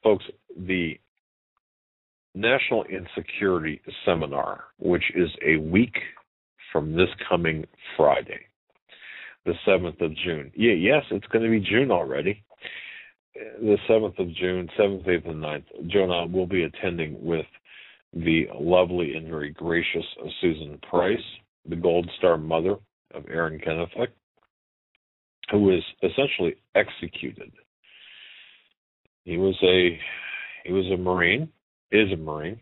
Folks, the National Insecurity Seminar, which is a week from this coming Friday, the 7th of June. Yes, it's going to be June already. The 7th of June, 7th, 8th, and 9th. Joe and I will be attending with the lovely and very gracious Susan Price, the Gold Star mother of Aaron Kenneth, who was essentially executed. He was a Marine, is a Marine.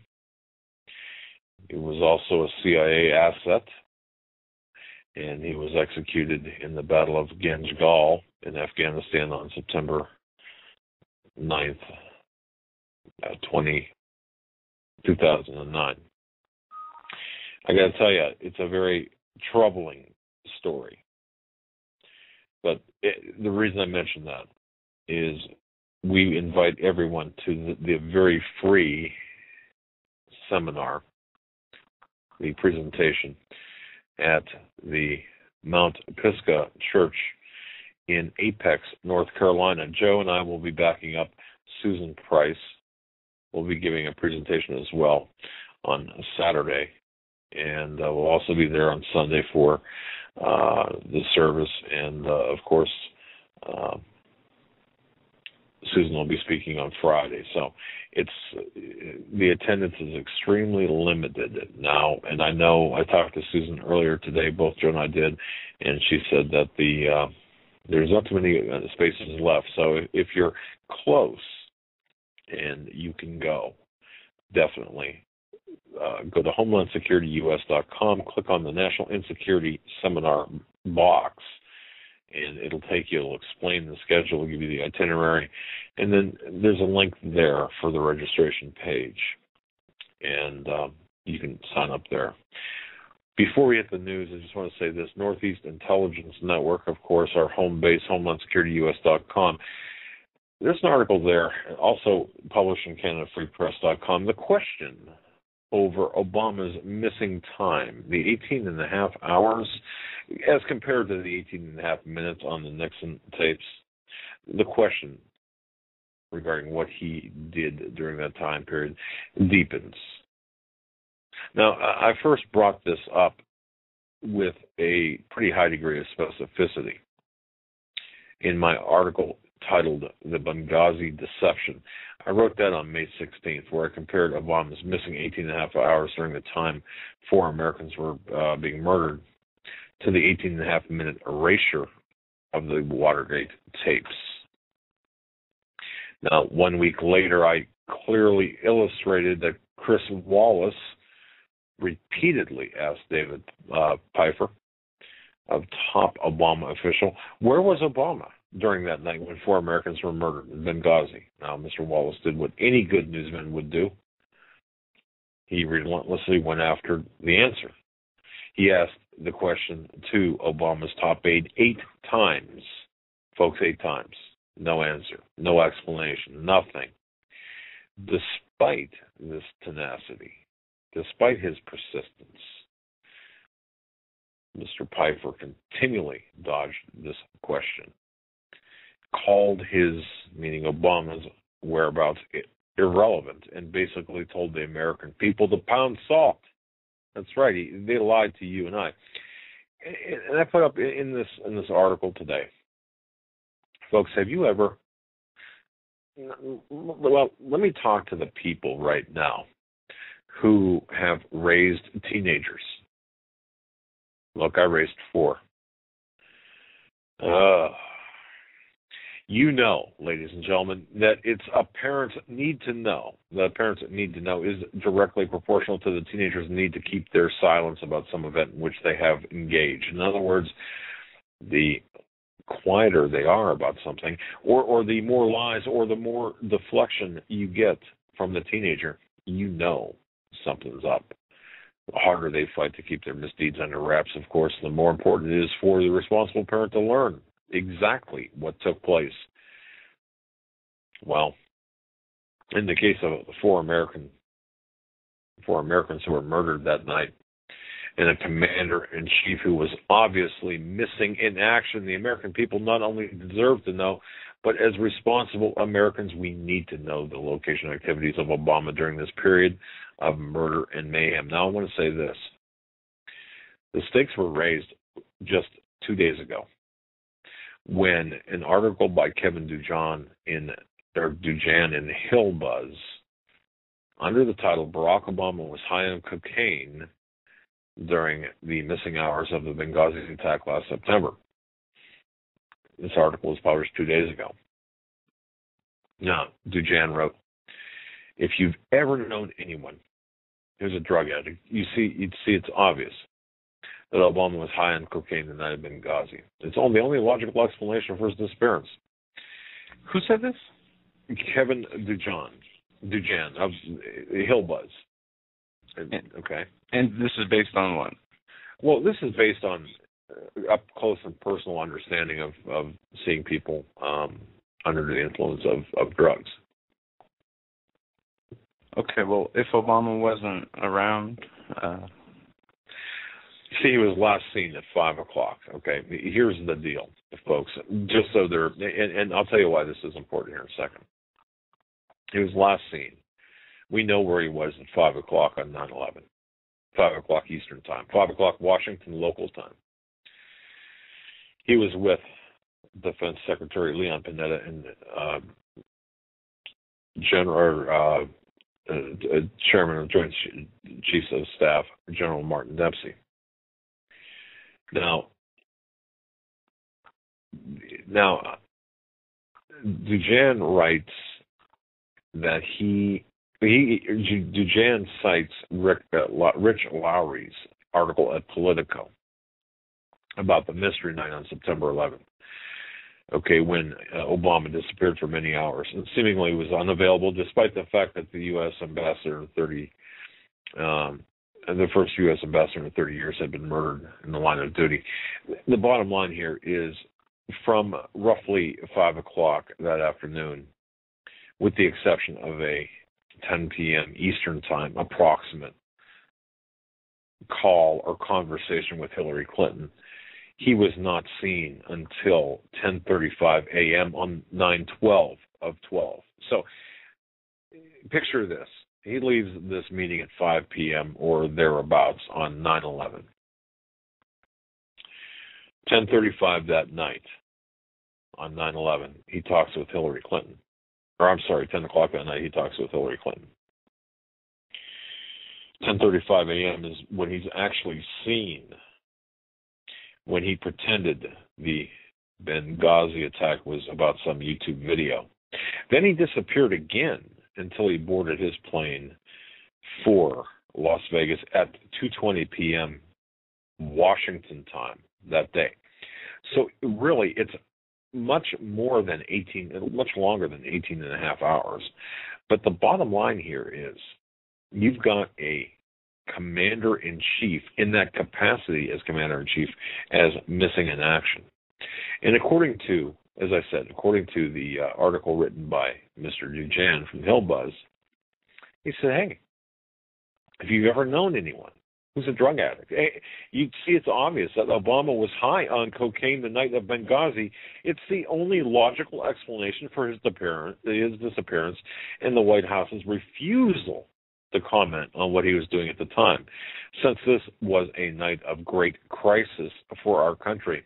He was also a CIA asset, and he was executed in the Battle of Ganjgal in Afghanistan on September 9th, 2009. I got to tell you, it's a very troubling story. But the reason I mention that is we invite everyone to the very free seminar, the presentation at the Mount Pisgah Church in Apex, North Carolina. Joe and I will be backing up Susan Price. We'll be giving a presentation as well on Saturday. And we'll also be there on Sunday for the service. And, of course, Susan will be speaking on Friday. So the attendance is extremely limited now. And I know I talked to Susan earlier today, both Joe and I did, and she said that there's not too many spaces left. So if you're close and you can go, definitely go to HomelandSecurityUS.com, click on the National Insecurity Seminar box, and it'll explain the schedule, give you the itinerary, and then there's a link there for the registration page, and you can sign up there. Before we hit the news, I just want to say this: Northeast Intelligence Network, of course, our home base, HomelandSecurityUS.com. There's an article there, also published in CanadaFreePress.com. The question over Obama's missing time, the 18 and a half hours, as compared to the 18 and a half minutes on the Nixon tapes. The question regarding what he did during that time period deepens. Now, I first brought this up with a pretty high degree of specificity in my article titled The Benghazi Deception. I wrote that on May 16th, where I compared Obama's missing 18 and a half hours during the time 4 Americans were being murdered to the 18 and a half minute erasure of the Watergate tapes. Now, 1 week later, I clearly illustrated that Chris Wallace repeatedly asked David Pfeiffer, a top Obama official, where was Obama during that night when 4 Americans were murdered in Benghazi. Now, Mr. Wallace did what any good newsman would do. He relentlessly went after the answer. He asked the question to Obama's top aide 8 times. Folks, 8 times. No answer, no explanation, nothing. Despite this tenacity, despite his persistence, Mr. Pfeiffer continually dodged this question, called his, meaning Obama's, whereabouts irrelevant, and basically told the American people to pound salt. That's right. They lied to you and I. And I put up in this article today, folks, have you ever, well, let me talk to the people right now who have raised teenagers. Look, I raised 4. You know, ladies and gentlemen, that it's a parent's need to know. The parents' need to know is directly proportional to the teenagers' need to keep their silence about some event in which they have engaged. In other words, the quieter they are about something, or the more lies or the more deflection you get from the teenager, you know something's up. The harder they fight to keep their misdeeds under wraps, of course, the more important it is for the responsible parent to learn exactly what took place. Well, in the case of the 4 Americans who were murdered that night, and a commander-in-chief who was obviously missing in action, the American people not only deserve to know, But as responsible Americans, we need to know the location and activities of Obama during this period of murder and mayhem. Now, I want to say this. The stakes were raised just 2 days ago when an article by Kevin Dujan in Hill Buzz, under the title "Barack Obama was high on cocaine during the missing hours of the Benghazi attack last September." This article was published 2 days ago. Now, Dujan wrote, "If you've ever known anyone who's a drug addict, you'd see it's obvious that Obama was high on cocaine the night of Benghazi. It's the only logical explanation for his disappearance." Who said this? Kevin Dujan of Hill Buzz. Okay. And this is based on what? Well, this is based on up close and personal understanding of seeing people under the influence of drugs. Okay, well, if Obama wasn't around... See, he was last seen at 5 o'clock. Okay, here's the deal, folks. Just so they're... And I'll tell you why this is important here in a second. He was last seen. We know where he was at 5 o'clock on 9/11. 5 o'clock Eastern Time. 5 o'clock Washington local time. He was with Defense Secretary Leon Panetta and Chairman of Joint Chiefs of Staff, General Martin Dempsey. Now, Dujan writes that Dujan cites Rich Lowry's article at Politico about the mystery night on September 11th. Okay, when Obama disappeared for many hours and seemingly was unavailable, despite the fact that the U.S. ambassador the first U.S. ambassador in 30 years had been murdered in the line of duty. The bottom line here is from roughly 5 o'clock that afternoon, with the exception of a 10 p.m. Eastern Time approximate call or conversation with Hillary Clinton, he was not seen until 10:35 a.m. on 9/12 of 12. So picture this. He leaves this meeting at 5 p.m. or thereabouts on 9/11. 10:35 that night on 9/11, he talks with Hillary Clinton. Or I'm sorry, 10 o'clock that night, he talks with Hillary Clinton. 10:35 a.m. is when he's actually seen, when he pretended the Benghazi attack was about some YouTube video. Then he disappeared again until he boarded his plane for Las Vegas at 2:20 p.m. Washington time that day. So really, it's much longer than 18 and a half hours. But the bottom line here is you've got a commander-in-chief in that capacity as commander-in-chief as missing in action. And according to the article written by Mr. Dujan from Hill Buzz, he said, hey, if you've ever known anyone who's a drug addict, you'd see it's obvious that Obama was high on cocaine the night of Benghazi. It's the only logical explanation for his disappearance and the White House's refusal to comment on what he was doing at the time, since this was a night of great crisis for our country.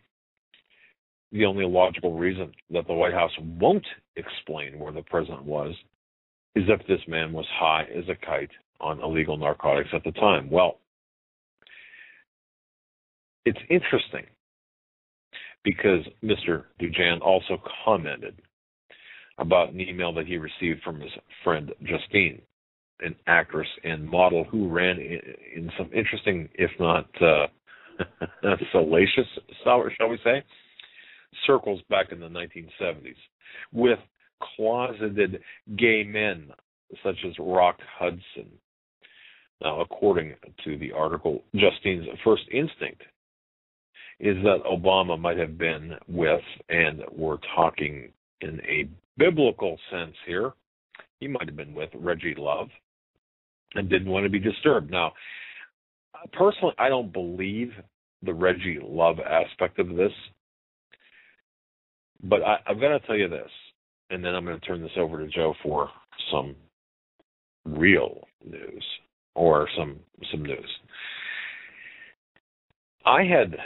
The only logical reason that the White House won't explain where the president was is if this man was high as a kite on illegal narcotics at the time. Well, it's interesting because Mr. Dujan also commented about an email that he received from his friend Justine, an actress and model who ran in some interesting, if not salacious, shall we say, circles back in the 1970s with closeted gay men such as Rock Hudson. Now, according to the article, Justine's first instinct is that Obama might have been with, and we're talking in a biblical sense here, he might have been with Reggie Love and didn't want to be disturbed. Now, personally, I don't believe the Reggie Love aspect of this, but I've got to tell you this. and then I'm going to turn this over to Joe for some real news, or some news. I had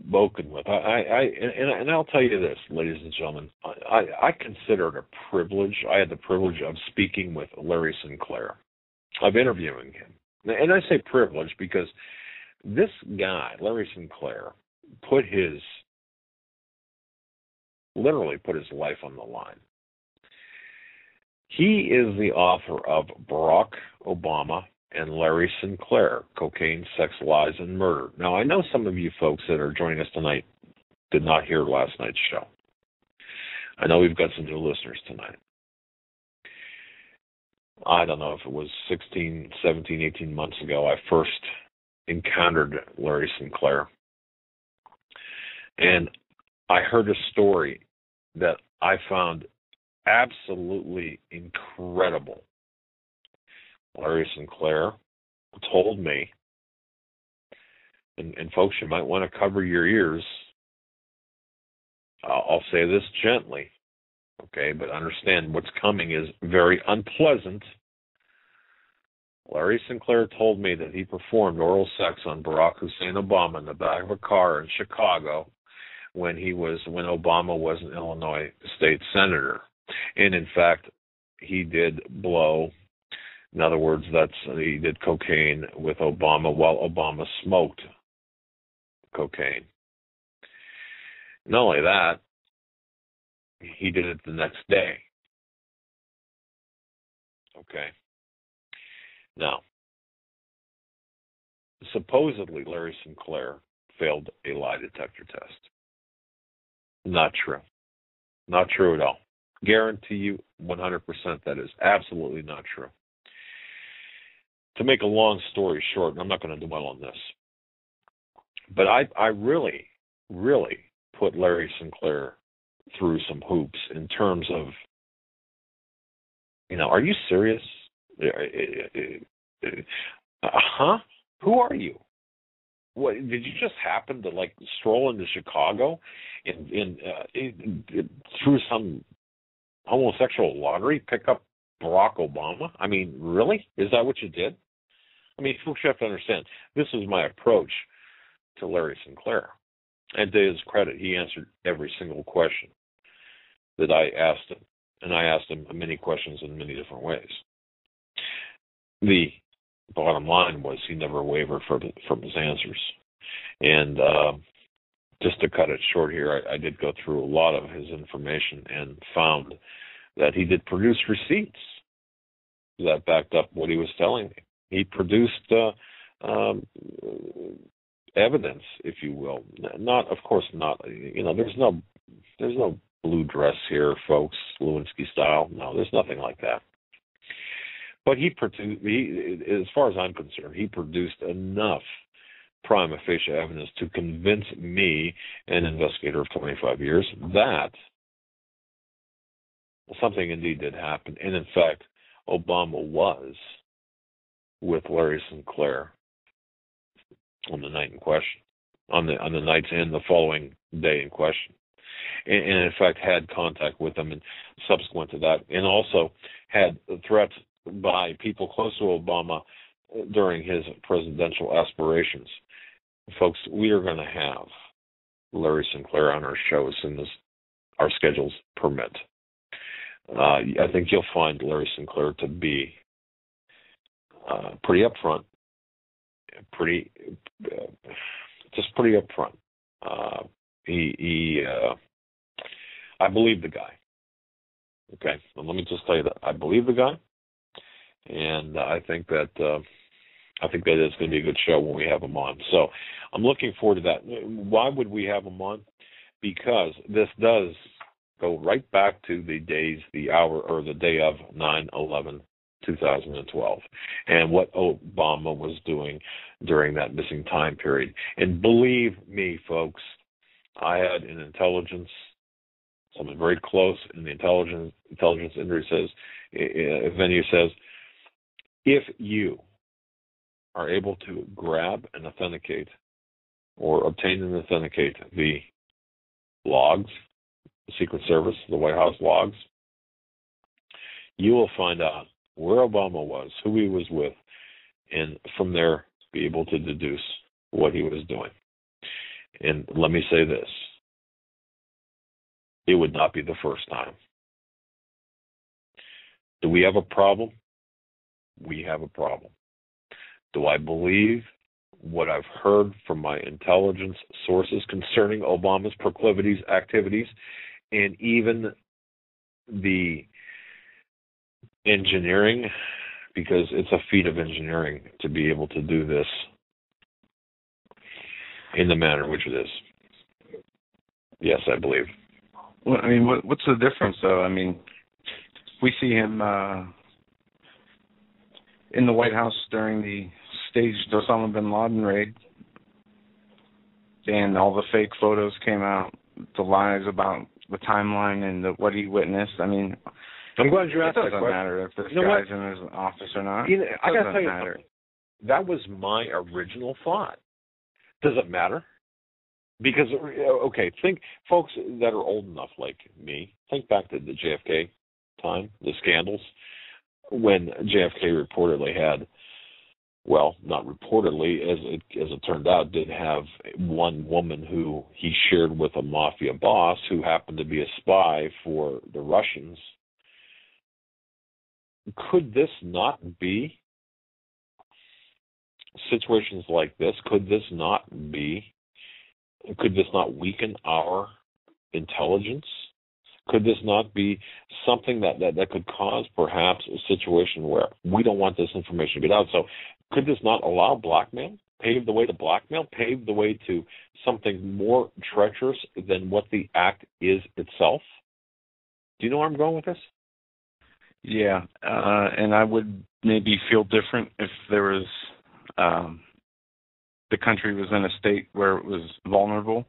spoken with, and I'll tell you this, ladies and gentlemen, I consider it a privilege. I had the privilege of speaking with Larry Sinclair, of interviewing him. And I say privilege because this guy, Larry Sinclair, literally put his life on the line. He is the author of Barack Obama and Larry Sinclair, Cocaine, Sex, Lies, and Murder. Now, I know some of you folks that are joining us tonight did not hear last night's show. I know we've got some new listeners tonight. I don't know if it was 16, 17, 18 months ago I first encountered Larry Sinclair. And I heard a story that I found absolutely incredible. Larry Sinclair told me, and folks, you might want to cover your ears. I'll say this gently, okay, but understand what's coming is very unpleasant. Larry Sinclair told me that he performed oral sex on Barack Hussein Obama in the back of a car in Chicago when Obama was an Illinois state senator. And in fact, he did blow. In other words, he did cocaine with Obama while Obama smoked cocaine. Not only that, he did it the next day. Okay. Now, supposedly Larry Sinclair failed a lie detector test. Not true. Not true at all. Guarantee you 100% that is absolutely not true. To make a long story short, and I'm not going to dwell on this, but I really, really put Larry Sinclair through some hoops in terms of, are you serious? Who are you? What, did you just happen to stroll into Chicago and through some homosexual lottery pick up Barack Obama? I mean, really? Is that what you did? I mean, folks, you have to understand, this was my approach to Larry Sinclair. And to his credit, he answered every single question that I asked him. And I asked him many questions in many different ways. The bottom line was he never wavered from his answers. And just to cut it short here, I did go through a lot of his information and found that he did produce receipts that backed up what he was telling me. He produced evidence, if you will. Not, of course, not. There's no blue dress here, folks, Lewinsky style. No, there's nothing like that. But as far as I'm concerned, he produced enough prima facie evidence to convince me, an investigator of 25 years, that something indeed did happen. And in fact, Obama was with Larry Sinclair on the night in question, on the nights and the following day in question, and in fact had contact with him, and subsequent to that, and also had threats by people close to Obama during his presidential aspirations. Folks, we are going to have Larry Sinclair on our show as soon as our schedules permit. I think you'll find Larry Sinclair to be pretty upfront, pretty upfront. I believe the guy. Okay, well, let me just tell you that I believe the guy, and I think that it's going to be a good show when we have him on. So I'm looking forward to that. Why would we have him on? Because this does go right back to the hour or the day of 9/11. 2012, and what Obama was doing during that missing time period. And believe me, folks, I had an intelligence, someone very close in the intelligence industry says, if you are able to grab and authenticate or obtain and authenticate the logs, the Secret Service, the White House logs, you will find out where Obama was, who he was with, and from there be able to deduce what he was doing. And let me say this. It would not be the first time. Do we have a problem? We have a problem. Do I believe what I've heard from my intelligence sources concerning Obama's proclivities, activities, and even the engineering? Because it's a feat of engineering to be able to do this in the manner in which it is. Yes, I believe. Well, I mean, what's the difference, though? I mean, we see him in the White House during the staged Osama bin Laden raid, and all the fake photos came out, the lies about the timeline and what he witnessed. I mean, I'm glad you asked that question. It doesn't matter if this guy's in his office or not. I got to tell you something. That was my original thought. Does it matter? Because, okay, think, folks that are old enough like me, think back to the JFK time, the scandals, when JFK reportedly had, well, not reportedly, as it turned out, did have one woman who he shared with a mafia boss who happened to be a spy for the Russians. Could this not be situations like this? Could this not weaken our intelligence? Could this not be something that could cause perhaps a situation where we don't want this information to get out? So could this not allow blackmail, pave the way to blackmail, pave the way to something more treacherous than what the act is itself? Do you know where I'm going with this? Yeah, and I would maybe feel different if there was the country was in a state where it was vulnerable,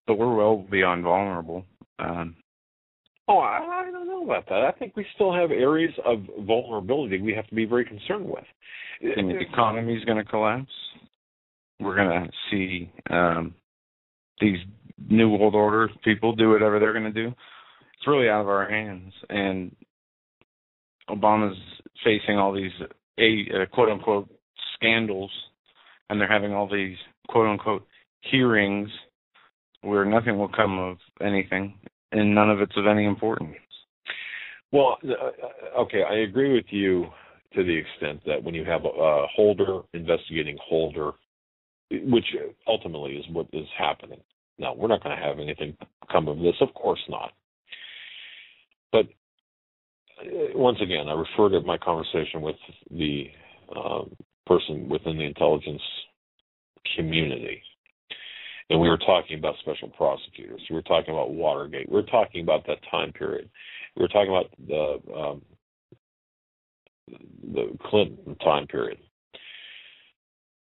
but we're well beyond vulnerable. I don't know about that. I think we still have areas of vulnerability we have to be very concerned with. And the economy is going to collapse. We're going to see these new world order people do whatever they're going to do. It's really out of our hands. And Obama's facing all these quote-unquote scandals, and they're having all these quote-unquote hearings where nothing will come of anything, and none of it's of any importance. Well, okay, I agree with you to the extent that when you have a Holder investigating Holder, which ultimately is what is happening. Now, we're not going to have anything come of this, of course not. But once again, I refer to my conversation with the person within the intelligence community. And we were talking about special prosecutors. We were talking about Watergate. We were talking about that time period. We were talking about the Clinton time period.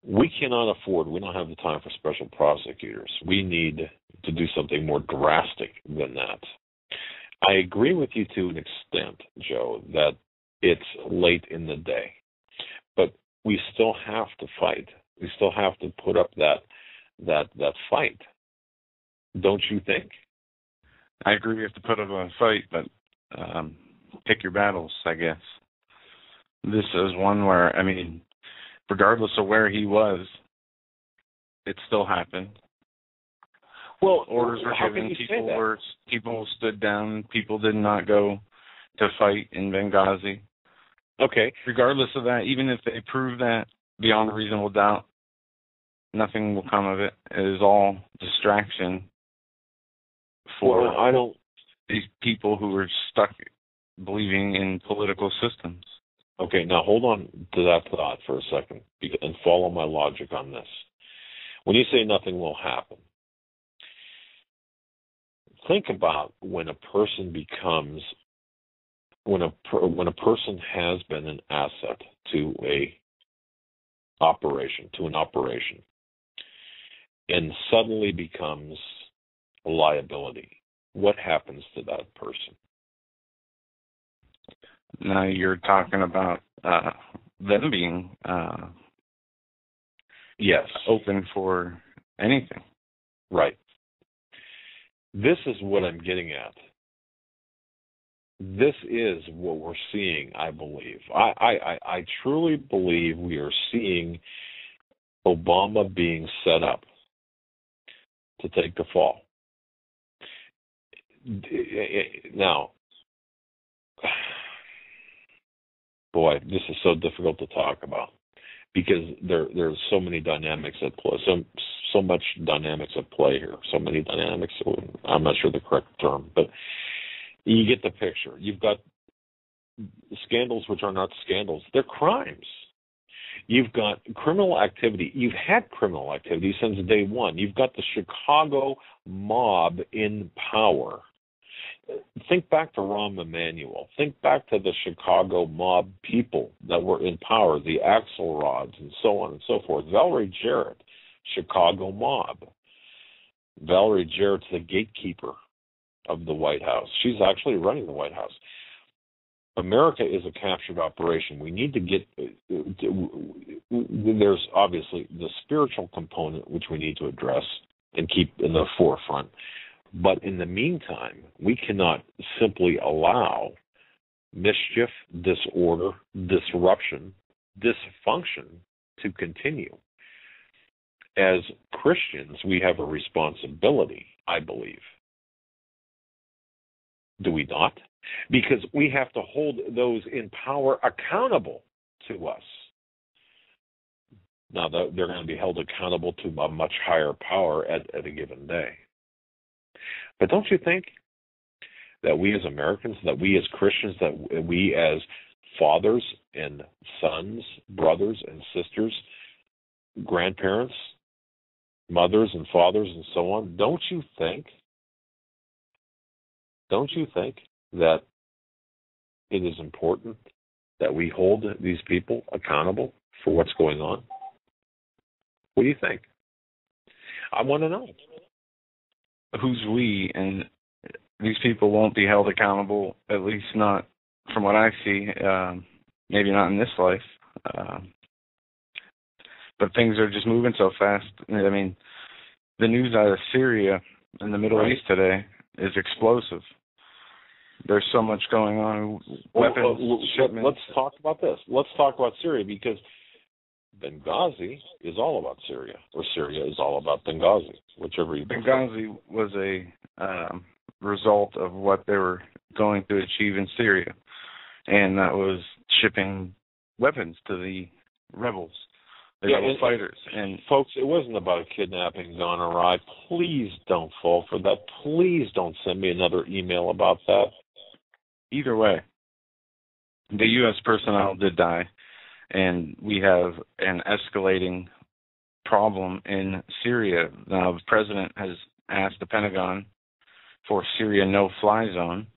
We cannot afford, we don't have the time for special prosecutors. We need to do something more drastic than that. I agree with you to an extent, Joe, that it's late in the day. But we still have to fight. We still have to put up that fight. Don't you think? I agree we have to put up a fight, but pick your battles, I guess. This is one where, I mean, regardless of where he was, it still happened. Well, orders were given, people stood down, people did not go to fight in Benghazi. Okay. Regardless of that, even if they prove that beyond a reasonable doubt, nothing will come of it. It is all distraction for these people who are stuck believing in political systems. Okay, now hold on to that thought for a second and follow my logic on this. When you say nothing will happen, think about when a person becomes, when a person has been an asset to an operation, and suddenly becomes a liability. What happens to that person? Now you're talking about them being yes, open for anything. Right. This is what I'm getting at. this is what we're seeing, I believe. I truly believe we are seeing Obama being set up to take the fall. Now, boy, this is so difficult to talk about because there's so many dynamics at play, so much dynamics at play here, so many dynamics. I'm not sure the correct term, but you get the picture. You've got scandals which are not scandals; they're crimes. You've got criminal activity. You've had criminal activity since day one. You've got the Chicago mob in power. Think back to Rahm Emanuel. Think back to the Chicago mob people that were in power, the Axelrods and so on and so forth. Valerie Jarrett, Chicago mob. Valerie Jarrett's the gatekeeper of the White House. She's actually running the White House. America is a captured operation. We need to get, there's obviously the spiritual component which we need to address and keep in the forefront. But in the meantime, we cannot simply allow mischief, disorder, disruption, dysfunction to continue. As Christians, we have a responsibility, I believe. Do we not? Because we have to hold those in power accountable to us. Now, they're going to be held accountable to a much higher power at a given day. But don't you think that we as Americans, that we as Christians, that we as fathers and sons, brothers and sisters, grandparents, mothers and fathers and so on, don't you think that it is important that we hold these people accountable for what's going on? What do you think? I want to know. Who's we? And these people won't be held accountable, at least not from what I see, maybe not in this life. But things are just moving so fast. I mean, the news out of Syria and the Middle East today is explosive. There's so much going on. Weapons shipments. Let's talk about this. Let's talk about Syria, because Benghazi is all about Syria, or Syria is all about Benghazi, whichever you prefer. Benghazi was a result of what they were going to achieve in Syria, and that was shipping weapons to the rebels, rebel fighters. And folks, it wasn't about a kidnapping gone awry. Please don't fall for that. Please don't send me another email about that. Either way, the U.S. personnel did die, and we have an escalating problem in Syria. Now, the president has asked the Pentagon for Syria no-fly zone.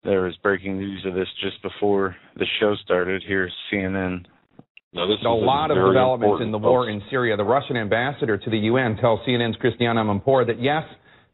There was breaking news of this just before the show started. Here's CNN. Now, a lot of developments in the war in Syria. The Russian ambassador to the UN tells CNN's Christiana Mampour that, yes,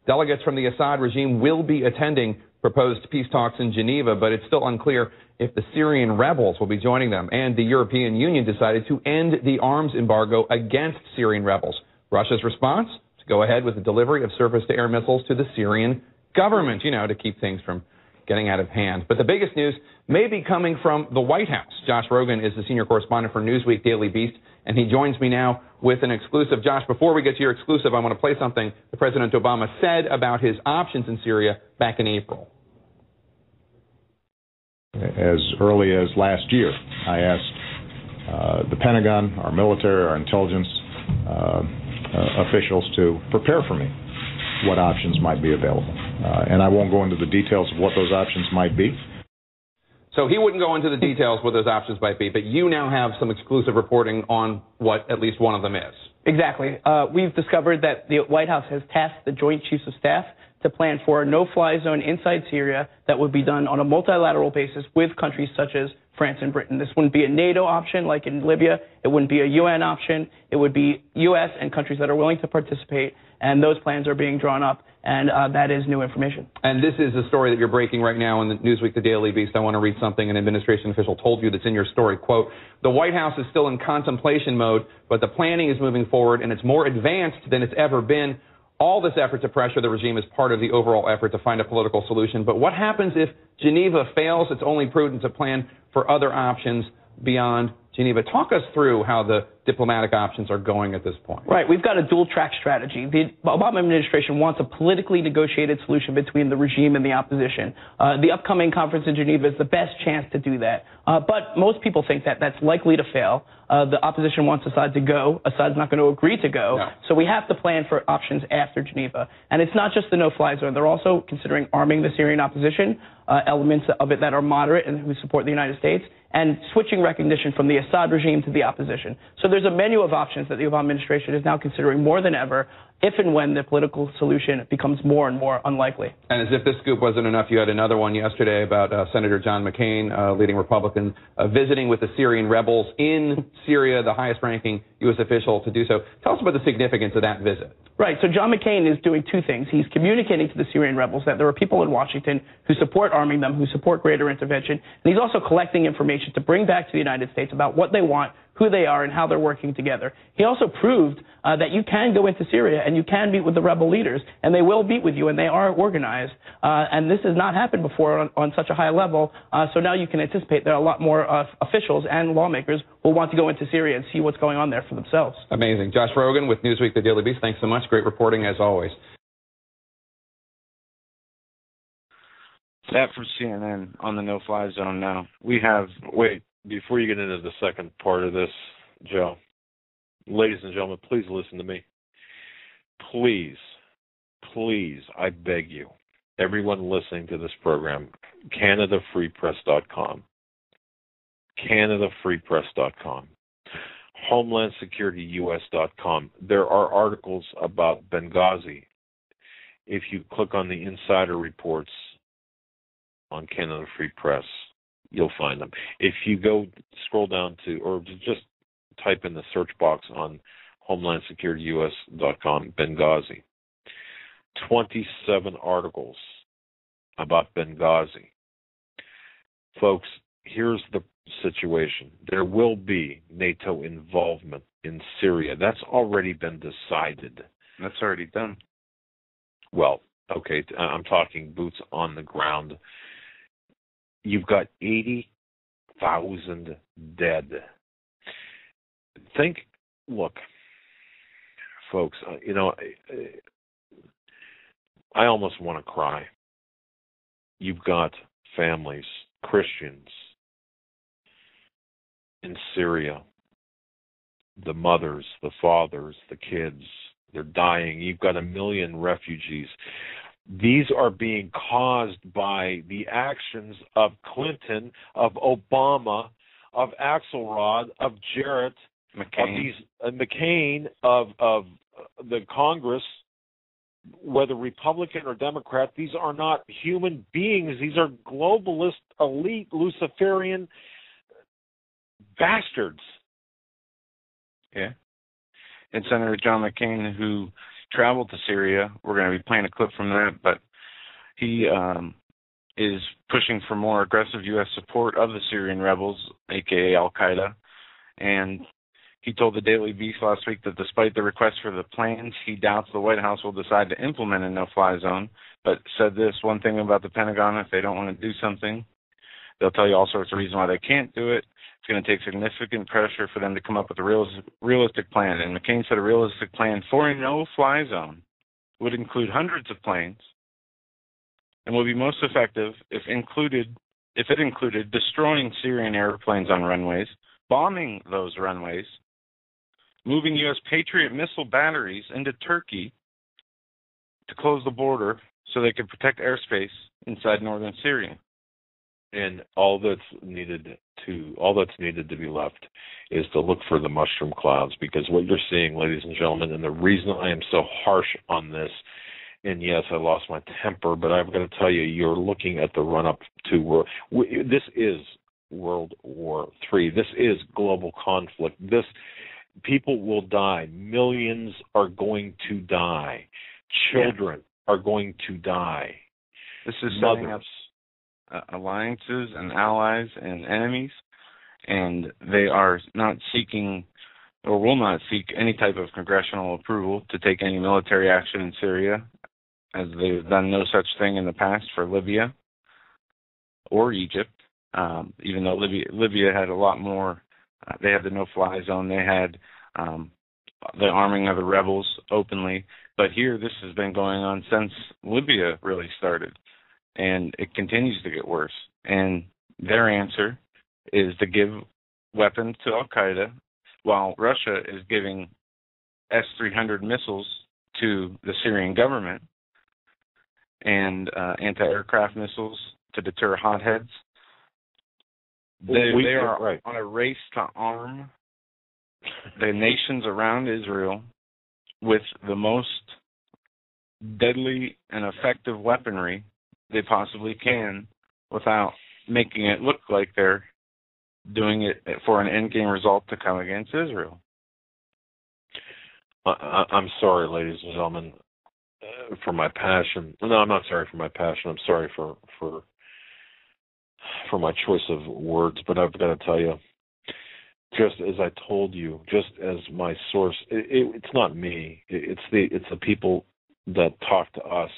delegates from the Assad regime will be attending proposed peace talks in Geneva, but it's still unclear if the Syrian rebels will be joining them. And the European Union decided to end the arms embargo against Syrian rebels. Russia's response? To go ahead with the delivery of surface-to-air missiles to the Syrian government, to keep things from getting out of hand. But the biggest news may be coming from the White House. Josh Rogan is the senior correspondent for Newsweek Daily Beast, and he joins me now with an exclusive. Josh, before we get to your exclusive, I want to play something that President Obama said about his options in Syria back in April. As early as last year, I asked the Pentagon, our military, our intelligence officials to prepare for me what options might be available. And I won't go into the details of what those options might be. So he wouldn't go into the details what those options might be, but you now have some exclusive reporting on what at least one of them is. Exactly. We've discovered that the White House has tasked the Joint Chiefs of Staff to plan for a no-fly zone inside Syria that would be done on a multilateral basis with countries such as France and Britain. This wouldn't be a NATO option like in Libya. It wouldn't be a UN option. It would be U.S. and countries that are willing to participate, and those plans are being drawn up, and that is new information. And this is a story that you're breaking right now in the Newsweek, the Daily Beast. I want to read something an administration official told you that's in your story. Quote, the White House is still in contemplation mode, but the planning is moving forward, and it's more advanced than it's ever been. all this effort to pressure the regime is part of the overall effort to find a political solution. But what happens if Geneva fails? It's only prudent to plan for other options beyond Geneva. Talk us through how the diplomatic options are going at this point. Right. We've got a dual-track strategy. The Obama administration wants a politically negotiated solution between the regime and the opposition. The upcoming conference in Geneva is the best chance to do that. But most people think that that's likely to fail. The opposition wants Assad to go. Assad's not going to agree to go. No. So we have to plan for options after Geneva. And it's not just the no-fly zone. They're also considering arming the Syrian opposition, elements of it that are moderate and who support the United States, and switching recognition from the Assad regime to the opposition. So there's a menu of options that the Obama administration is now considering more than ever, if and when the political solution becomes more and more unlikely. And as if this scoop wasn't enough, you had another one yesterday about Senator John McCain, leading Republican, visiting with the Syrian rebels in Syria, the highest-ranking U.S. official to do so. Tell us about the significance of that visit. Right. So John McCain is doing two things. He's communicating to the Syrian rebels that there are people in Washington who support arming them, who support greater intervention. And he's also collecting information to bring back to the United States about what they want, who they are, and how they're working together. He also proved that you can go into Syria and you can meet with the rebel leaders, and they will meet with you, and they are organized. And this has not happened before on such a high level. So now you can anticipate there are a lot more officials and lawmakers who will want to go into Syria and see what's going on there for themselves. Amazing. Josh Rogan with Newsweek, The Daily Beast. Thanks so much. Great reporting as always. That from CNN on the no-fly zone now. We have... Wait, before you get into the second part of this, Joe, ladies and gentlemen, please listen to me. Please, I beg you, everyone listening to this program, CanadaFreePress.com, CanadaFreePress.com, HomelandSecurityUS.com. There are articles about Benghazi. If you click on the insider reports on Canada Free Press, you'll find them. If you scroll down to, or just type in the search box on HomelandSecurityUS.com, Benghazi, 27 articles about Benghazi. Folks, here's the situation. There will be NATO involvement in Syria. That's already been decided. That's already done. Well, okay, I'm talking boots on the ground. You've got 80,000 dead. Look, folks, I almost want to cry. You've got families, Christians in Syria, the mothers, the fathers, the kids, they're dying. You've got 1 million refugees. These are being caused by the actions of Clinton, of Obama, of Axelrod, of Jarrett, McCain, of the Congress, whether Republican or Democrat. These are not human beings. These are globalist, elite, Luciferian bastards. Yeah. And Senator John McCain, who traveled to Syria, we're going to be playing a clip from that, but he is pushing for more aggressive U.S. support of the Syrian rebels, a.k.a. Al-Qaeda, and he told the Daily Beast last week that despite the request for the plans, he doubts the White House will decide to implement a no-fly zone, but said this one thing about the Pentagon: if they don't want to do something, they'll tell you all sorts of reasons why they can't do it. It's going to take significant pressure for them to come up with a realistic plan. And McCain said a realistic plan for a no-fly zone would include hundreds of planes and would be most effective if it included destroying Syrian airplanes on runways, bombing those runways, moving U.S. Patriot missile batteries into Turkey to close the border so they could protect airspace inside northern Syria. And all that's needed to be left is to look for the mushroom clouds, because what you're seeing, ladies and gentlemen, and the reason I am so harsh on this, and yes, I lost my temper, but I've got to tell you, you're looking at the run-up to this is World War III. This is global conflict. People will die. Millions are going to die. Children are going to die. This is setting up alliances and allies and enemies, and they are not seeking or will not seek any type of congressional approval to take any military action in Syria, as they've done no such thing in the past for Libya or Egypt, even though Libya had a lot more. They had the no-fly zone. They had the arming of the rebels openly. But here, this has been going on since Libya really started, and it continues to get worse. And their answer is to give weapons to Al-Qaeda, while Russia is giving S-300 missiles to the Syrian government and anti-aircraft missiles to deter hotheads. They are on a race to arm the nations around Israel with the most deadly and effective weaponry they possibly can without making it look like they're doing it for an endgame result to come against Israel. I'm sorry, ladies and gentlemen, for my passion. No, I'm not sorry for my passion. I'm sorry for my choice of words, but I've got to tell you, just as I told you, just as my source, it's not me. It's the people that talk to us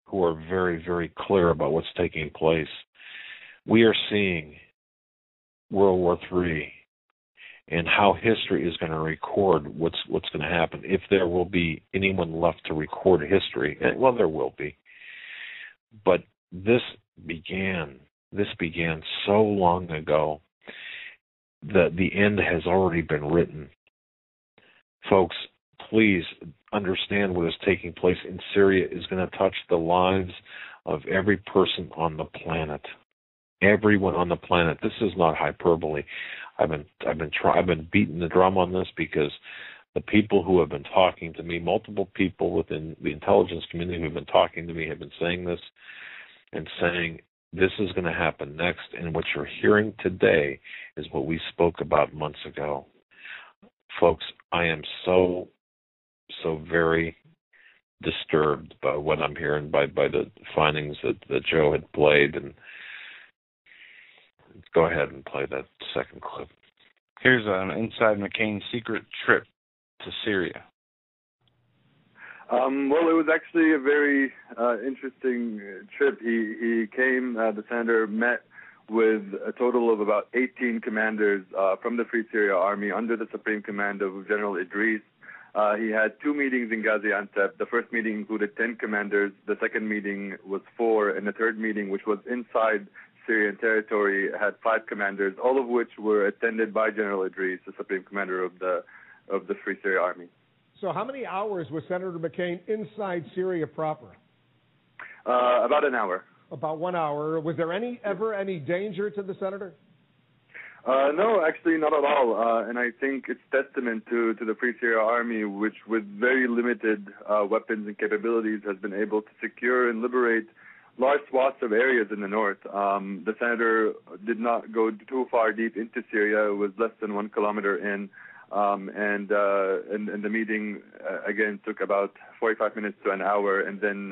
who are very, very clear about what's taking place. We are seeing World War III and how history is going to record what's going to happen. If there will be anyone left to record history, well, there will be. But this began so long ago that the end has already been written. Folks, please understand what is taking place in Syria is going to touch the lives of every person on the planet. Everyone on the planet. This is not hyperbole. I've been beating the drum on this because the people who have been talking to me, multiple people within the intelligence community who have been talking to me have been saying this and saying this is going to happen next. And what you're hearing today is what we spoke about months ago. Folks, I am so very disturbed by what I'm hearing, by the findings that Joe had played. And go ahead and play that second clip. Here's an inside McCain's secret trip to Syria. Well, it was actually a very interesting trip. He came, the senator met with a total of about 18 commanders from the Free Syria Army under the supreme command of General Idris. He had 2 meetings in Gaziantep. The first meeting included 10 commanders. The second meeting was 4. And the third meeting, which was inside Syrian territory, had 5 commanders, all of which were attended by General Idris, the supreme commander of the Free Syria Army. So how many hours was Senator McCain inside Syria proper? About an hour. About 1 hour. Was there ever any danger to the senator? No, actually not at all. And I think it's testament to the Free Syria Army, which with very limited weapons and capabilities has been able to secure and liberate large swaths of areas in the north. The senator did not go too far deep into Syria. It was less than 1 kilometer in. And the meeting, again, took about 45 minutes to an hour. And then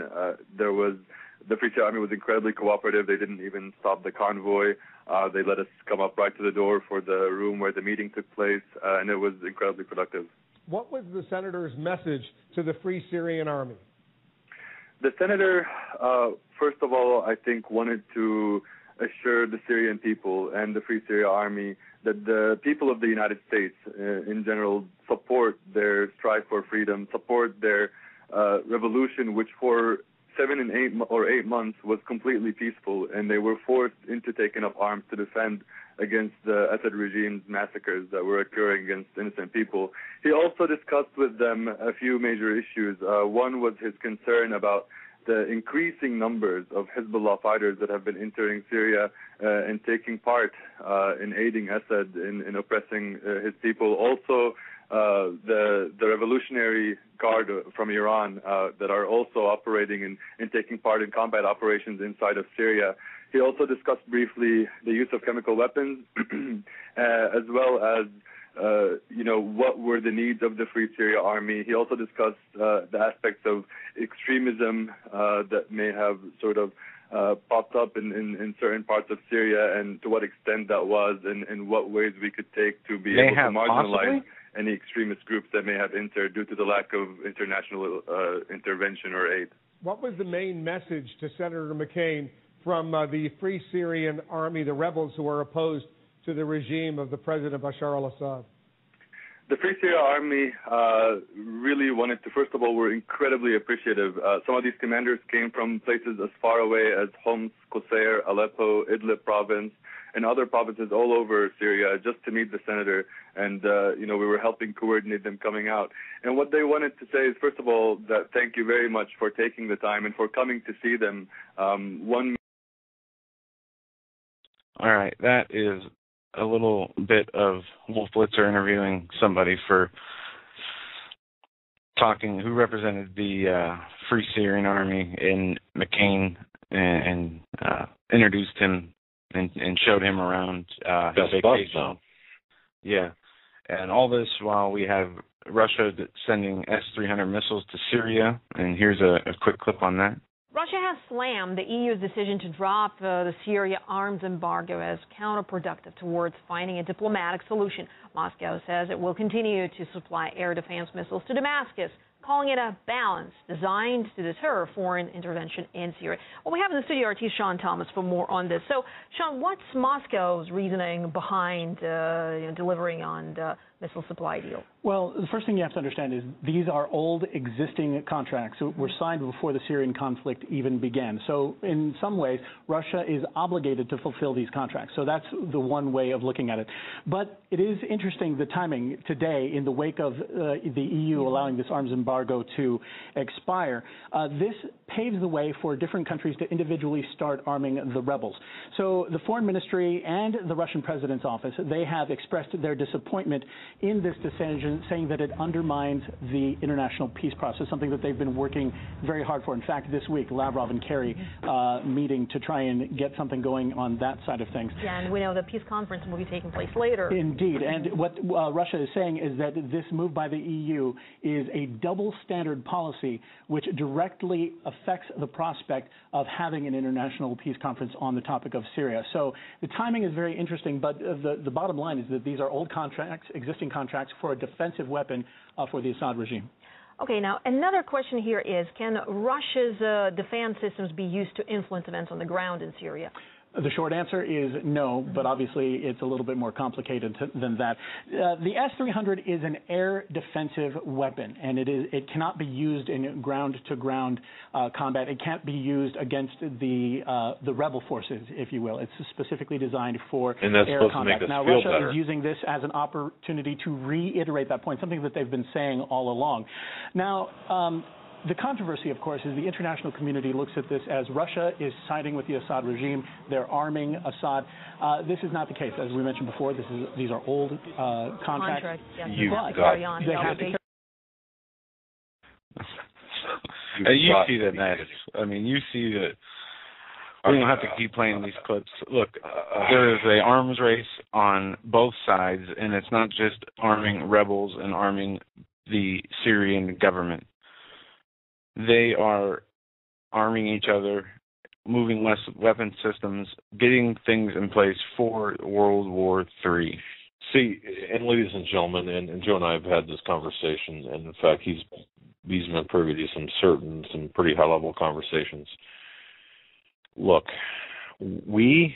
the Free Syria Army was incredibly cooperative. They didn't even stop the convoy. They let us come up right to the door for the room where the meeting took place, and it was incredibly productive. What was the senator's message to the Free Syrian Army? The senator, first of all, I think wanted to assure the Syrian people and the Free Syria Army that the people of the United States, in general, support their strive for freedom, support their revolution, which for 7 and 8 months was completely peaceful, and they were forced into taking up arms to defend against the Assad regime's massacres that were occurring against innocent people. He also discussed with them a few major issues. One was his concern about the increasing numbers of Hezbollah fighters that have been entering Syria and taking part in aiding Assad in oppressing his people. Also, the Revolutionary Guard from Iran that are also operating and taking part in combat operations inside of Syria. He also discussed briefly the use of chemical weapons, as well as what were the needs of the Free Syria Army. He also discussed the aspects of extremism that may have sort of popped up in certain parts of Syria, and to what extent that was, and what ways we could take to be able to marginalize any extremist groups that may have entered due to the lack of international intervention or aid. What was the main message to Senator McCain from the Free Syrian Army, the rebels who are opposed to the regime of the President Bashar al-Assad? The Free Syria Army really wanted to, first of all, we're incredibly appreciative. Some of these commanders came from places as far away as Homs, Qusair, Aleppo, Idlib province, and other provinces all over Syria just to meet the senator. And, we were helping coordinate them coming out. And what they wanted to say is, first of all, that thank you very much for taking the time and for coming to see them. All right, that is a little bit of Wolf Blitzer interviewing somebody for talking, who represented the Free Syrian Army in McCain, and introduced him and showed him around his vacation. Yeah, and all this while we have Russia sending S-300 missiles to Syria, and here's a quick clip on that. Russia has slammed the EU's decision to drop the Syria arms embargo as counterproductive towards finding a diplomatic solution. Moscow says it will continue to supply air defense missiles to Damascus, calling it a balance designed to deter foreign intervention in Syria. Well, we have in the studio artist Sean Thomas for more on this. So, Sean, what's Moscow's reasoning behind delivering on the missile supply deal? Well, the first thing you have to understand is these are old existing contracts that were signed before the Syrian conflict even began. So in some ways, Russia is obligated to fulfill these contracts. So that's the one way of looking at it. But it is interesting, the timing today, in the wake of the EU allowing this arms embargo to expire. This paves the way for different countries to individually start arming the rebels. So the Foreign Ministry and the Russian President's office, they have expressed their disappointment in this decision, saying that it undermines the international peace process, something that they've been working very hard for. In fact, this week, Lavrov and Kerry meeting to try and get something going on that side of things. Yeah, and we know the peace conference will be taking place later. Indeed, and what Russia is saying is that this move by the EU is a double standard policy which directly affects the prospect of having an international peace conference on the topic of Syria. So the timing is very interesting, but the bottom line is that these are old contracts, existing contracts for a defensive weapon for the Assad regime. Okay, now another question here is, can Russia's defense systems be used to influence events on the ground in Syria? The short answer is no, but obviously it's a little bit more complicated than that. The S-300 is an air defensive weapon, and it cannot be used in ground-to-ground combat. It can't be used against the rebel forces, if you will. It's specifically designed for air combat. Now, Russia is using this as an opportunity to reiterate that point, something that they've been saying all along. Now, the controversy, of course, is the international community looks at this as Russia is siding with the Assad regime. They're arming Assad. This is not the case. As we mentioned before, these are old contracts. Yes, you carry on. You see that, Matt. I mean, you see that. We don't have to keep playing these clips. Look, there is an arms race on both sides, and it's not just arming rebels and arming the Syrian government. They are arming each other, moving less weapon systems, getting things in place for World War III. See, and ladies and gentlemen, and Joe and I have had this conversation, and in fact, he's been privy to some pretty high-level conversations. Look, we,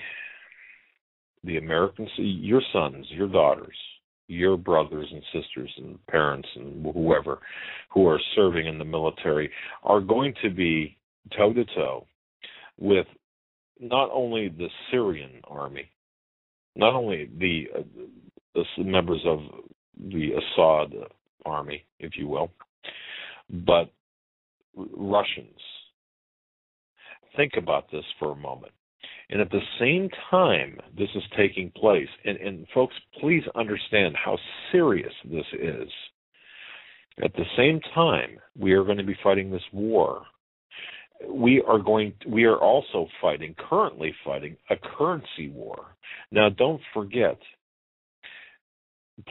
the Americans, your sons, your daughters, your brothers and sisters and parents and whoever who are serving in the military are going to be toe-to-toe with not only the Syrian army, not only the members of the Assad army, if you will, but Russians. Think about this for a moment. And at the same time this is taking place, and folks, please understand how serious this is. At the same time we are going to be fighting this war, we are also currently fighting a currency war. Now, don't forget,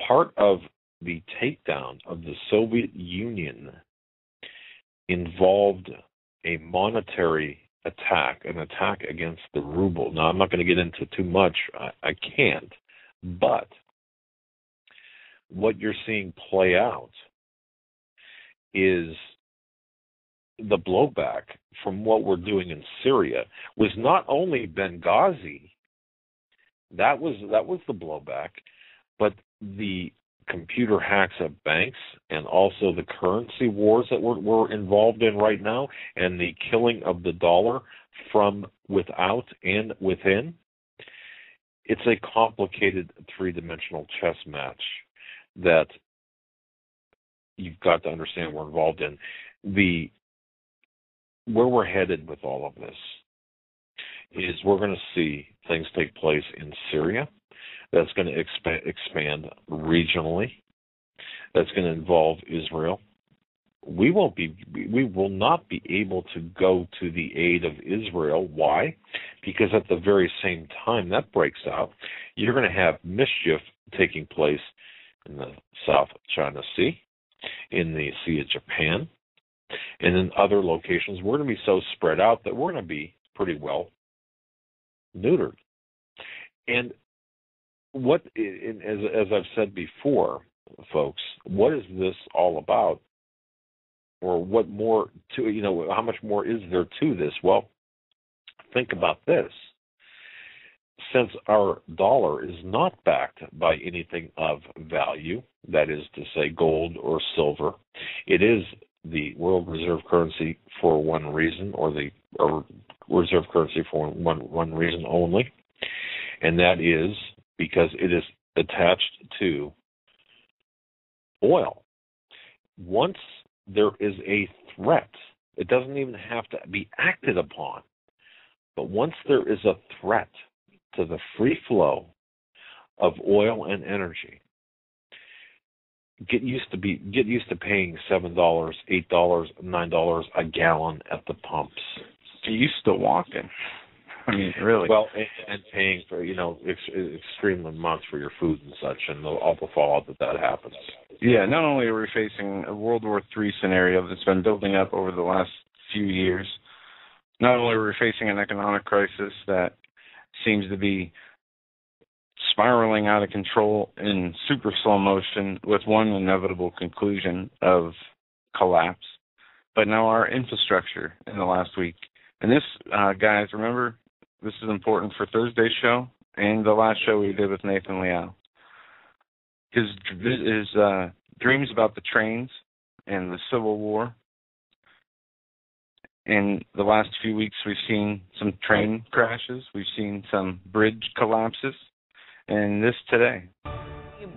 part of the takedown of the Soviet Union involved a monetary attack, an attack against the ruble. Now, I'm not going to get into too much. I can't. But what you're seeing play out is the blowback from what we're doing in Syria was not only Benghazi, that was the blowback, but the computer hacks of banks and also the currency wars that we're involved in right now, and the killing of the dollar from without and within. It's a complicated three-dimensional chess match that you've got to understand we're involved in. Where we're headed with all of this is we're going to see things take place in Syria. That's going to expand regionally. That's going to involve Israel. We will not be able to go to the aid of Israel. Why? Because at the very same time that breaks out, you're going to have mischief taking place in the South China Sea, in the Sea of Japan, and in other locations. We're going to be so spread out that we're going to be pretty well neutered. And as I've said before, folks, what is this all about? Or what more how much more is there to this? Well, think about this. Since our dollar is not backed by anything of value, that is to say gold or silver, it is the world reserve currency for one reason, or reserve currency for one reason only, and that is because it is attached to oil. Once there is a threat, it doesn't even have to be acted upon, but once there is a threat to the free flow of oil and energy, get used to paying $7, $8, $9 a gallon at the pumps. Get used to walking. I mean, really. Well, and paying for extreme amounts for your food and such, and all the fallout that happens. Yeah, not only are we facing a World War III scenario that's been building up over the last few years, not only are we facing an economic crisis that seems to be spiraling out of control in super slow motion with one inevitable conclusion of collapse, but now our infrastructure in the last week. And this, guys, remember, this is important for Thursday's show and the last show we did with Nathan Liao. His dreams about the trains and the Civil War. In the last few weeks, we've seen some train crashes. We've seen some bridge collapses. And this today.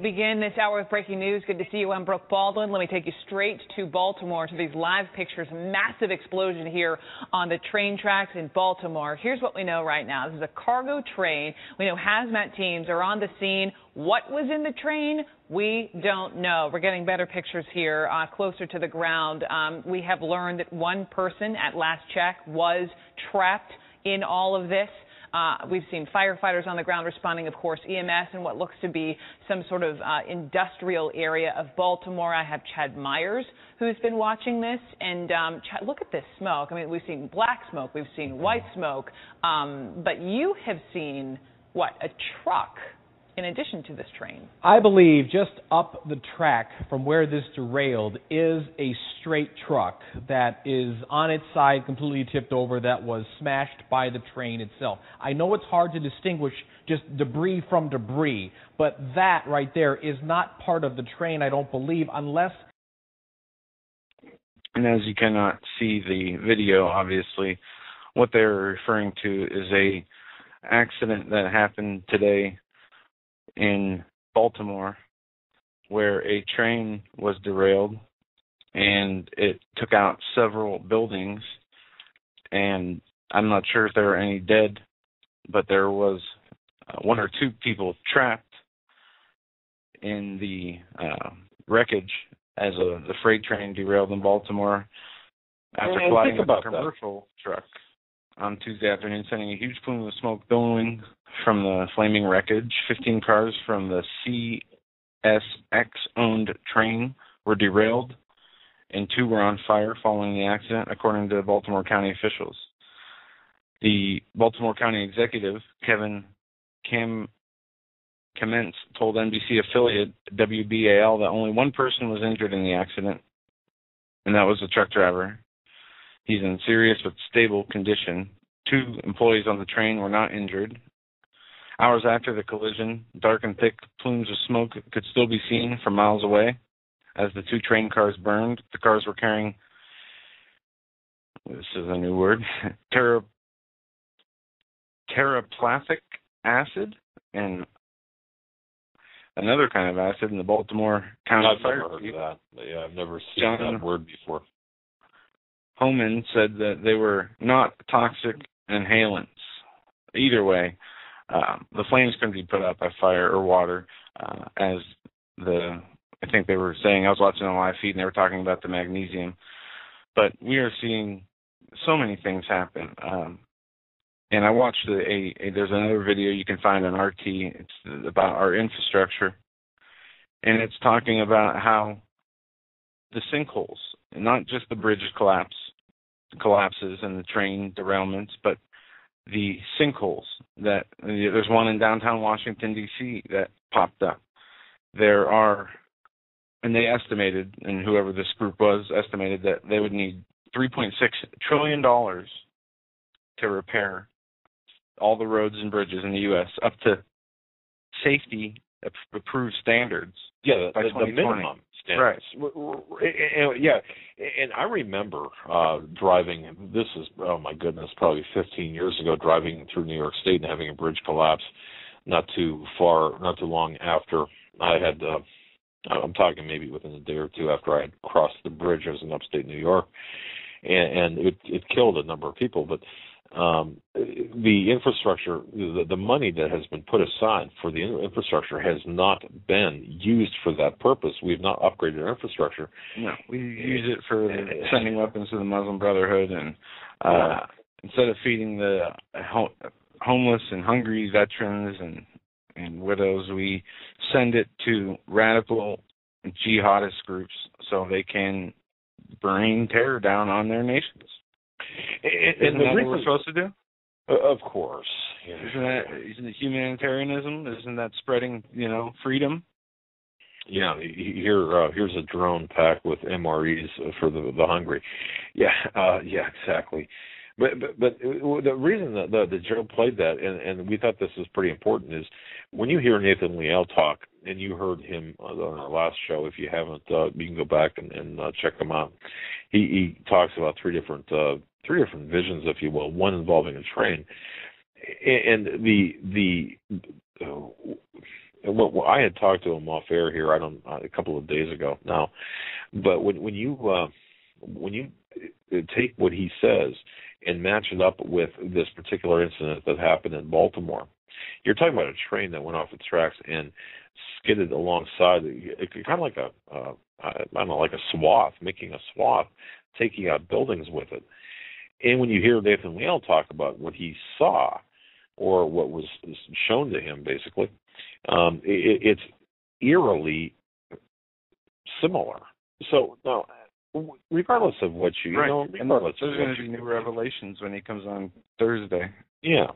Begin this hour with breaking news. Good to see you. I'm Brooke Baldwin. Let me take you straight to Baltimore to these live pictures. Massive explosion here on the train tracks in Baltimore. Here's what we know right now. This is a cargo train. We know hazmat teams are on the scene. What was in the train? We don't know. We're getting better pictures here closer to the ground. We have learned that one person at last check was trapped in all of this. We've seen firefighters on the ground responding, of course, EMS in what looks to be some sort of industrial area of Baltimore. I have Chad Myers, who's been watching this. And Chad, look at this smoke. I mean, we've seen black smoke. We've seen white smoke. But you have seen, what, a truck in addition to this train? I believe just up the track from where this derailed is a straight truck that is on its side completely tipped over, that was smashed by the train itself. I know it's hard to distinguish just debris from debris, but that right there is not part of the train, I don't believe, unless... And as you cannot see the video, obviously, what they're referring to is a accident that happened today in Baltimore, where a train was derailed and it took out several buildings, and I'm not sure if there were any dead, but there was one or two people trapped in the wreckage as the freight train derailed in Baltimore after colliding with a commercial truck on Tuesday afternoon, sending a huge plume of smoke billowing from the flaming wreckage. 15 cars from the CSX-owned train were derailed, and 2 were on fire following the accident, according to Baltimore County officials. The Baltimore County executive, Kevin Commence told NBC affiliate WBAL that only one person was injured in the accident, and that was the truck driver. He's in serious but stable condition. 2 employees on the train were not injured. Hours after the collision, dark and thick plumes of smoke could still be seen from miles away as the 2 train cars burned. The cars were carrying, this is a new word, teraplastic acid and another kind of acid in the Baltimore County Fire. I've never heard of that. Yeah, I've never seen that word before. Horsemen said that they were not toxic inhalants. Either way, the flames couldn't be put out by fire or water, I think they were saying, I was watching a live feed and they were talking about the magnesium. But we are seeing so many things happen. And I watched there's another video you can find on RT. It's about our infrastructure. And it's talking about how the sinkholes, not just the bridge collapses and the train derailments, but the sinkholes that there's one in downtown Washington, D.C. that popped up. There are, and they estimated, and whoever this group was estimated that they would need $3.6 trillion to repair all the roads and bridges in the U.S. up to safety-approved standards. Yeah, by the minimum standards. Right. Yeah, and I remember driving, this is, oh my goodness, probably 15 years ago, driving through New York State and having a bridge collapse not too long after I had, I'm talking maybe within a day or two after I had crossed the bridge. I was in upstate New York, and it killed a number of people, but the infrastructure, the money that has been put aside for the infrastructure has not been used for that purpose. We've not upgraded our infrastructure. No, we use it for sending weapons to the Muslim Brotherhood, and instead of feeding the homeless and hungry veterans and widows, we send it to radical jihadist groups so they can bring terror down on their nations. Isn't that what we're supposed to do? Of course. Yeah. Isn't it humanitarianism? Isn't that spreading, freedom? Yeah, here's a drone packed with MREs for the hungry. Yeah, exactly. But the reason that Joe played that, and we thought this was pretty important, is when you hear Nathan Liel talk, and you heard him on our last show. If you haven't, you can go back and check him out. He talks about three different visions, if you will. One involving a train, and well, I had talked to him off air here. A couple of days ago now, but when you take what he says and match it up with this particular incident that happened in Baltimore, you're talking about a train that went off its tracks and skidded alongside, kind of like like a swath, making a swath, taking out buildings with it. And when you hear Nathan Liel talk about what he saw, or what was shown to him, basically, it's eerily similar. So now, regardless of what there's going to be new revelations when he comes on Thursday. Yeah.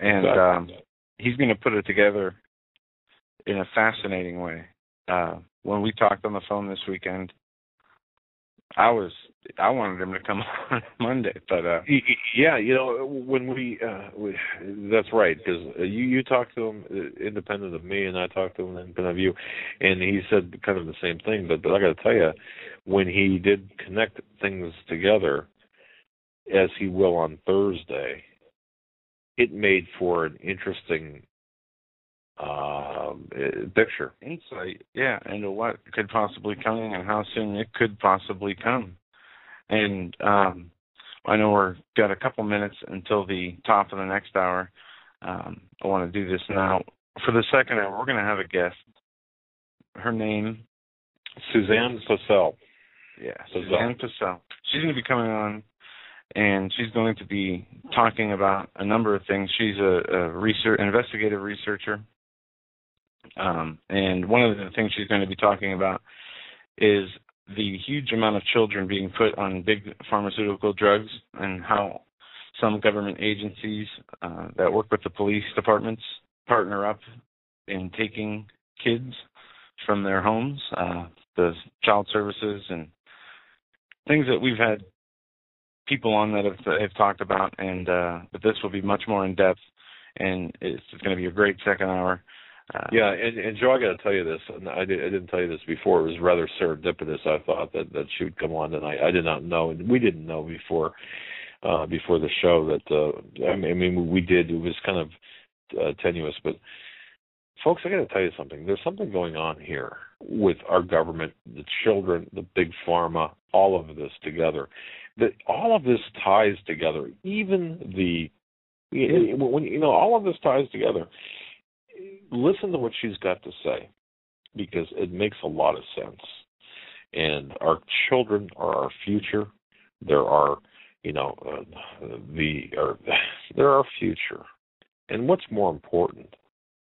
And exactly. He's going to put it together in a fascinating way. When we talked on the phone this weekend, I wanted him to come on Monday, but yeah, when we that's right, because you talked to him independent of me, and I talked to him independent of you, and he said kind of the same thing. But I got to tell you, when he did connect things together, as he will on Thursday, it made for an interesting picture, insight, into what could possibly come and how soon it could possibly come. And I know we've got a couple minutes until the top of the next hour. I want to do this now. For the second hour, we're going to have a guest. Her name, Suzanne Purcell. Yeah, Suzanne Purcell. She's going to be coming on, and she's going to be talking about a number of things. She's an investigative researcher. And one of the things she's going to be talking about is the huge amount of children being put on big pharmaceutical drugs, and how some government agencies that work with the police departments partner up in taking kids from their homes, the child services and things that we've had people on that have talked about, and but this will be much more in depth, and it's going to be a great second hour. Yeah, and Joe, I got to tell you this, and I didn't tell you this before. It was rather serendipitous. I thought that she would come on tonight. I did not know, and we didn't know before the show that. I mean, we did. It was kind of tenuous, but folks, I got to tell you something. There's something going on here with our government, the children, the big pharma, all of this together. That all of this ties together. Even when all of this ties together. Listen to what she's got to say, because it makes a lot of sense. And our children are our future. They're our, they're our future. And what's more important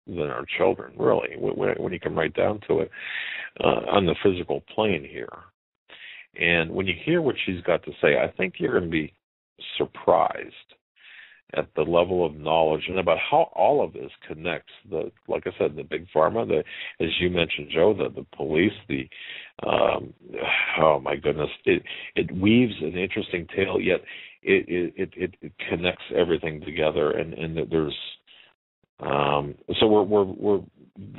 than our children, really, when you come right down to it, on the physical plane here? And when you hear what she's got to say, I think you're going to be surprised at the level of knowledge and about how all of this connects. Like I said, the big pharma, as you mentioned, Joe, the police, oh my goodness, it weaves an interesting tale. Yet it connects everything together, and there's so we're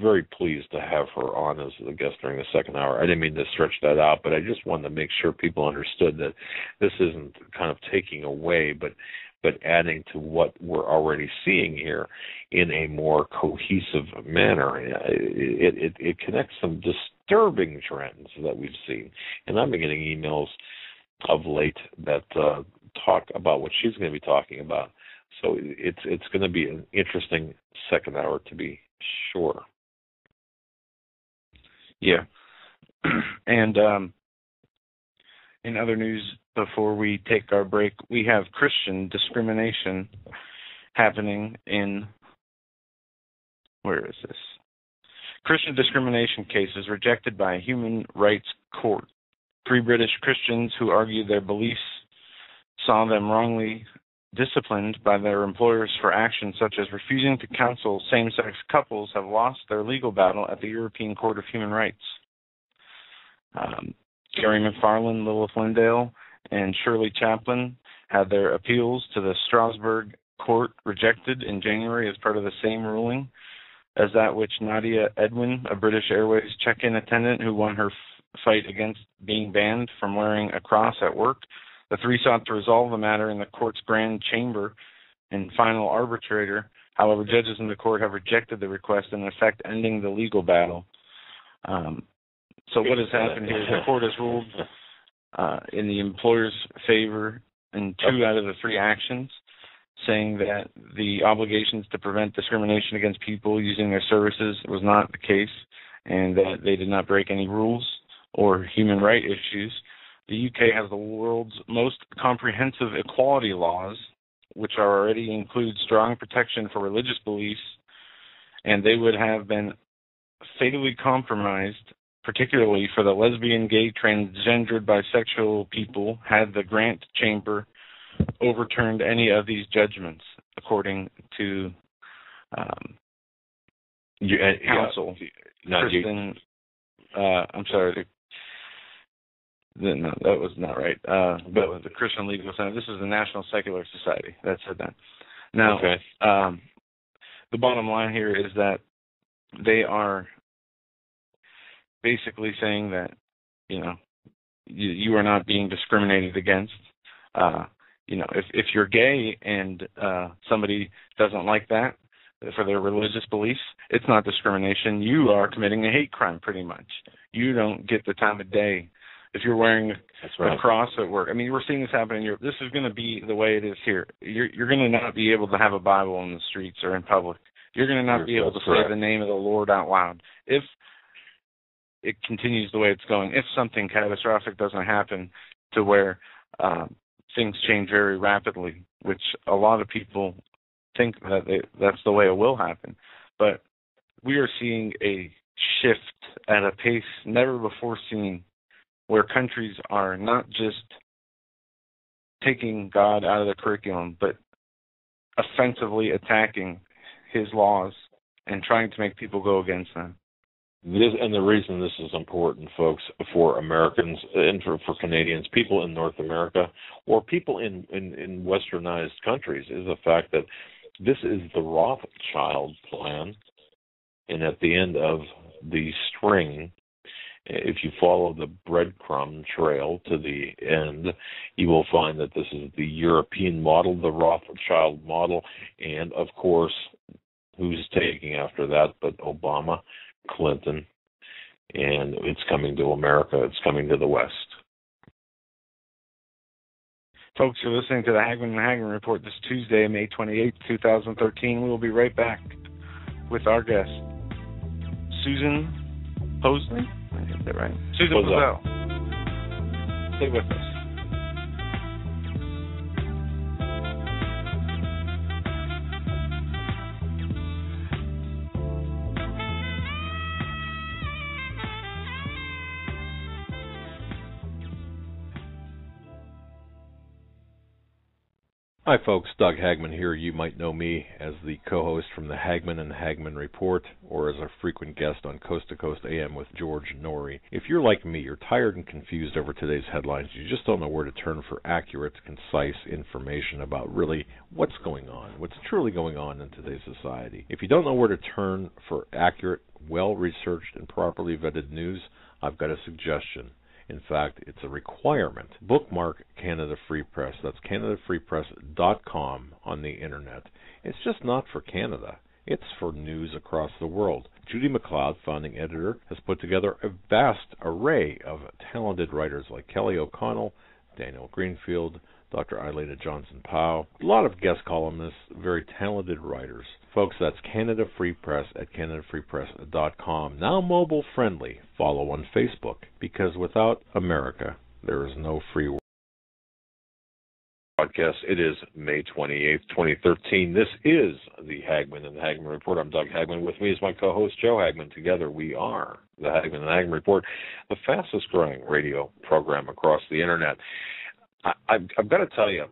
very pleased to have her on as a guest during the second hour. I didn't mean to stretch that out, but I just wanted to make sure people understood that this isn't kind of taking away, but adding to what we're already seeing here in a more cohesive manner. It connects some disturbing trends that we've seen. And I've been getting emails of late that talk about what she's going to be talking about. So it's going to be an interesting second hour, to be sure. Yeah. And in other news, before we take our break, we have Christian discrimination happening in, where is this? Christian discrimination cases rejected by a human rights court. 3 British Christians who argued their beliefs saw them wrongly disciplined by their employers for actions such as refusing to counsel same-sex couples have lost their legal battle at the European Court of Human Rights. Gary McFarland, Lilith Lindale, and Shirley Chaplin had their appeals to the Strasbourg court rejected in January as part of the same ruling as that which Nadia Edwin, a British Airways check-in attendant who won her fight against being banned from wearing a cross at work. The 3 sought to resolve the matter in the court's grand chamber and final arbitrator. However, judges in the court have rejected the request, in effect ending the legal battle. So what has happened here is the court has ruled in the employer's favor in 2 out of the 3 actions, saying that the obligations to prevent discrimination against people using their services was not the case, and that they did not break any rules or human rights issues. The UK has the world's most comprehensive equality laws, which already include strong protection for religious beliefs, and they would have been fatally compromised, particularly for the lesbian, gay, transgendered, bisexual people, had the Grant Chamber overturned any of these judgments, according to counsel. Kristen, I'm sorry. No, that was not right. But the Christian Legal Center. This is the National Secular Society that said that. Now, okay. The bottom line here is that they are basically saying that, you are not being discriminated against. If you're gay and somebody doesn't like that for their religious beliefs, it's not discrimination. You are committing a hate crime, pretty much. You don't get the time of day. If you're wearing a cross at work, I mean, we're seeing this happen in Europe. This is going to be the way it is here. You're going to not be able to have a Bible in the streets or in public. You're going to not be able to say the name of the Lord out loud. If it continues the way it's going, if something catastrophic doesn't happen to where things change very rapidly, which a lot of people think that that's the way it will happen. But we are seeing a shift at a pace never before seen, where countries are not just taking God out of the curriculum, but offensively attacking his laws and trying to make people go against them. And the reason this is important, folks, for Americans and for Canadians, people in North America, or people in westernized countries, is the fact that this is the Rothschild plan. And at the end of the string, if you follow the breadcrumb trail to the end, you will find that this is the European model, the Rothschild model, and, of course, who's taking after that but Obama, Clinton, and it's coming to America. It's coming to the West. Folks, you're listening to the Hagman and Hagman Report this Tuesday, May 28, 2013. We will be right back with our guest, Susan Posley. I get that right. Susan Pozel. Stay with us. Hi folks, Doug Hagman here. You might know me as the co-host from the Hagman and Hagman Report, or as a frequent guest on Coast to Coast AM with George Norrie. If you're like me, you're tired and confused over today's headlines. You just don't know where to turn for accurate, concise information about really what's going on, what's truly going on in today's society. If you don't know where to turn for accurate, well-researched, and properly vetted news, I've got a suggestion. In fact, it's a requirement. Bookmark Canada Free Press. That's CanadaFreePress.com on the internet. It's just not for Canada. It's for news across the world. Judy McLeod, founding editor, has put together a vast array of talented writers like Kelly O'Connell, Daniel Greenfield, Dr. Eilena Johnson-Powell, a lot of guest columnists, very talented writers. Folks, that's Canada Free Press at CanadaFreePress.com. Now mobile friendly. Follow on Facebook, because without America, there is no free world. Podcast. It is May 28th, 2013. This is the Hagman and the Hagman Report. I'm Doug Hagman. With me is my co-host, Joe Hagman. Together we are the Hagman and the Hagman Report, the fastest growing radio program across the internet. I've got to tell you,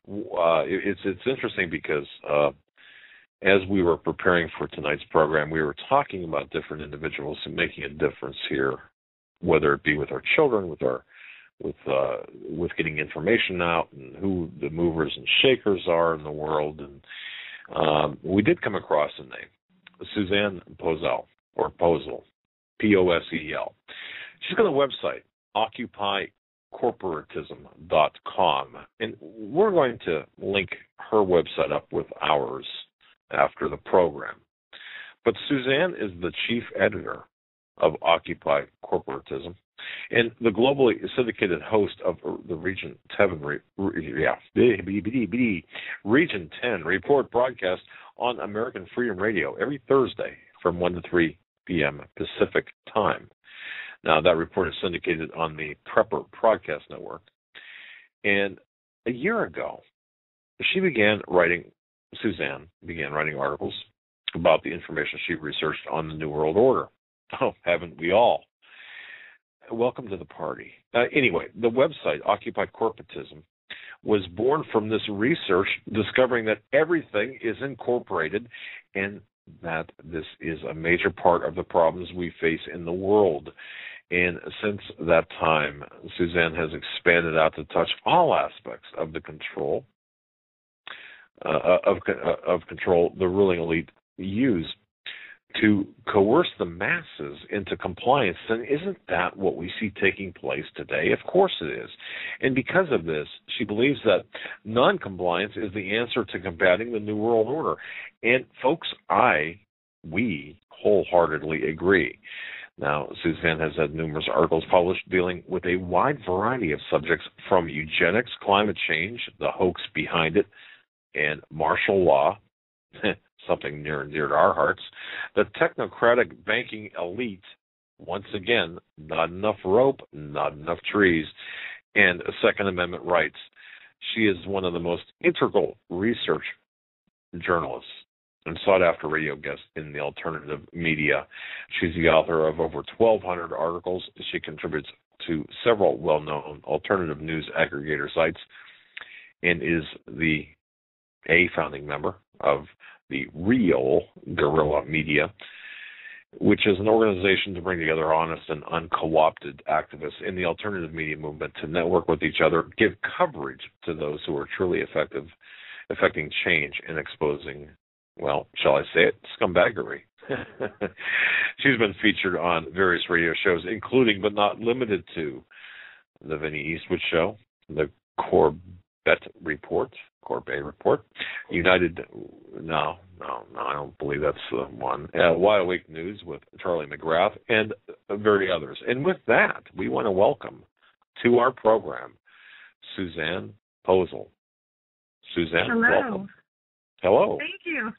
it's interesting because as we were preparing for tonight's program, we were talking about different individuals making a difference here, whether it be with our children, with getting information out, and who the movers and shakers are in the world. And we did come across a name, Suzanne Pozel, or Posel, Posel. She's got a website, OccupyCorporatism.com, and we're going to link her website up with ours after the program. But Suzanne is the chief editor of Occupy Corporatism and the globally syndicated host of the Region 10 report broadcast on American Freedom Radio every Thursday from 1 to 3 p.m. Pacific time. Now, that report is syndicated on the Prepper Broadcast Network. And a year ago, Suzanne began writing articles about the information she researched on the New World Order. Oh, haven't we all? Welcome to the party. Anyway, the website, Occupy Corporatism, was born from this research, discovering that everything is incorporated and that this is a major part of the problems we face in the world. And since that time, Suzanne has expanded out to touch all aspects of the control the ruling elite use to coerce the masses into compliance. And isn't that what we see taking place today? Of course it is. And because of this, she believes that non-compliance is the answer to combating the New World Order. And folks, we wholeheartedly agree. Now, Suzanne has had numerous articles published dealing with a wide variety of subjects, from eugenics, climate change, the hoax behind it, and martial law, something near and dear to our hearts, the technocratic banking elite, once again, not enough rope, not enough trees, and Second Amendment rights. She is one of the most integral research journalists and sought-after radio guest in the alternative media. She's the author of over 1,200 articles. She contributes to several well-known alternative news aggregator sites and is a founding member of the real guerrilla media, which is an organization to bring together honest and unco-opted activists in the alternative media movement to network with each other, give coverage to those who are truly affecting change and exposing, well, shall I say it, scumbaggery. She's been featured on various radio shows, including but not limited to the Vinny Eastwood Show, the Corbett Report, United, no, I don't believe that's the one. WWIII News with Charlie McGrath and very others. And with that, we want to welcome to our program Suzanne Posel. Suzanne, hello. Welcome. Hello. Thank you.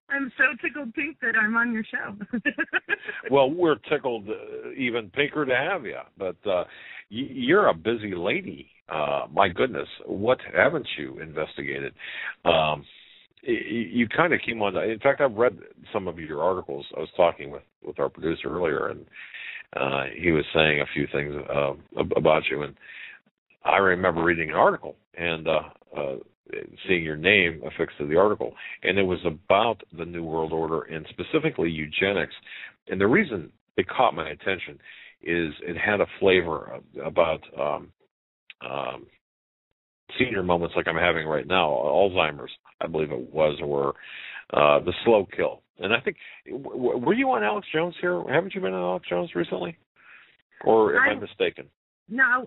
I'm so tickled pink that I'm on your show. Well, we're tickled even pinker to have you. But you're a busy lady. My goodness, what haven't you investigated? You kind of came on. In fact, I've read some of your articles. I was talking with our producer earlier, and he was saying a few things about you. And I remember reading an article and seeing your name affixed to the article, and it was about the New World Order and specifically eugenics. And the reason it caught my attention is it had a flavor about senior moments like I'm having right now, Alzheimer's, I believe it was, or the slow kill. And I think, were you on Alex Jones here? Haven't you been on Alex Jones recently? Or am I mistaken? No,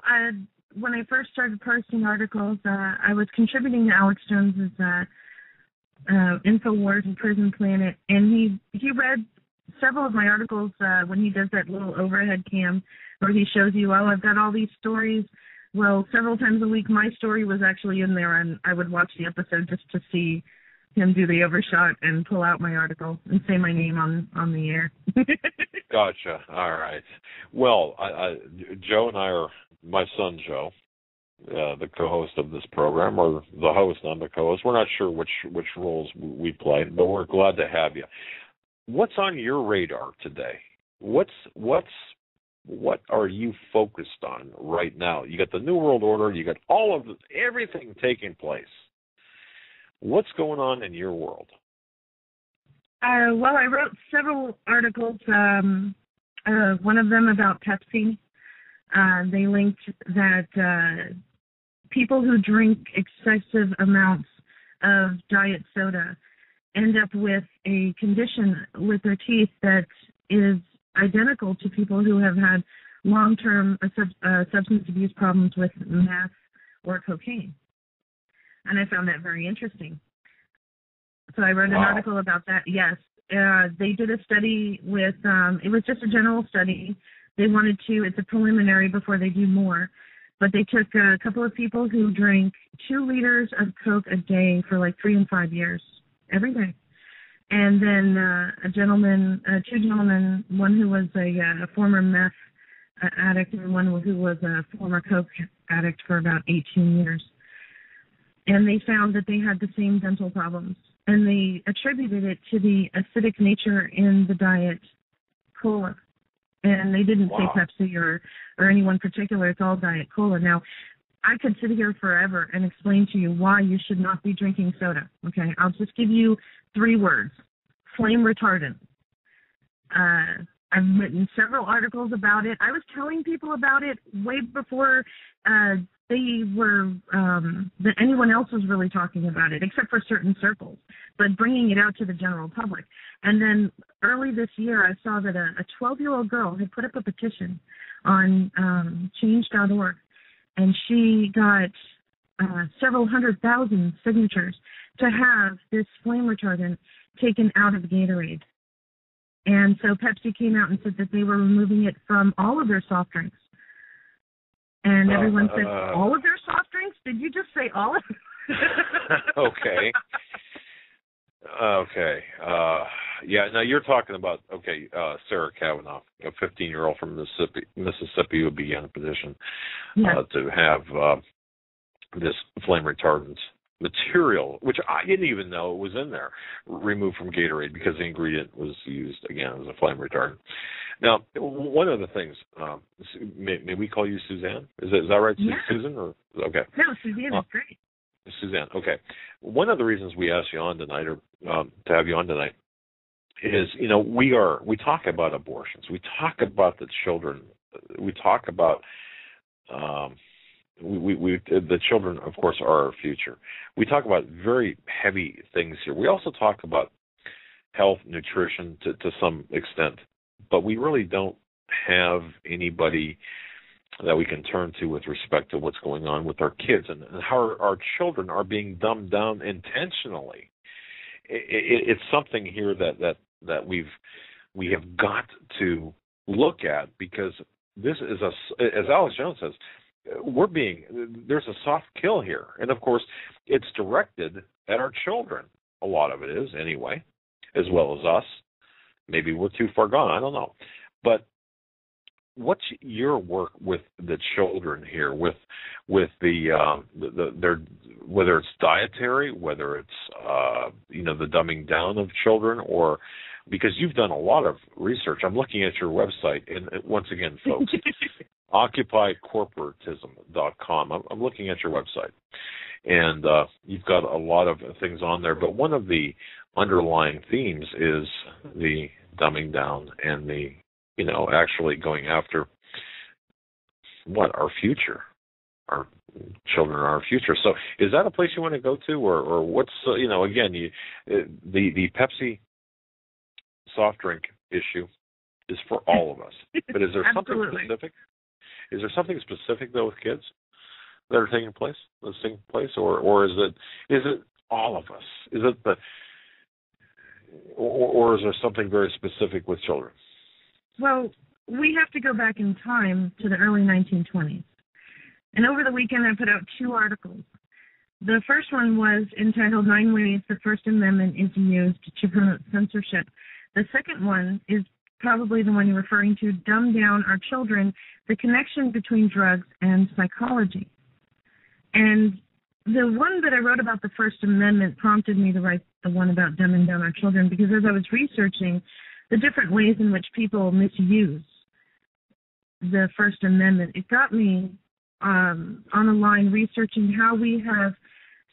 when I first started posting articles, I was contributing to Alex Jones's InfoWars and Prison Planet, and he read several of my articles when he does that little overhead cam where he shows you, oh, I've got all these stories. Well, several times a week, my story was actually in there, and I would watch the episode just to see him do the overshot and pull out my article and say my name on the air. Gotcha. All right. Well, Joe and I are, my son Joe, the co-host of this program, or the host, not the co-host. We're not sure which roles we play, but we're glad to have you. What's on your radar today? What are you focused on right now? You got the New World Order. You got everything taking place. What's going on in your world? Well, I wrote several articles. One of them about Pepsi. They linked that people who drink excessive amounts of diet soda end up with a condition with their teeth that is identical to people who have had long-term substance abuse problems with meth or cocaine. And I found that very interesting. So I wrote an article about that. Yes, they did a study with, it was just a general study. They wanted to, it's a preliminary before they do more, but they took a couple of people who drank 2 liters of Coke a day for like 3 and 5 years, every day. And then two gentlemen, one who was a former meth addict and one who was a former Coke addict for about 18 years. And they found that they had the same dental problems. And they attributed it to the acidic nature in the diet cola. And they didn't say Pepsi or any one particular. It's all diet cola. Now, I could sit here forever and explain to you why you should not be drinking soda. Okay, I'll just give you 3 words. Flame retardant. I've written several articles about it. I was telling people about it way before they were, that anyone else was really talking about it, except for certain circles, but bringing it out to the general public. And then early this year, I saw that a 12-year-old girl had put up a petition on change.org, and she got several 100,000 signatures to have this flame retardant taken out of Gatorade. And so Pepsi came out and said that they were removing it from all of their soft drinks. And everyone said, all of their soft drinks? Did you just say all of them? Okay. Okay. Yeah, now you're talking about, Sarah Kavanaugh, a 15-year-old from Mississippi would be in a position to have this flame retardant material, which I didn't even know it was in there, removed from Gatorade because the ingredient was used, again, as a flame retardant. Now, one of the things, may we call you Suzanne? Is that right, Susan? Or okay. No, Suzanne is great. Suzanne. Okay. One of the reasons we asked you on tonight, or to have you on tonight, is, you know, we talk about abortions, we talk about the children, we talk about the children, of course, are our future. We talk about very heavy things here. We also talk about health, nutrition to some extent, but we really don't have anybody that we can turn to with respect to what's going on with our kids and how our children are being dumbed down intentionally. It's something here that we have got to look at, because this is as Alex Jones says, there's a soft kill here, and of course it's directed at our children. A lot of it is anyway, as well as us. Maybe we're too far gone, I don't know. But what's your work with the children here, with their, whether it's dietary, whether it's the dumbing down of children, or because you've done a lot of research. I'm looking at your website, and once again, folks, occupycorporatism.com. I'm looking at your website, and you've got a lot of things on there, but one of the underlying themes is the dumbing down and the, actually going after our future. Our children are our future. So is that a place you want to go to, or what's, again, the Pepsi soft drink issue is for all of us. But is there something specific? Is there something specific, though, with kids that are taking place, or is it all of us? Is it or is there something very specific with children? Well, we have to go back in time to the early 1920s. And over the weekend, I put out 2 articles. The first one was entitled 9 Ways the First Amendment is Used to Promote Censorship. The second one is probably the one you're referring to, Dumb Down Our Children, the Connection Between Drugs and Psychology. And the one that I wrote about the First Amendment prompted me to write the one about dumbing down our children, because as I was researching the different ways in which people misuse the First Amendment, it got me on a line researching how we have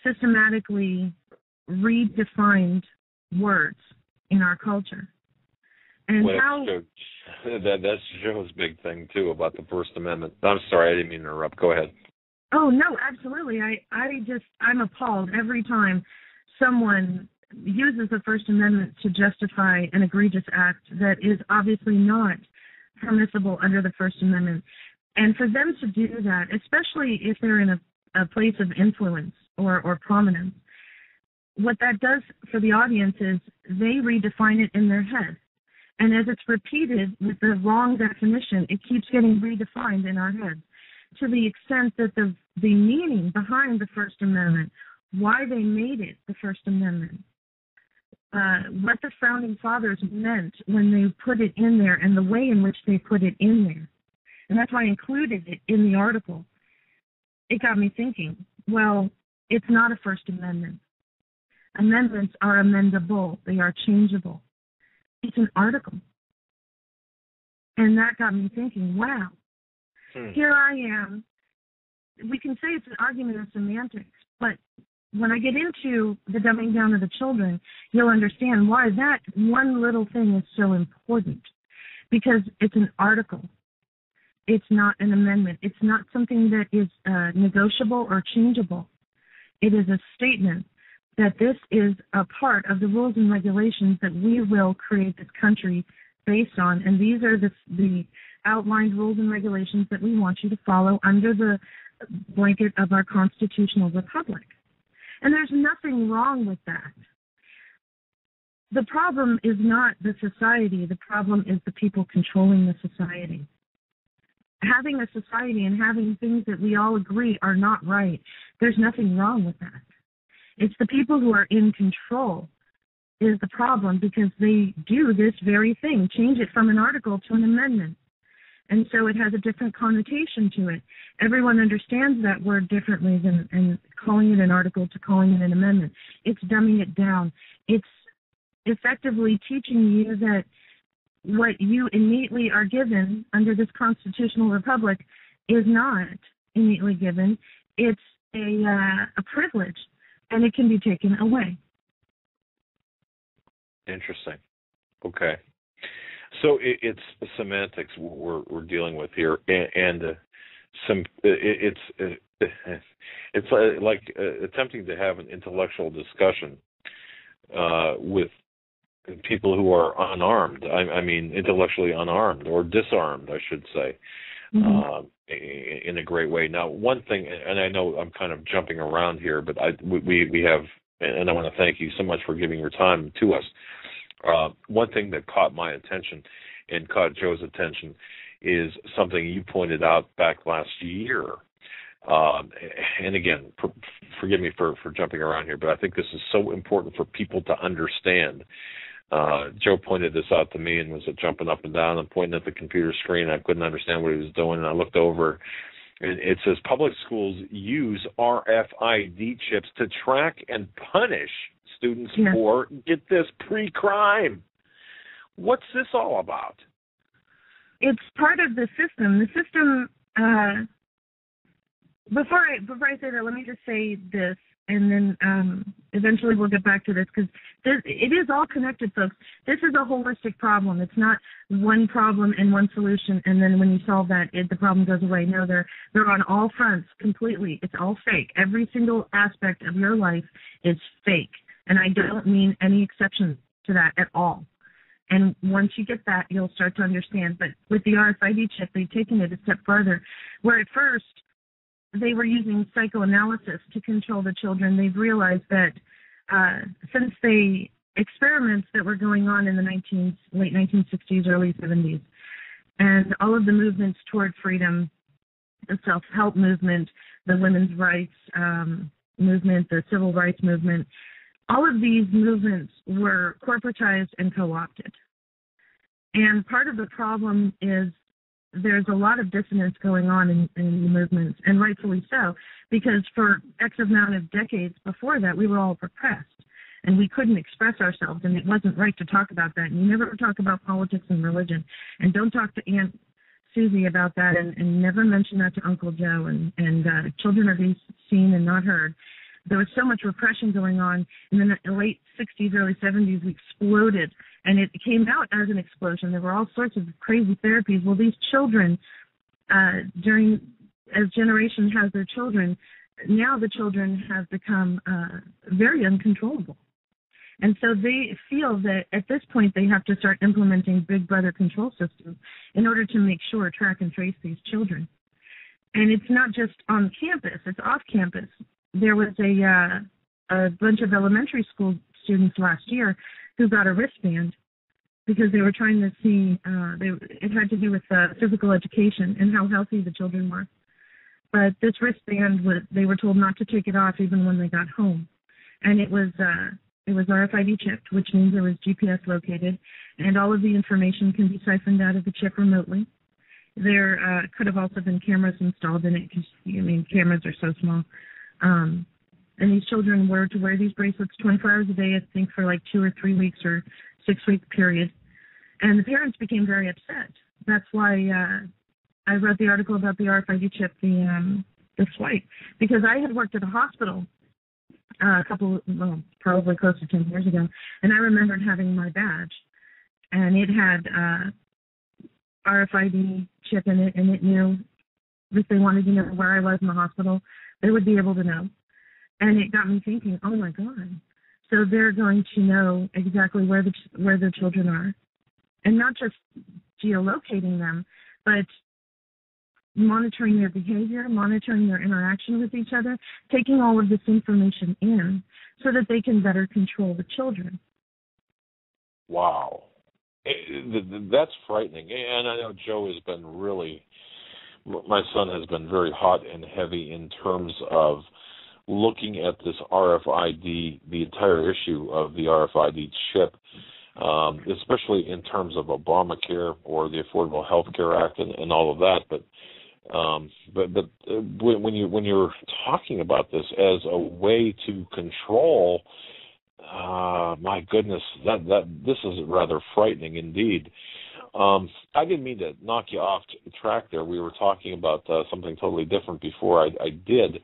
systematically redefined words in our culture. And that's Joe's big thing, too, about the First Amendment. I'm sorry, I didn't mean to interrupt. Go ahead. Oh, no, absolutely. I'm appalled every time someone uses the First Amendment to justify an egregious act that is obviously not permissible under the First Amendment. And for them to do that, especially if they're in a place of influence or prominence, what that does for the audience is they redefine it in their head. And as it's repeated with the wrong definition, it keeps getting redefined in our heads, to the extent that the meaning behind the First Amendment, why they made it the First Amendment, what the Founding Fathers meant when they put it in there, and the way in which they put it in there. And that's why I included it in the article. It got me thinking, well, it's not a First Amendment. Amendments are amendable. They are changeable. It's an article. And that got me thinking, wow, here I am. We can say it's an argument of semantics, but when I get into the dumbing down of the children, you'll understand why that one little thing is so important. Because it's an article. It's not an amendment. It's not something that is negotiable or changeable. It is a statement that this is a part of the rules and regulations that we will create this country based on. And these are the outlined rules and regulations that we want you to follow under the blanket of our constitutional republic. And there's nothing wrong with that. The problem is not the society. The problem is the people controlling the society. Having a society and having things that we all agree are not right, there's nothing wrong with that. It's the people who are in control is the problem, because they do this very thing, change it from an article to an amendment. And so it has a different connotation to it. Everyone understands that word differently than calling it an article to calling it an amendment. It's dumbing it down. It's effectively teaching you that what you innately are given under this constitutional republic is not innately given. It's a privilege, and it can be taken away. Interesting. Okay. So it's semantics we're dealing with here, and it's like attempting to have an intellectual discussion with people who are unarmed. I mean, intellectually unarmed or disarmed, I should say, in a great way. Now, one thing, and I know I'm kind of jumping around here, but we have, and I want to thank you so much for giving your time to us. One thing that caught my attention and caught Joe's attention is something you pointed out back last year. And again, forgive me for jumping around here, but I think this is so important for people to understand. Joe pointed this out to me and was jumping up and down and pointing at the computer screen. I couldn't understand what he was doing, and I looked over. And it says public schools use RFID chips to track and punish students for, get this, pre-crime. What's this all about? It's part of the system. The system, before I say that, let me just say this, and then eventually we'll get back to this, because it is all connected, folks. This is a holistic problem. It's not one problem and one solution, and then when you solve that, the problem goes away. No, they're on all fronts completely. It's all fake. Every single aspect of your life is fake, and I don't mean any exception to that at all. And once you get that, you'll start to understand. But with the RFID chip, they've taken it a step further, where at first they were using psychoanalysis to control the children. They've realized that since the experiments that were going on in the late 1960s, early 70s, and all of the movements toward freedom, the self-help movement, the women's rights movement, the civil rights movement, all of these movements were corporatized and co-opted. And part of the problem is there's a lot of dissonance going on in the movements, and rightfully so, because for X amount of decades before that, we were all repressed, and we couldn't express ourselves, and it wasn't right to talk about that. And you never talk about politics and religion, and don't talk to Aunt Susie about that, and never mention that to Uncle Joe, and children are being seen and not heard. There was so much repression going on, and then in the late 60s, early 70s, we exploded, and it came out as an explosion. There were all sorts of crazy therapies. Well, these children, as generation has their children, now the children have become very uncontrollable. And so they feel that at this point they have to start implementing Big Brother control systems in order to make sure, track and trace these children. And it's not just on campus, it's off campus. There was a bunch of elementary school students last year who got a wristband because they were trying to see, it had to do with physical education and how healthy the children were. But this wristband, they were told not to take it off even when they got home. And it was RFID chipped, which means it was GPS located, and all of the information can be siphoned out of the chip remotely. There could have also been cameras installed in it because, cameras are so small. And these children were to wear these bracelets 24 hours a day, I think, for like 2 or 3 weeks or 6-week period. And the parents became very upset. That's why I wrote the article about the RFID chip, the swipe, because I had worked at a hospital probably close to 10 years ago, and I remembered having my badge, and it had RFID chip in it, and it knew if they wanted to know where I was in the hospital, they would be able to know. And it got me thinking, oh my God. So they're going to know exactly where their children are. And not just geolocating them, but monitoring their behavior, monitoring their interaction with each other, taking all of this information in so that they can better control the children. Wow. That's frightening. And I know Joe has been my son has been very hot and heavy in terms of looking at this RFID, the entire issue of the RFID chip, especially in terms of Obamacare or the Affordable Health Care Act and all of that. But when you're talking about this as a way to control, my goodness, that this is rather frightening indeed. I didn't mean to knock you off track there. We were talking about something totally different before I did,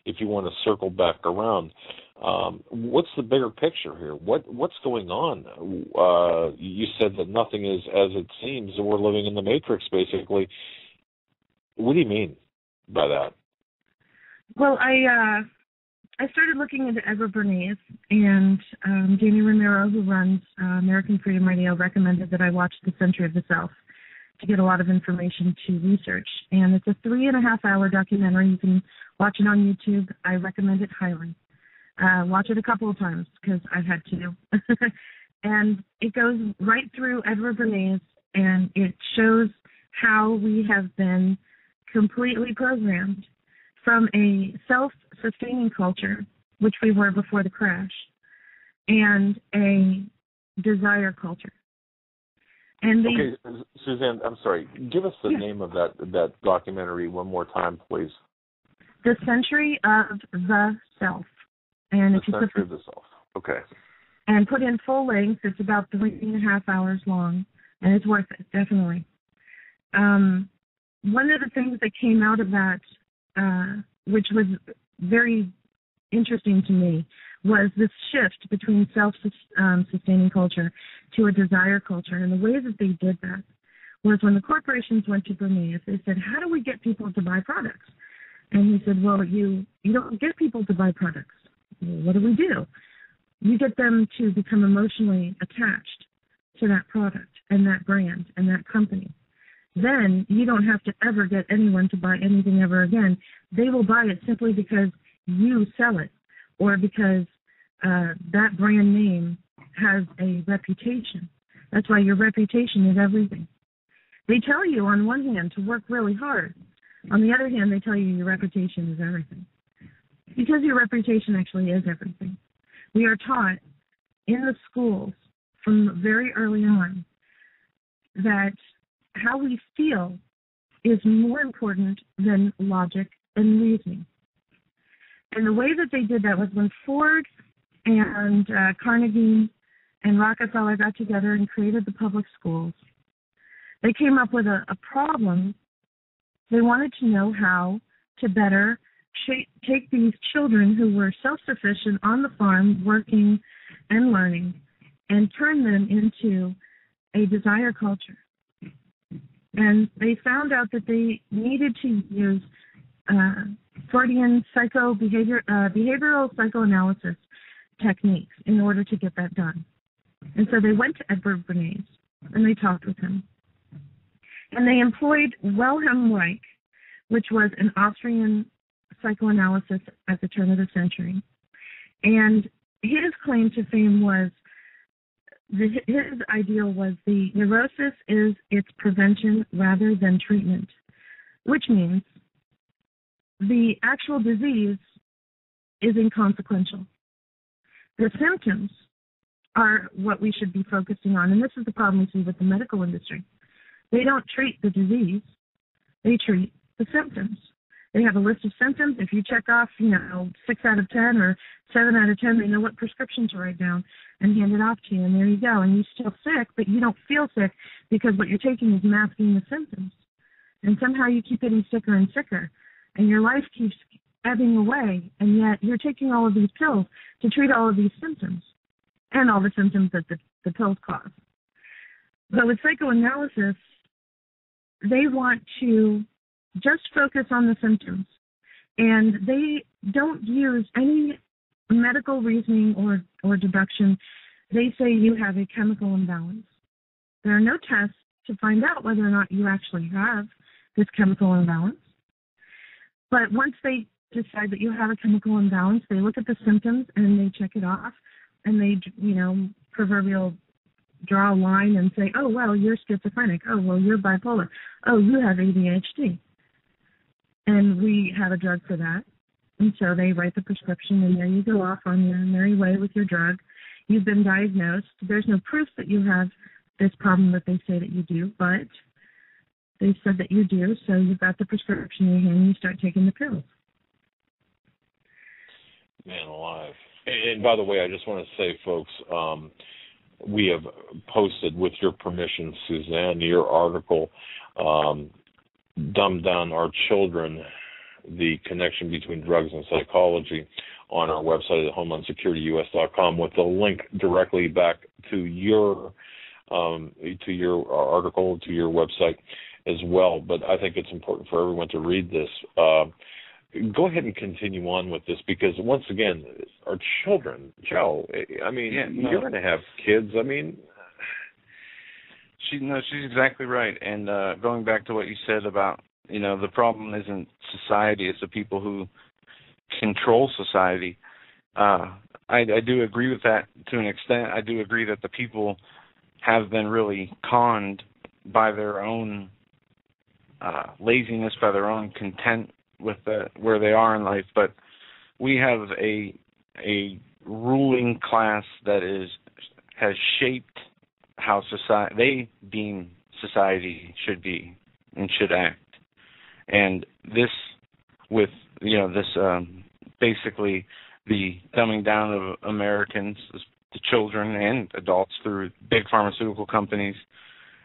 if you want to circle back around, what's the bigger picture here? What's going on? You said that nothing is as it seems, and we're living in the Matrix, basically. What do you mean by that? Well, I started looking into Edward Bernays, and Danny Romero, who runs American Freedom Radio, recommended that I watch The Century of the Self to get a lot of information to research. And it's a 3.5-hour documentary. You can watch it on YouTube. I recommend it highly. Watch it a couple of times because I've had to. And it goes right through Edward Bernays, and it shows how we have been completely programmed from a self-sustaining culture, which we were before the crash, and a desire culture. And okay, Suzanne, I'm sorry. Give us the name of that documentary one more time, please. The Century of the Self. And the Century of the Self. Okay. And put in full length. It's about 3.5 hours long, and it's worth it, definitely. One of the things that came out of that, which was very interesting to me, was this shift between self-sustaining culture to a desire culture. And the way that they did that was when the corporations went to Bernays, they said, how do we get people to buy products? And he said, well, you don't get people to buy products. Well, what do? You get them to become emotionally attached to that product and that brand and that company. Then you don't have to ever get anyone to buy anything ever again. They will buy it simply because you sell it, or because that brand name has a reputation. That's why your reputation is everything. They tell you on one hand to work really hard. On the other hand, they tell you your reputation is everything. Because your reputation actually is everything. We are taught in the schools from very early on that how we feel is more important than logic and reasoning. And the way that they did that was when Ford and Carnegie and Rockefeller got together and created the public schools. They came up with a problem. They wanted to know how to better take these children who were self-sufficient on the farm, working and learning, and turn them into a desire culture. And they found out that they needed to use Freudian behavioral psychoanalysis techniques in order to get that done. And so they went to Edward Bernays, and they talked with him. And they employed Wilhelm Reich, which was an Austrian psychoanalysis at the turn of the century. And his claim to fame was, his ideal was the neurosis is its prevention rather than treatment, which means the actual disease is inconsequential. The symptoms are what we should be focusing on, and this is the problem we see with the medical industry. They don't treat the disease, they treat the symptoms. They have a list of symptoms. If you check off, 6 out of 10 or 7 out of 10, they know what prescription to write down and hand it off to you, and there you go. And you're still sick, but you don't feel sick because what you're taking is masking the symptoms. And somehow you keep getting sicker and sicker, and your life keeps ebbing away, and yet you're taking all of these pills to treat all of these symptoms and all the symptoms that the pills cause. But with psychoanalysis, they want to just focus on the symptoms, and they don't use any medical reasoning or deduction. They say you have a chemical imbalance. There are no tests to find out whether or not you actually have this chemical imbalance. But once they decide that you have a chemical imbalance, they look at the symptoms and they check it off, and they, proverbial draw a line and say, oh, well, you're schizophrenic. Oh, well, you're bipolar. Oh, you have ADHD. And we have a drug for that. And so they write the prescription, and there you go off on your merry way with your drug. You've been diagnosed. There's no proof that you have this problem that they say that you do, but they said that you do, so you've got the prescription in your hand, and you start taking the pills. Man alive. And by the way, I just want to say, folks, we have posted, with your permission, Suzanne, your article, Dumb Down Our Children, the connection between drugs and psychology on our website at HomelandSecurityUS.com with the link directly back to your article, to your website as well. But I think it's important for everyone to read this. Go ahead and continue on with this, because once again, our children, Joe, I mean, you're going to have kids. I mean, she's exactly right. And going back to what you said about, the problem isn't society, it's the people who control society. I do agree with that to an extent. I do agree that the people have been really conned by their own laziness, by their own content with where they are in life. But we have a ruling class that has shaped how they deem society should be and should act. And this, with basically the dumbing down of Americans, the children and adults, through big pharmaceutical companies,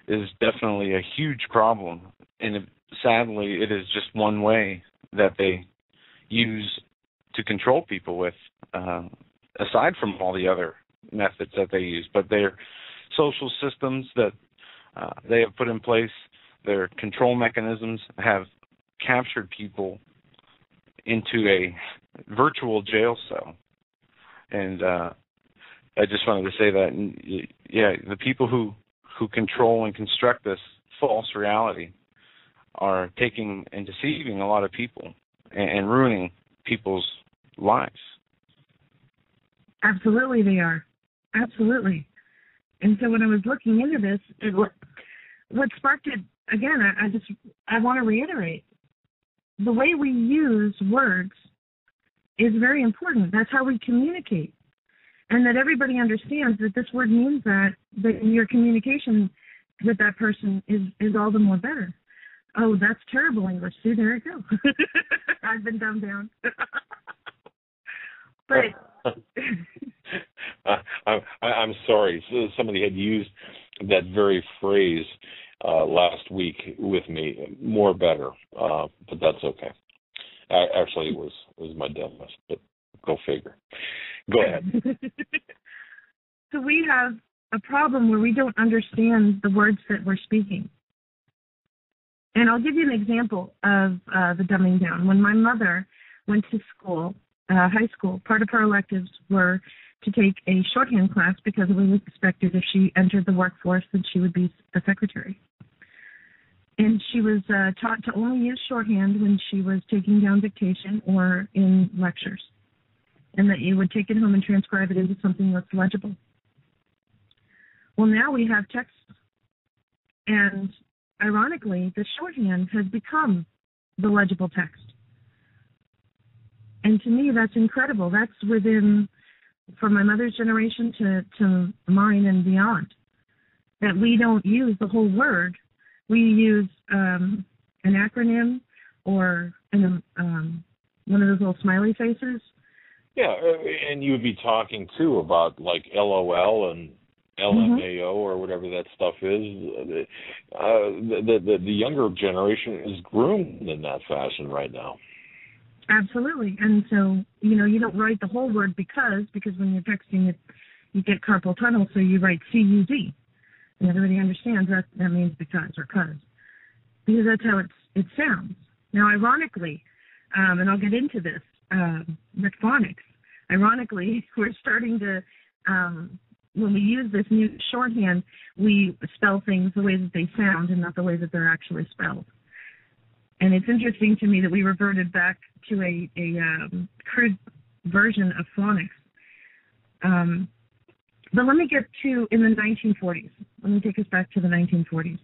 is definitely a huge problem. And sadly, it is just one way that they use to control people with, aside from all the other methods that they use. But their social systems that they have put in place, their control mechanisms, have captured people into a virtual jail cell. And I just wanted to say that, the people who control and construct this false reality are taking and deceiving a lot of people and ruining people's lives. Absolutely they are. Absolutely. And so when I was looking into this, what sparked it, again, I want to reiterate, the way we use words is very important. That's how we communicate. And that everybody understands that this word means that your communication with that person is all the more better. Oh, that's terrible English. See, there you go. I've been dumbed down. But I'm sorry. Somebody had used that very phrase last week with me, more better, but that's okay. Actually, it was my dumbest, but go figure. Go ahead. So we have a problem where we don't understand the words that we're speaking. And I'll give you an example of the dumbing down. When my mother went to school, high school, part of her electives were to take a shorthand class because it was expected if she entered the workforce that she would be a secretary. And she was taught to only use shorthand when she was taking down dictation or in lectures, and that you would take it home and transcribe it into something that's legible. Well, now we have text, and ironically, the shorthand has become the legible text. And to me, that's incredible. That's within, from my mother's generation to mine and beyond, that we don't use the whole word. We use an acronym or one of those little smiley faces. Yeah, and you would be talking, too, about, like, LOL and LMAO or whatever that stuff is. The younger generation is groomed in that fashion right now. Absolutely. And so, you don't write the whole word because when you're texting it, you get carpal tunnel, so you write C-U-Z. And everybody understands that means because or cuz. Because that's how it sounds. Now, ironically, and I'll get into this, with phonics, ironically, we're starting to, when we use this new shorthand, we spell things the way that they sound and not the way that they're actually spelled. And it's interesting to me that we reverted back to a crude version of phonics. But let me get to, in the 1940s, let me take us back to the 1940s.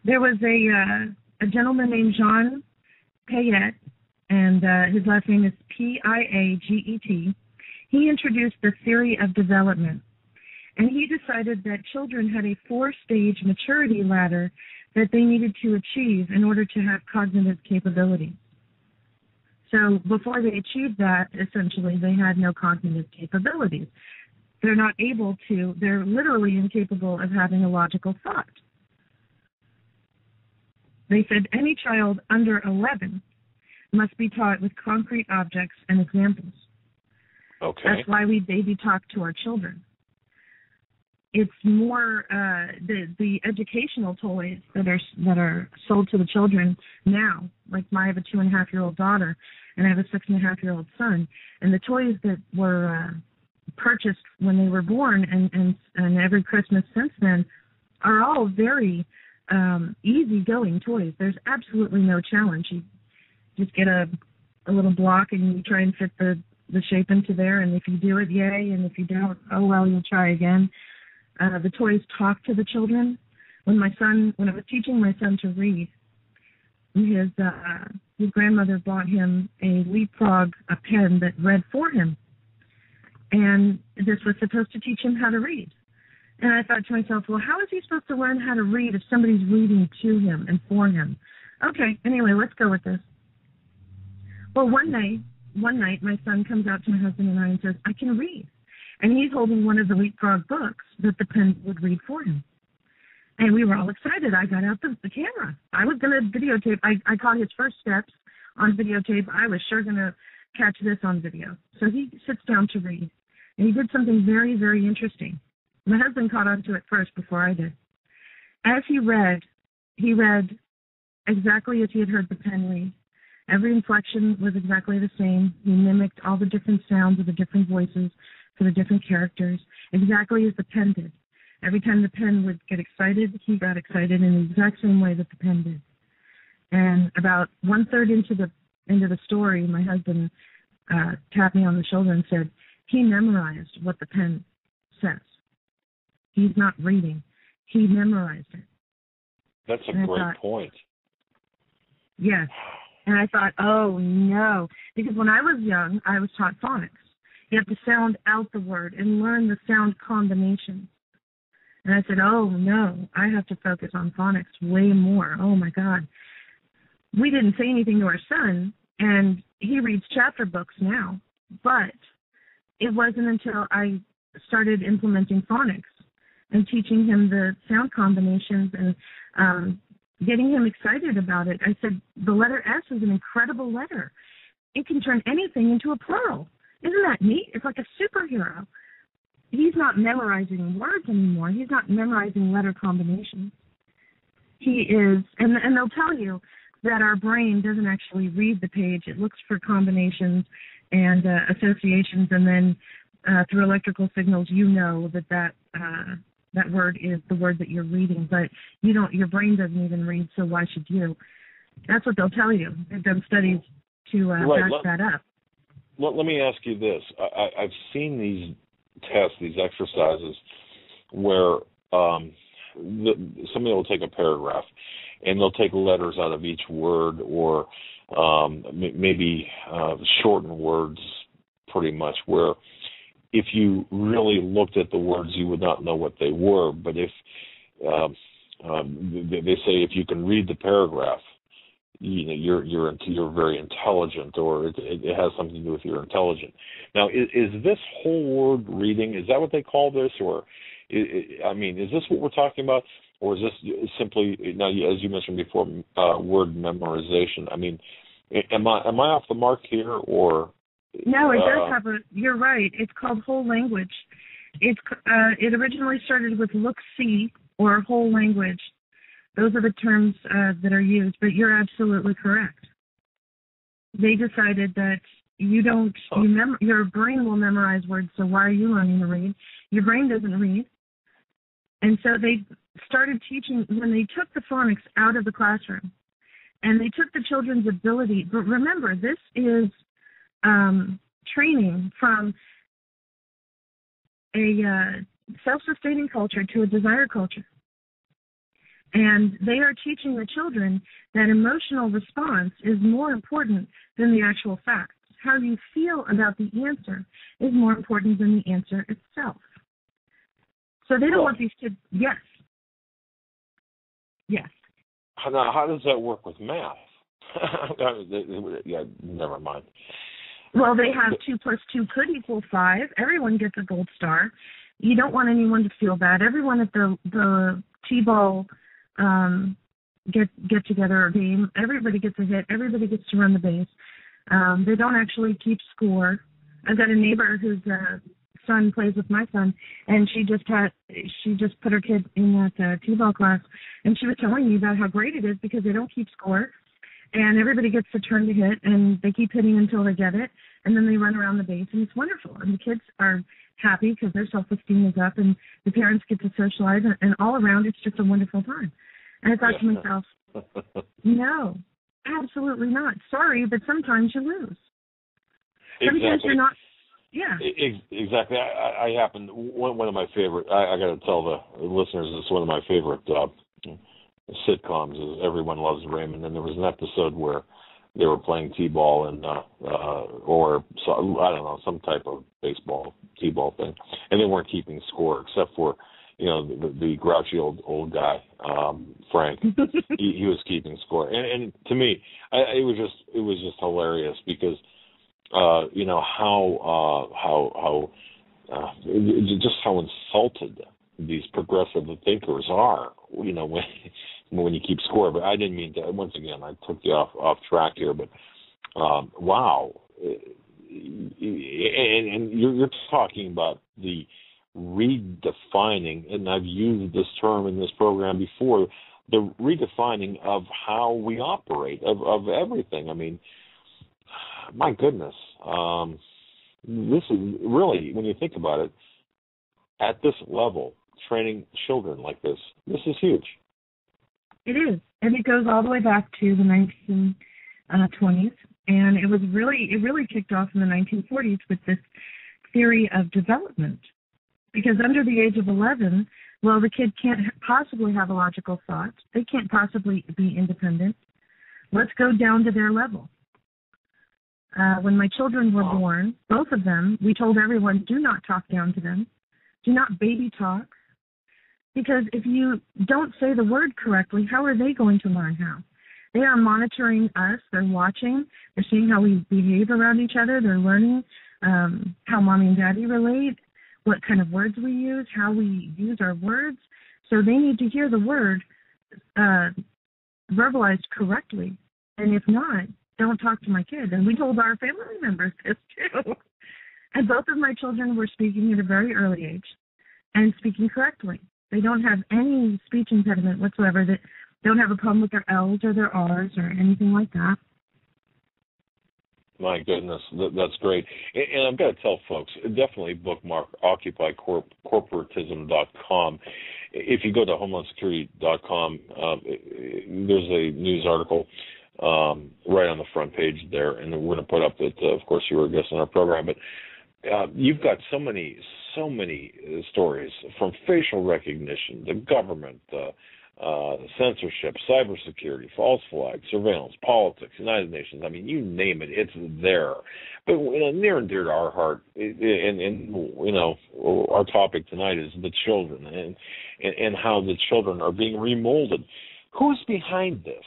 There was a gentleman named Jean Piaget, and his last name is Piaget. He introduced the theory of development. And he decided that children had a 4-stage maturity ladder that they needed to achieve in order to have cognitive capabilities. So before they achieved that, essentially, they had no cognitive capabilities. They're not able to, they're literally incapable of having a logical thought. They said any child under 11 must be taught with concrete objects and examples. Okay. That's why we baby talk to our children. It's more the educational toys that are sold to the children now. Like I have a 2.5-year-old daughter, and I have a 6.5-year-old son, and the toys that were purchased when they were born and every Christmas since then are all very easygoing toys. There's absolutely no challenge. You just get a little block and you try and fit the shape into there, and if you do it, yay, and if you don't, oh well, you'll try again. The toys talk to the children. When I was teaching my son to read, his grandmother bought him a Leapfrog, a pen that read for him. And this was supposed to teach him how to read. And I thought to myself, well, how is he supposed to learn how to read if somebody's reading to him and for him? Okay, anyway, let's go with this. Well, one night, my son comes out to my husband and I and says, I can read. And he's holding one of the Leapfrog books that the pen would read for him. And we were all excited. I got out the camera. I was going to videotape. I caught his first steps on videotape. I was sure going to catch this on video. So he sits down to read. And he did something very, very interesting. My husband caught on to it first before I did. As he read exactly as he had heard the pen read. Every inflection was exactly the same. He mimicked all the different sounds of the different voices for the different characters, exactly as the pen did. Every time the pen would get excited, he got excited in the exact same way that the pen did. And about 1/3 into the story, my husband tapped me on the shoulder and said, he memorized what the pen says. He's not reading. He memorized it. That's a great point. Yes. And I thought, oh, no. Because when I was young, I was taught phonics. You have to sound out the word and learn the sound combinations. And I said, oh, no, I have to focus on phonics way more. Oh, my God. We didn't say anything to our son, and he reads chapter books now. But it wasn't until I started implementing phonics and teaching him the sound combinations and getting him excited about it. I said, the letter S is an incredible letter. It can turn anything into a plural. Isn't that neat? It's like a superhero. He's not memorizing words anymore. He's not memorizing letter combinations. He is, and they'll tell you that our brain doesn't actually read the page. It looks for combinations and associations, and then through electrical signals, you know that word is the word that you're reading, but you don't. Your brain doesn't even read, so why should you? That's what they'll tell you. They've done studies to back that up. Let me ask you this. I've seen these tests, these exercises, where somebody will take a paragraph and they'll take letters out of each word, or maybe shorten words pretty much, where if you really looked at the words, you would not know what they were. But if they say if you can read the paragraph, you're very intelligent, or it has something to do with you're intelligent. Now, is this whole word reading? Is that what they call this, or is this what we're talking about, or is this simply, now as you mentioned before, word memorization? I mean, am I off the mark here, or? No, it does have you're right. It's called whole language. It originally started with look-see or whole language. Those are the terms that are used, but you're absolutely correct. They decided that your brain will memorize words, so why are you learning to read? Your brain doesn't read. And so they started teaching, when they took the phonics out of the classroom, and they took the children's ability, but remember, this is training from a self-sustaining culture to a desire culture. And they are teaching the children that emotional response is more important than the actual facts. How you feel about the answer is more important than the answer itself. So they don't want these kids. Yes. Now, how does that work with math? Yeah, never mind. Well, they have 2 + 2 could equal 5. Everyone gets a gold star. You don't want anyone to feel bad. Everyone at the T-ball get together or game. Everybody gets a hit. Everybody gets to run the base. They don't actually keep score. I've got a neighbor whose son plays with my son, and she just put her kid in that T-ball class, and she was telling me about how great it is because they don't keep score, and everybody gets a turn to hit, and they keep hitting until they get it, and then they run around the base, and it's wonderful. And the kids are happy because their self-esteem is up, and the parents get to socialize, and all around it's just a wonderful time. And I thought to myself, no, absolutely not. Sorry, but sometimes you lose. Sometimes you're not. Yeah. Exactly. I happen, one of my favorite, I got to tell the listeners, it's one of my favorite sitcoms is Everyone Loves Raymond. And there was an episode where they were playing T-ball and, or, so, I don't know, some type of baseball, T-ball thing. And they weren't keeping score except for, you know, the grouchy old guy, Frank. he was keeping score. And to me, it was just hilarious because, you know, just how insulted these progressive thinkers are, you know, when you keep score. But I didn't mean to, once again, I took you off track here, but wow. And you're talking about the redefining, and I've used this term in this program before, the redefining of how we operate, of everything. I mean, my goodness, this is really, when you think about it, at this level, training children like this is huge. It is, and it goes all the way back to the 1920s, and it really kicked off in the 1940s with this theory of development. Because under the age of 11, well, the kid can't possibly have a logical thought. They can't possibly be independent. Let's go down to their level. When my children were born, both of them, we told everyone, do not talk down to them. Do not baby talk. Because if you don't say the word correctly, how are they going to learn how? They are monitoring us. They're watching. They're seeing how we behave around each other. They're learning how mommy and daddy relate, what kind of words we use, how we use our words. So they need to hear the word verbalized correctly. And if not, don't talk to my kid. And we told our family members this too. And both of my children were speaking at a very early age and speaking correctly. They don't have any speech impediment whatsoever. They don't have a problem with their L's or their R's or anything like that. My goodness, that's great. And I've got to tell folks, definitely bookmark occupycorporatism.com. If you go to homelandsecurity.com, there's a news article right on the front page there, and we're going to put up that, of course, you were a guest on our program, but you've got so many stories, from facial recognition, the government, censorship, cybersecurity, false flag, surveillance, politics, United Nations. I mean, you name it, it's there. But near and dear to our heart, and you know, our topic tonight is the children and how the children are being remolded. Who's behind this?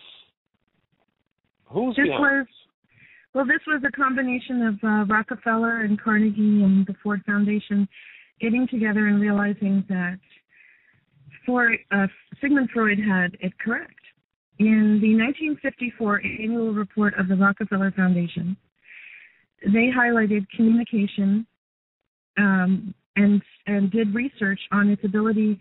This was a combination of Rockefeller and Carnegie and the Ford Foundation getting together and realizing that Sigmund Freud had it correct. In the 1954 annual report of the Rockefeller Foundation, they highlighted communication and did research on its ability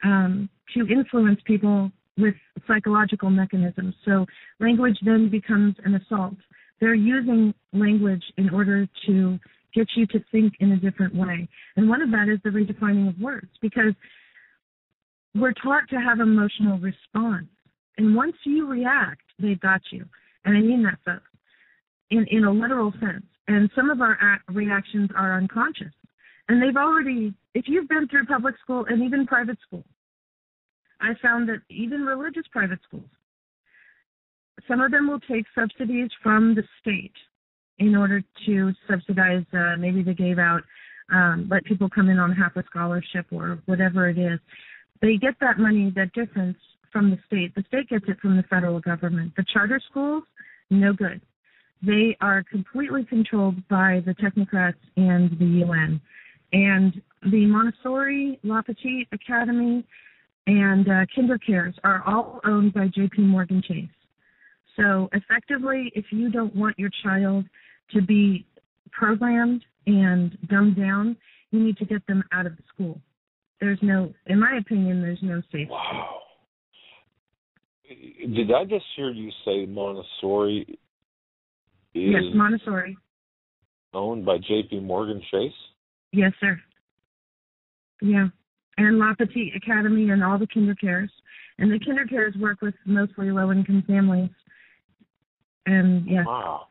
to influence people with psychological mechanisms. So language then becomes an assault. They're using language in order to get you to think in a different way. And one of that is the redefining of words, because we're taught to have emotional response. And once you react, they've got you. And I mean that, folks, in a literal sense. And some of our reactions are unconscious. And they've already, if you've been through public school and even private school, I found that even religious private schools, some of them will take subsidies from the state in order to subsidize, maybe they gave out, let people come in on half a scholarship or whatever it is. They get that money, that difference, from the state. The state gets it from the federal government. The charter schools, no good. They are completely controlled by the technocrats and the UN. And the Montessori, La Petite Academy, and KinderCares are all owned by J.P. Morgan Chase. So effectively, if you don't want your child to be programmed and dumbed down, you need to get them out of the school. There's no, in my opinion, there's no safety. Wow. Did I just hear you say Montessori is Yes, Montessori. Owned by J.P. Morgan Chase? Yes, sir. Yeah. And La Petite Academy and all the KinderCares. And the KinderCares work with mostly low-income families. And, yeah. Wow.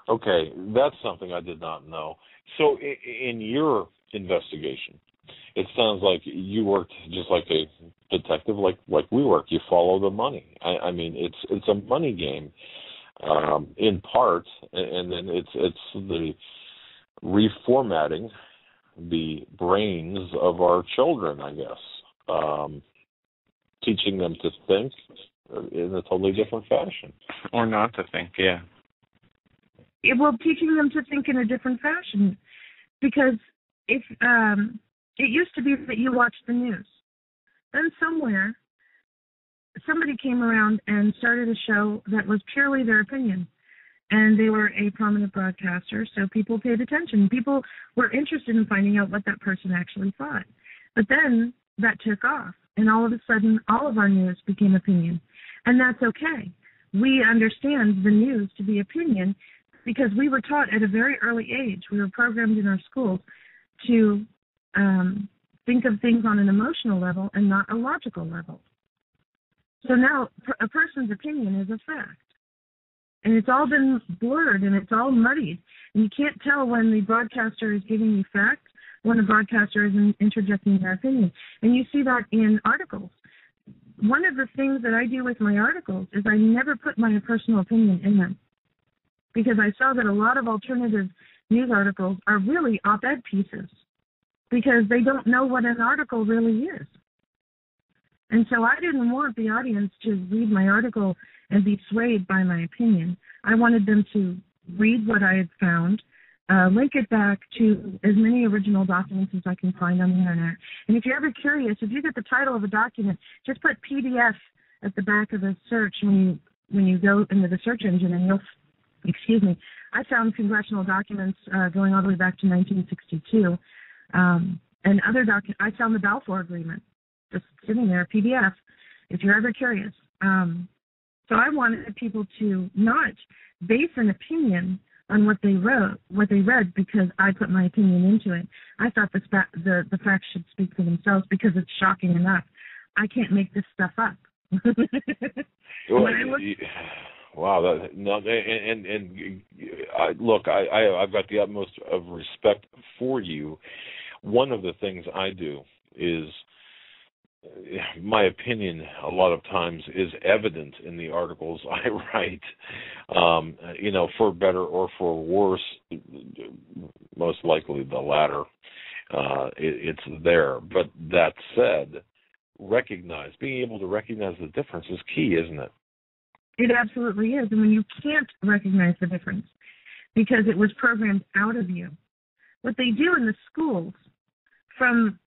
Okay, that's something I did not know. So in your investigation, it sounds like you worked just like a detective, like we work. You follow the money. I mean, it's a money game in part, and then it's the reformatting the brains of our children, I guess, teaching them to think in a totally different fashion. Or not to think, yeah. Well, teaching them to think in a different fashion, because if it used to be that you watched the news, then somewhere somebody came around and started a show that was purely their opinion, and they were a prominent broadcaster, so people paid attention. People were interested in finding out what that person actually thought. But then that took off, and all of a sudden, all of our news became opinion, and that's okay. We understand the news to be opinion because we were taught at a very early age, we were programmed in our schools to think of things on an emotional level and not a logical level. So now a person's opinion is a fact. And it's all been blurred and it's all muddied. And you can't tell when the broadcaster is giving you facts, when the broadcaster is interjecting their opinion. And you see that in articles. One of the things that I do with my articles is I never put my personal opinion in them, because I saw that a lot of alternative news articles are really op-ed pieces because they don't know what an article really is. And so I didn't want the audience to read my article and be swayed by my opinion. I wanted them to read what I had found, link it back to as many original documents as I can find on the internet. And if you're ever curious, if you get the title of a document, just put PDF at the back of the search when you go into the search engine, and I found congressional documents going all the way back to 1962, and other documents. I found the Balfour Agreement just sitting there, PDF, if you're ever curious. So I wanted people to not base an opinion on what they read, because I put my opinion into it. I thought the facts should speak for themselves because it's shocking enough. I can't make this stuff up. Wow, look, I've got the utmost of respect for you. One of the things I do is, my opinion a lot of times is evident in the articles I write, for better or for worse, most likely the latter. It's there. But that said, being able to recognize the difference is key, isn't it? It absolutely is. And when you can't recognize the difference because it was programmed out of you, what they do in the schools from,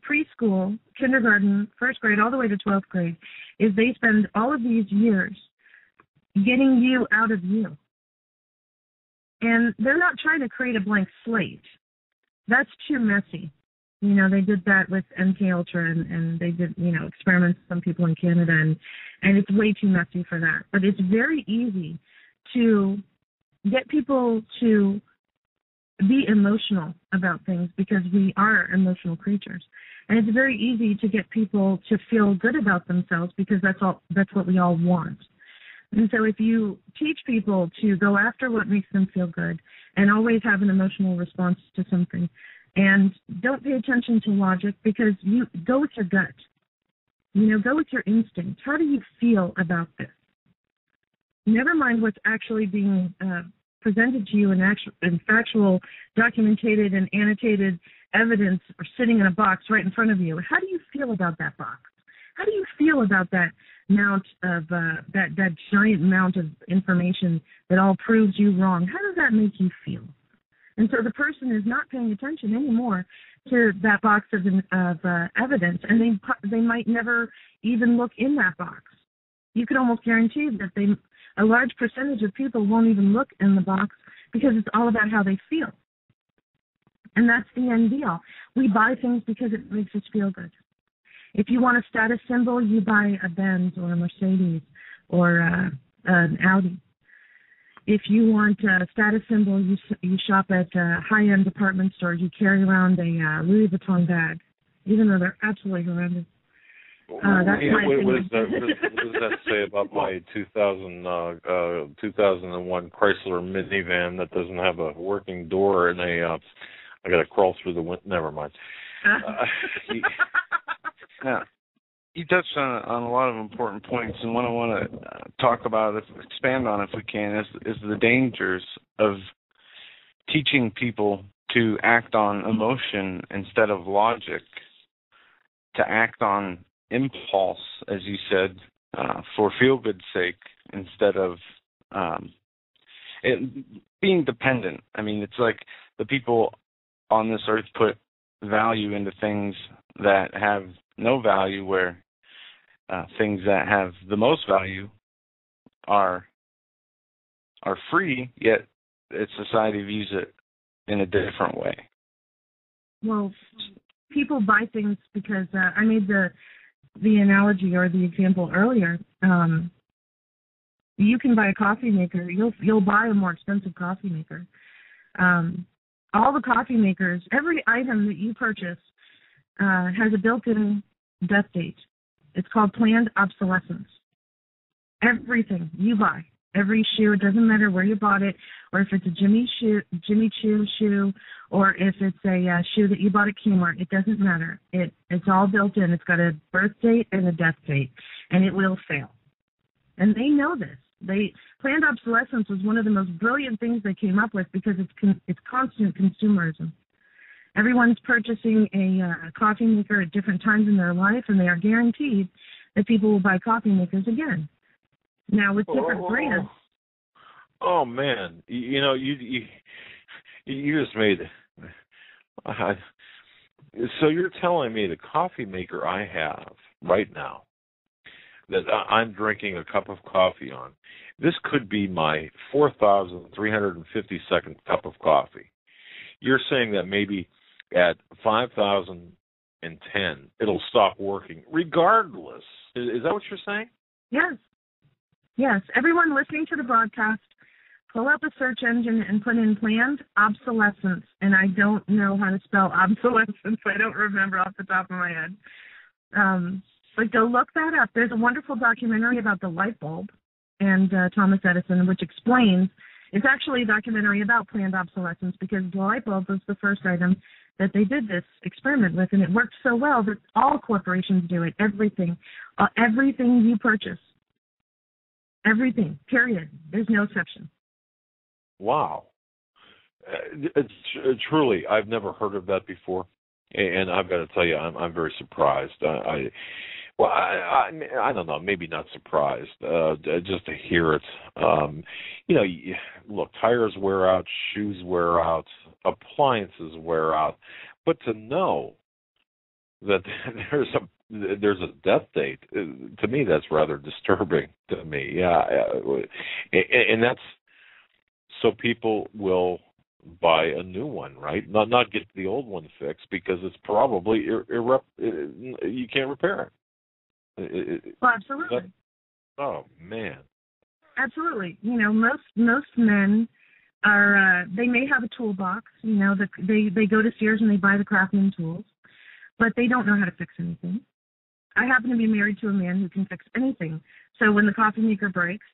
preschool, kindergarten, first grade, all the way to 12th grade, is they spend all of these years getting you out of you. And they're not trying to create a blank slate. That's too messy. They did that with MK Ultra, and they did, experiments with some people in Canada, and it's way too messy for that. But it's very easy to get people to be emotional about things because we are emotional creatures. And it's very easy to get people to feel good about themselves because that's what we all want. And so if you teach people to go after what makes them feel good and always have an emotional response to something, and don't pay attention to logic, because you go with your gut. Go with your instinct. How do you feel about this? Never mind what's actually being presented to you in factual, documented, and annotated evidence, or sitting in a box right in front of you. How do you feel about that box? How do you feel about that mount of that giant mount of information that all proves you wrong? How does that make you feel? And so the person is not paying attention anymore to that box of evidence, and they might never even look in that box. You could almost guarantee that a large percentage of people won't even look in the box because it's all about how they feel. And that's the end deal. We buy things because it makes us feel good. If you want a status symbol, you buy a Benz or a Mercedes or an Audi. If you want a status symbol, you shop at high-end department stores. You carry around a Louis Vuitton bag, even though they're absolutely horrendous. What does that say about my 2001 Chrysler minivan that doesn't have a working door and I got to crawl through the window? Never mind. Yeah. You touched on a lot of important points, and what I want to talk about, expand on if we can, is the dangers of teaching people to act on emotion instead of logic, to act on impulse, as you said, for feel-good sake instead of being dependent. I mean, it's like the people on this earth put value into things that have no value, where things that have the most value are free, yet society views it in a different way. Well, people buy things because I made the analogy or the example earlier. You can buy a coffee maker. You'll buy a more expensive coffee maker. All the coffee makers, every item that you purchase has a built-in death date. It's called planned obsolescence. Everything you buy, every shoe, it doesn't matter where you bought it, or if it's a Jimmy Choo shoe, or if it's a shoe that you bought at Kmart, it doesn't matter. It's all built in. It's got a birth date and a death date, and it will fail. And they know this. Planned obsolescence was one of the most brilliant things they came up with because it's constant consumerism. Everyone's purchasing a coffee maker at different times in their life, and they are guaranteed that people will buy coffee makers again. Now, with different brands. Oh, man. You just made so you're telling me the coffee maker I have right now that I'm drinking a cup of coffee on, this could be my 4,352nd cup of coffee. You're saying that maybe at 5,010 it'll stop working regardless. Is that what you're saying? Yes. Everyone listening to the broadcast, pull up a search engine and put in planned obsolescence. And I don't know how to spell obsolescence. I don't remember off the top of my head. But go look that up. There's a wonderful documentary about the light bulb and Thomas Edison, which explains, it's actually a documentary about planned obsolescence because the light bulb was the first item that they did this experiment with, and it worked so well that all corporations do it. Everything you purchase. Everything, period. There's no exception. Wow. It's truly, I've never heard of that before, and I've got to tell you, I'm very surprised. I don't know, maybe not surprised, just to hear it. Look, tires wear out, shoes wear out, appliances wear out, but to know that there's a death date, to me, that's rather disturbing to me. Yeah, and that's so people will buy a new one, right? Not get the old one fixed because it's probably you can't repair it. Well, absolutely. Oh man. Absolutely. Most men are. They may have a toolbox. They go to Sears and they buy the craftsman tools, but they don't know how to fix anything. I happen to be married to a man who can fix anything. So when the coffee maker breaks,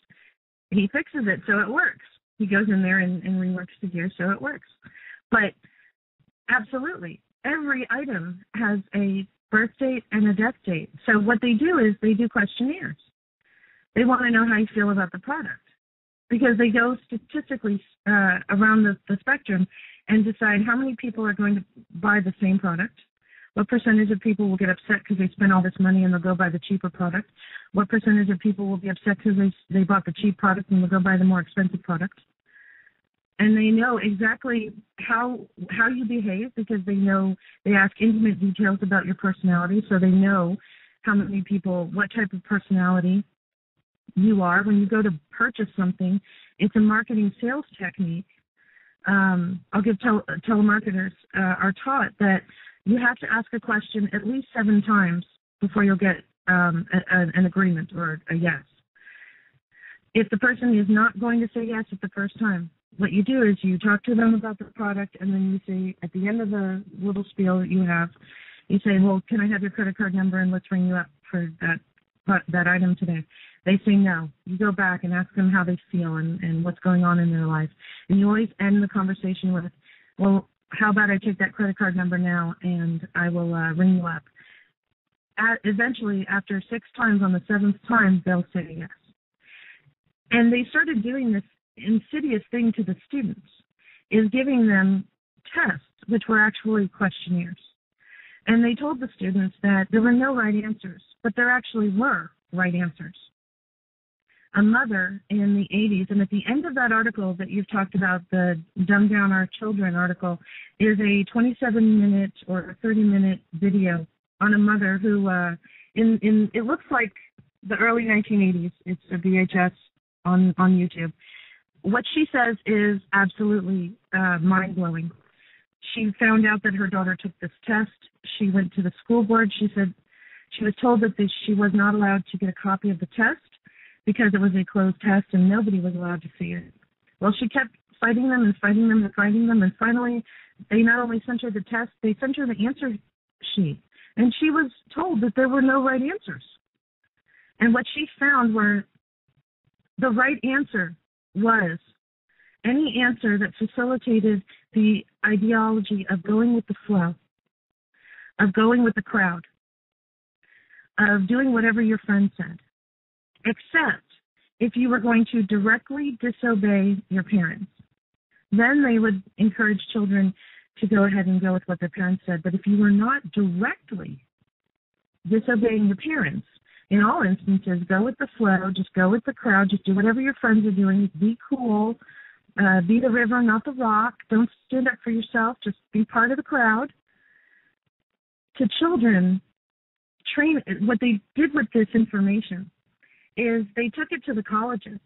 he fixes it so it works. He goes in there and reworks the gear so it works. But absolutely, every item has a birth date and a death date. So what they do is they do questionnaires. They want to know how you feel about the product because they go statistically around the spectrum and decide how many people are going to buy the same product, what percentage of people will get upset because they spent all this money and they'll go buy the cheaper product, what percentage of people will be upset because they bought the cheap product and they'll go buy the more expensive product. And they know exactly how you behave because they ask intimate details about your personality, so they know how many people, what type of personality you are. When you go to purchase something, it's a marketing sales technique. I'll give telemarketers are taught that you have to ask a question at least 7 times before you'll get an agreement or a yes. If the person is not going to say yes at the first time, what you do is you talk to them about the product, and then you say, at the end of the little spiel that you have, you say, well, can I have your credit card number and let's ring you up for that item today? They say no. You go back and ask them how they feel and what's going on in their life. And you always end the conversation with, well, how about I take that credit card number now and I will ring you up. Eventually, after 6 times, on the 7th time, they'll say yes. And they started doing this insidious thing to the students, is giving them tests, which were actually questionnaires. And they told the students that there were no right answers, but there actually were right answers. A mother in the 80s, and at the end of that article that you've talked about, the Dumb Down Our Children article, is a 27-minute or 30-minute video on a mother who, it looks like the early 1980s. It's a VHS on YouTube. What she says is absolutely mind-blowing. She found out that her daughter took this test. She went to the school board. She said she was told that she was not allowed to get a copy of the test because it was a closed test and nobody was allowed to see it. Well, she kept fighting them and fighting them and fighting them, and finally they not only sent her the test, they sent her the answer sheet. And she was told that there were no right answers. And what she found were the right answer was any answer that facilitated the ideology of going with the flow, of going with the crowd, of doing whatever your friend said, except if you were going to directly disobey your parents. Then they would encourage children to go ahead and go with what their parents said. But if you were not directly disobeying your parents, in all instances, go with the flow, just go with the crowd, just do whatever your friends are doing, be cool, be the river, not the rock, don't stand up for yourself, just be part of the crowd. To children, what they did with this information is they took it to the colleges.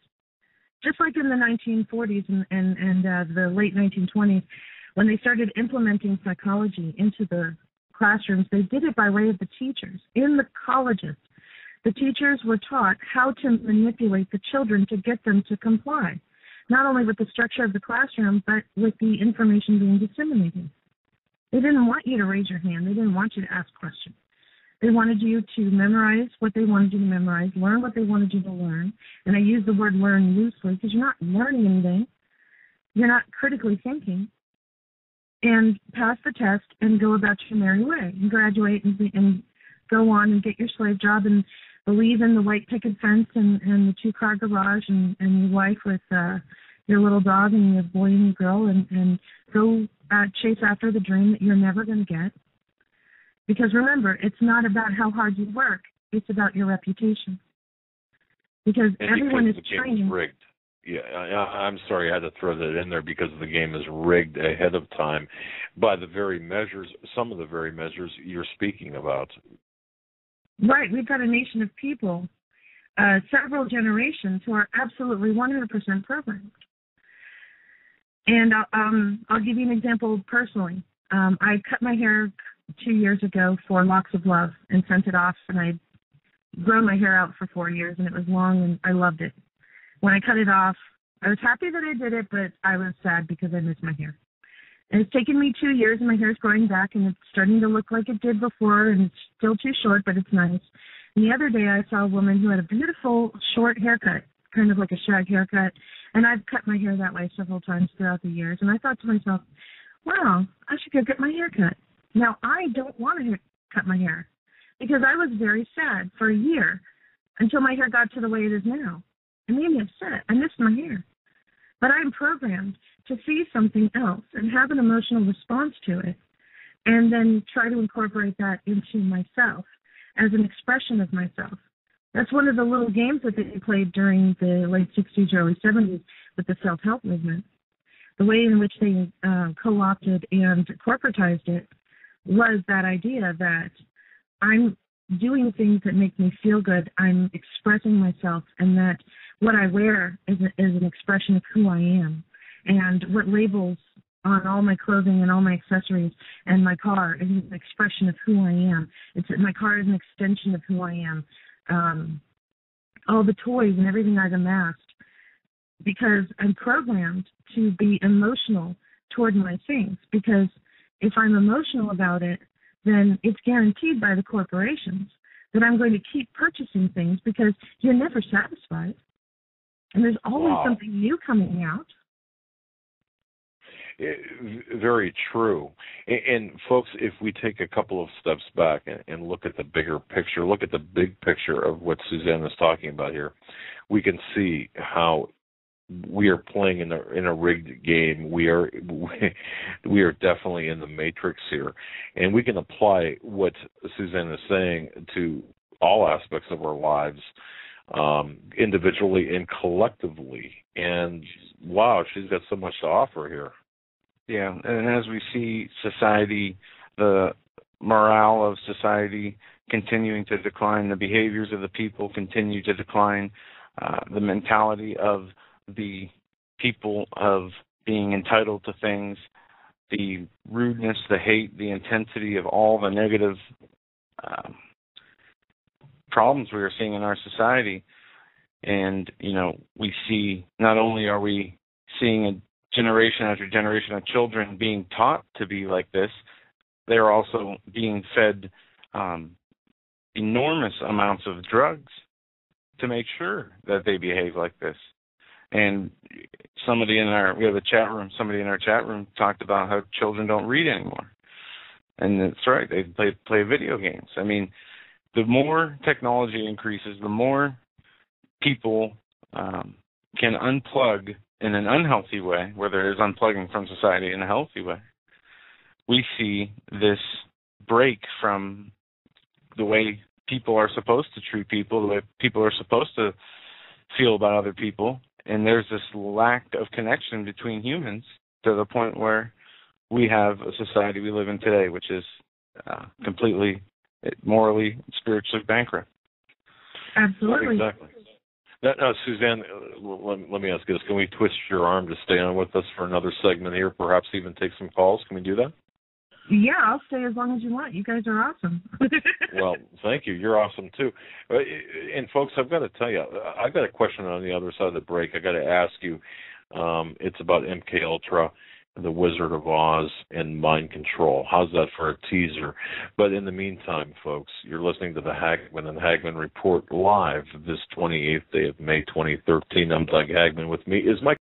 Just like in the 1940s and the late 1920s, when they started implementing psychology into the classrooms, they did it by way of the teachers in the colleges. The teachers were taught how to manipulate the children to get them to comply, not only with the structure of the classroom, but with the information being disseminated. They didn't want you to raise your hand. They didn't want you to ask questions. They wanted you to memorize what they wanted you to memorize, learn what they wanted you to learn. And I use the word learn loosely because you're not learning anything. You're not critically thinking. And pass the test and go about your merry way and graduate and go on and get your slave job and believe in the white picket fence and the 2-car garage and your wife with your little dog and your boy and your girl and go chase after the dream that you're never going to get. Because remember, it's not about how hard you work. It's about your reputation. Because everyone is training. Rigged. Yeah, I'm sorry I had to throw that in there because the game is rigged ahead of time by the very measures, some of the very measures you're speaking about. Right. We've got a nation of people, several generations, who are absolutely 100% programmed. And I'll give you an example personally. I cut my hair 2 years ago for Locks of Love and sent it off, and I'd grown my hair out for 4 years, and it was long, and I loved it. When I cut it off, I was happy that I did it, but I was sad because I missed my hair. And it's taken me 2 years, and my hair's growing back, and it's starting to look like it did before, and it's still too short, but it's nice. And the other day, I saw a woman who had a beautiful short haircut, kind of like a shag haircut, and I've cut my hair that way several times throughout the years. And I thought to myself, wow, I should go get my hair cut. Now, I don't want to cut my hair because I was very sad for a year until my hair got to the way it is now. It made me upset. I missed my hair. But I'm programmed to see something else and have an emotional response to it and then try to incorporate that into myself as an expression of myself. That's one of the little games that they played during the late 60s, early 70s with the self-help movement. the way in which they co-opted and corporatized it was that idea that I'm doing things that make me feel good, I'm expressing myself, and that what I wear is an expression of who I am. And what labels on all my clothing and all my accessories and my car is an expression of who I am. My car is an extension of who I am. All the toys and everything I've amassed, because I'm programmed to be emotional toward my things. Because if I'm emotional about it, then it's guaranteed by the corporations that I'm going to keep purchasing things because you're never satisfied. And there's always something new coming out. Very true. And folks, if we take a couple of steps back and look at the bigger picture, look at the big picture of what Suzanne is talking about here, we can see how we are playing in a rigged game. We are definitely in the matrix here, and we can apply what Suzanne is saying to all aspects of our lives, individually and collectively. And wow, she's got so much to offer here. Yeah, and as we see society, the morale of society continuing to decline, the behaviors of the people continue to decline, the mentality of the people of being entitled to things, the rudeness, the hate, the intensity of all the negative problems we are seeing in our society. And, we see, not only are we seeing a generation after generation of children being taught to be like this, they're also being fed enormous amounts of drugs to make sure that they behave like this. And we have a chat room, somebody in our chat room talked about how children don't read anymore. And that's right, they play video games. I mean, the more technology increases, the more people can unplug in an unhealthy way, where there is unplugging from society in a healthy way. We see this break from the way people are supposed to treat people, the way people are supposed to feel about other people, and there's this lack of connection between humans to the point where we have a society we live in today, which is completely morally, spiritually bankrupt. Absolutely. Exactly. Suzanne, let me ask you this. Can we twist your arm to stay on with us for another segment here, perhaps even take some calls? Can we do that? Yeah, I'll stay as long as you want. You guys are awesome. Well, thank you. You're awesome, too. And, folks, I've got to tell you, I've got a question on the other side of the break. I've got to ask you. It's about MKUltra, the Wizard of Oz, and mind control. How's that for a teaser? But in the meantime, folks, you're listening to the Hagman and Hagman Report live this 28th day of May 2013. I'm Doug Hagman. With me is Mike.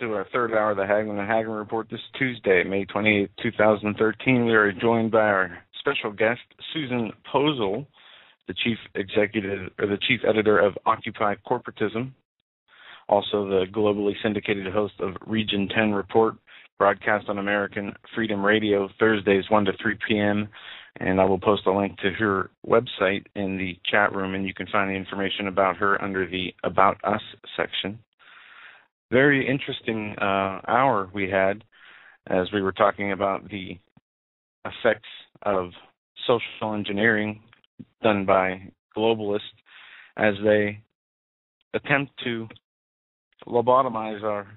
To our third hour of the Hagman and Hagman Report this Tuesday, May 28, 2013. We are joined by our special guest, Susan Posel, the chief editor of Occupy Corporatism, also the globally syndicated host of Region 10 Report, broadcast on American Freedom Radio Thursdays 1 to 3 p.m. And I will post a link to her website in the chat room, and you can find the information about her under the About Us section. Very interesting hour we had as we were talking about the effects of social engineering done by globalists as they attempt to lobotomize our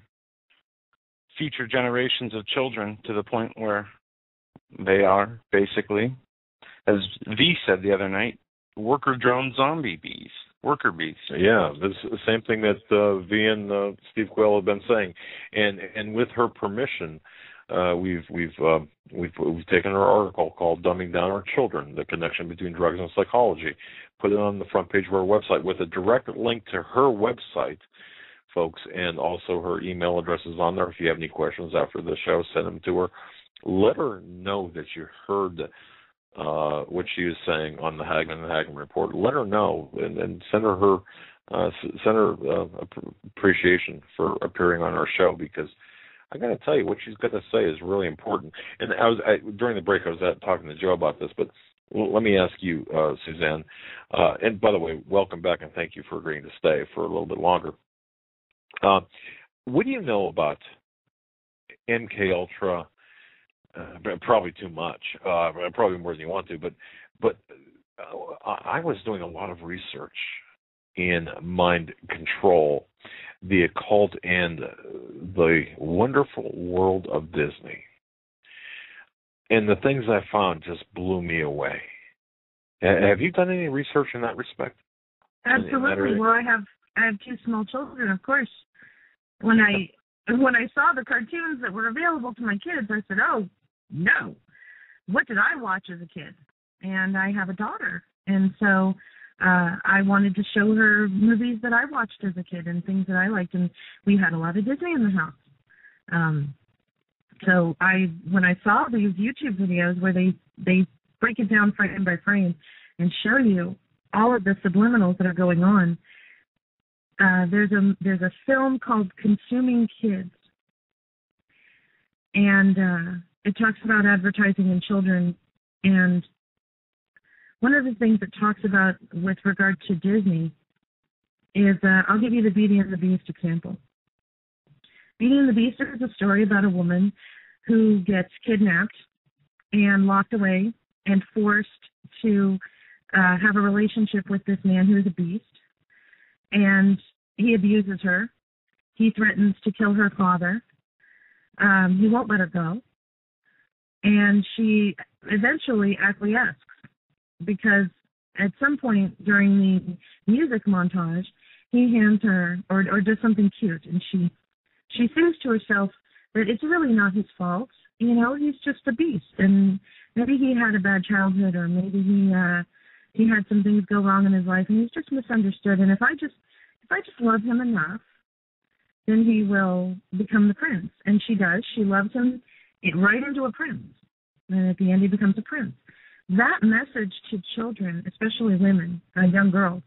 future generations of children to the point where they are basically, as V said the other night, worker drone zombie bees. Worker bees. Yeah, this is the same thing that V and Steve Quayle have been saying, and with her permission, we've taken her article called "Dumbing Down Our Children: The Connection Between Drugs and Psychology," put it on the front page of our website with a direct link to her website, folks, and also her email address is on there. If you have any questions after the show, send them to her. Let her know that you heard what she is saying on the Hagman and Hagman Report. Let her know and send her appreciation for appearing on our show, because I got to tell you, what she's got to say is really important. And during the break, I was talking to Joe about this, but let me ask you, Suzanne, and by the way, welcome back and thank you for agreeing to stay for a little bit longer. What do you know about MK Ultra, probably too much, probably more than you want to. But I was doing a lot of research in mind control, the occult, and the wonderful world of Disney. And the things I found just blew me away. Have you done any research in that respect? Absolutely. Well, I have two small children, of course. When I saw the cartoons that were available to my kids, I said, "Oh no, what did I watch as a kid?" And I have a daughter, and so I wanted to show her movies that I watched as a kid and things that I liked, and we had a lot of Disney in the house. So when I saw these YouTube videos where they break it down frame by frame and show you all of the subliminals that are going on, there's a film called Consuming Kids, and it talks about advertising in children. And one of the things it talks about with regard to Disney is, I'll give you the Beauty and the Beast example. Beauty and the Beast is a story about a woman who gets kidnapped and locked away and forced to have a relationship with this man who is a beast. And he abuses her. He threatens to kill her father. He won't let her go. And she eventually acquiesces, because at some point during the music montage, he hands her or does something cute, and she thinks to herself that it's really not his fault. You know, he's just a beast, and maybe he had a bad childhood, or maybe he had some things go wrong in his life, and he's just misunderstood. And if I just love him enough, then he will become the prince. And she does. She loves him right into a prince, and at the end he becomes a prince. That message to children, especially women, young girls,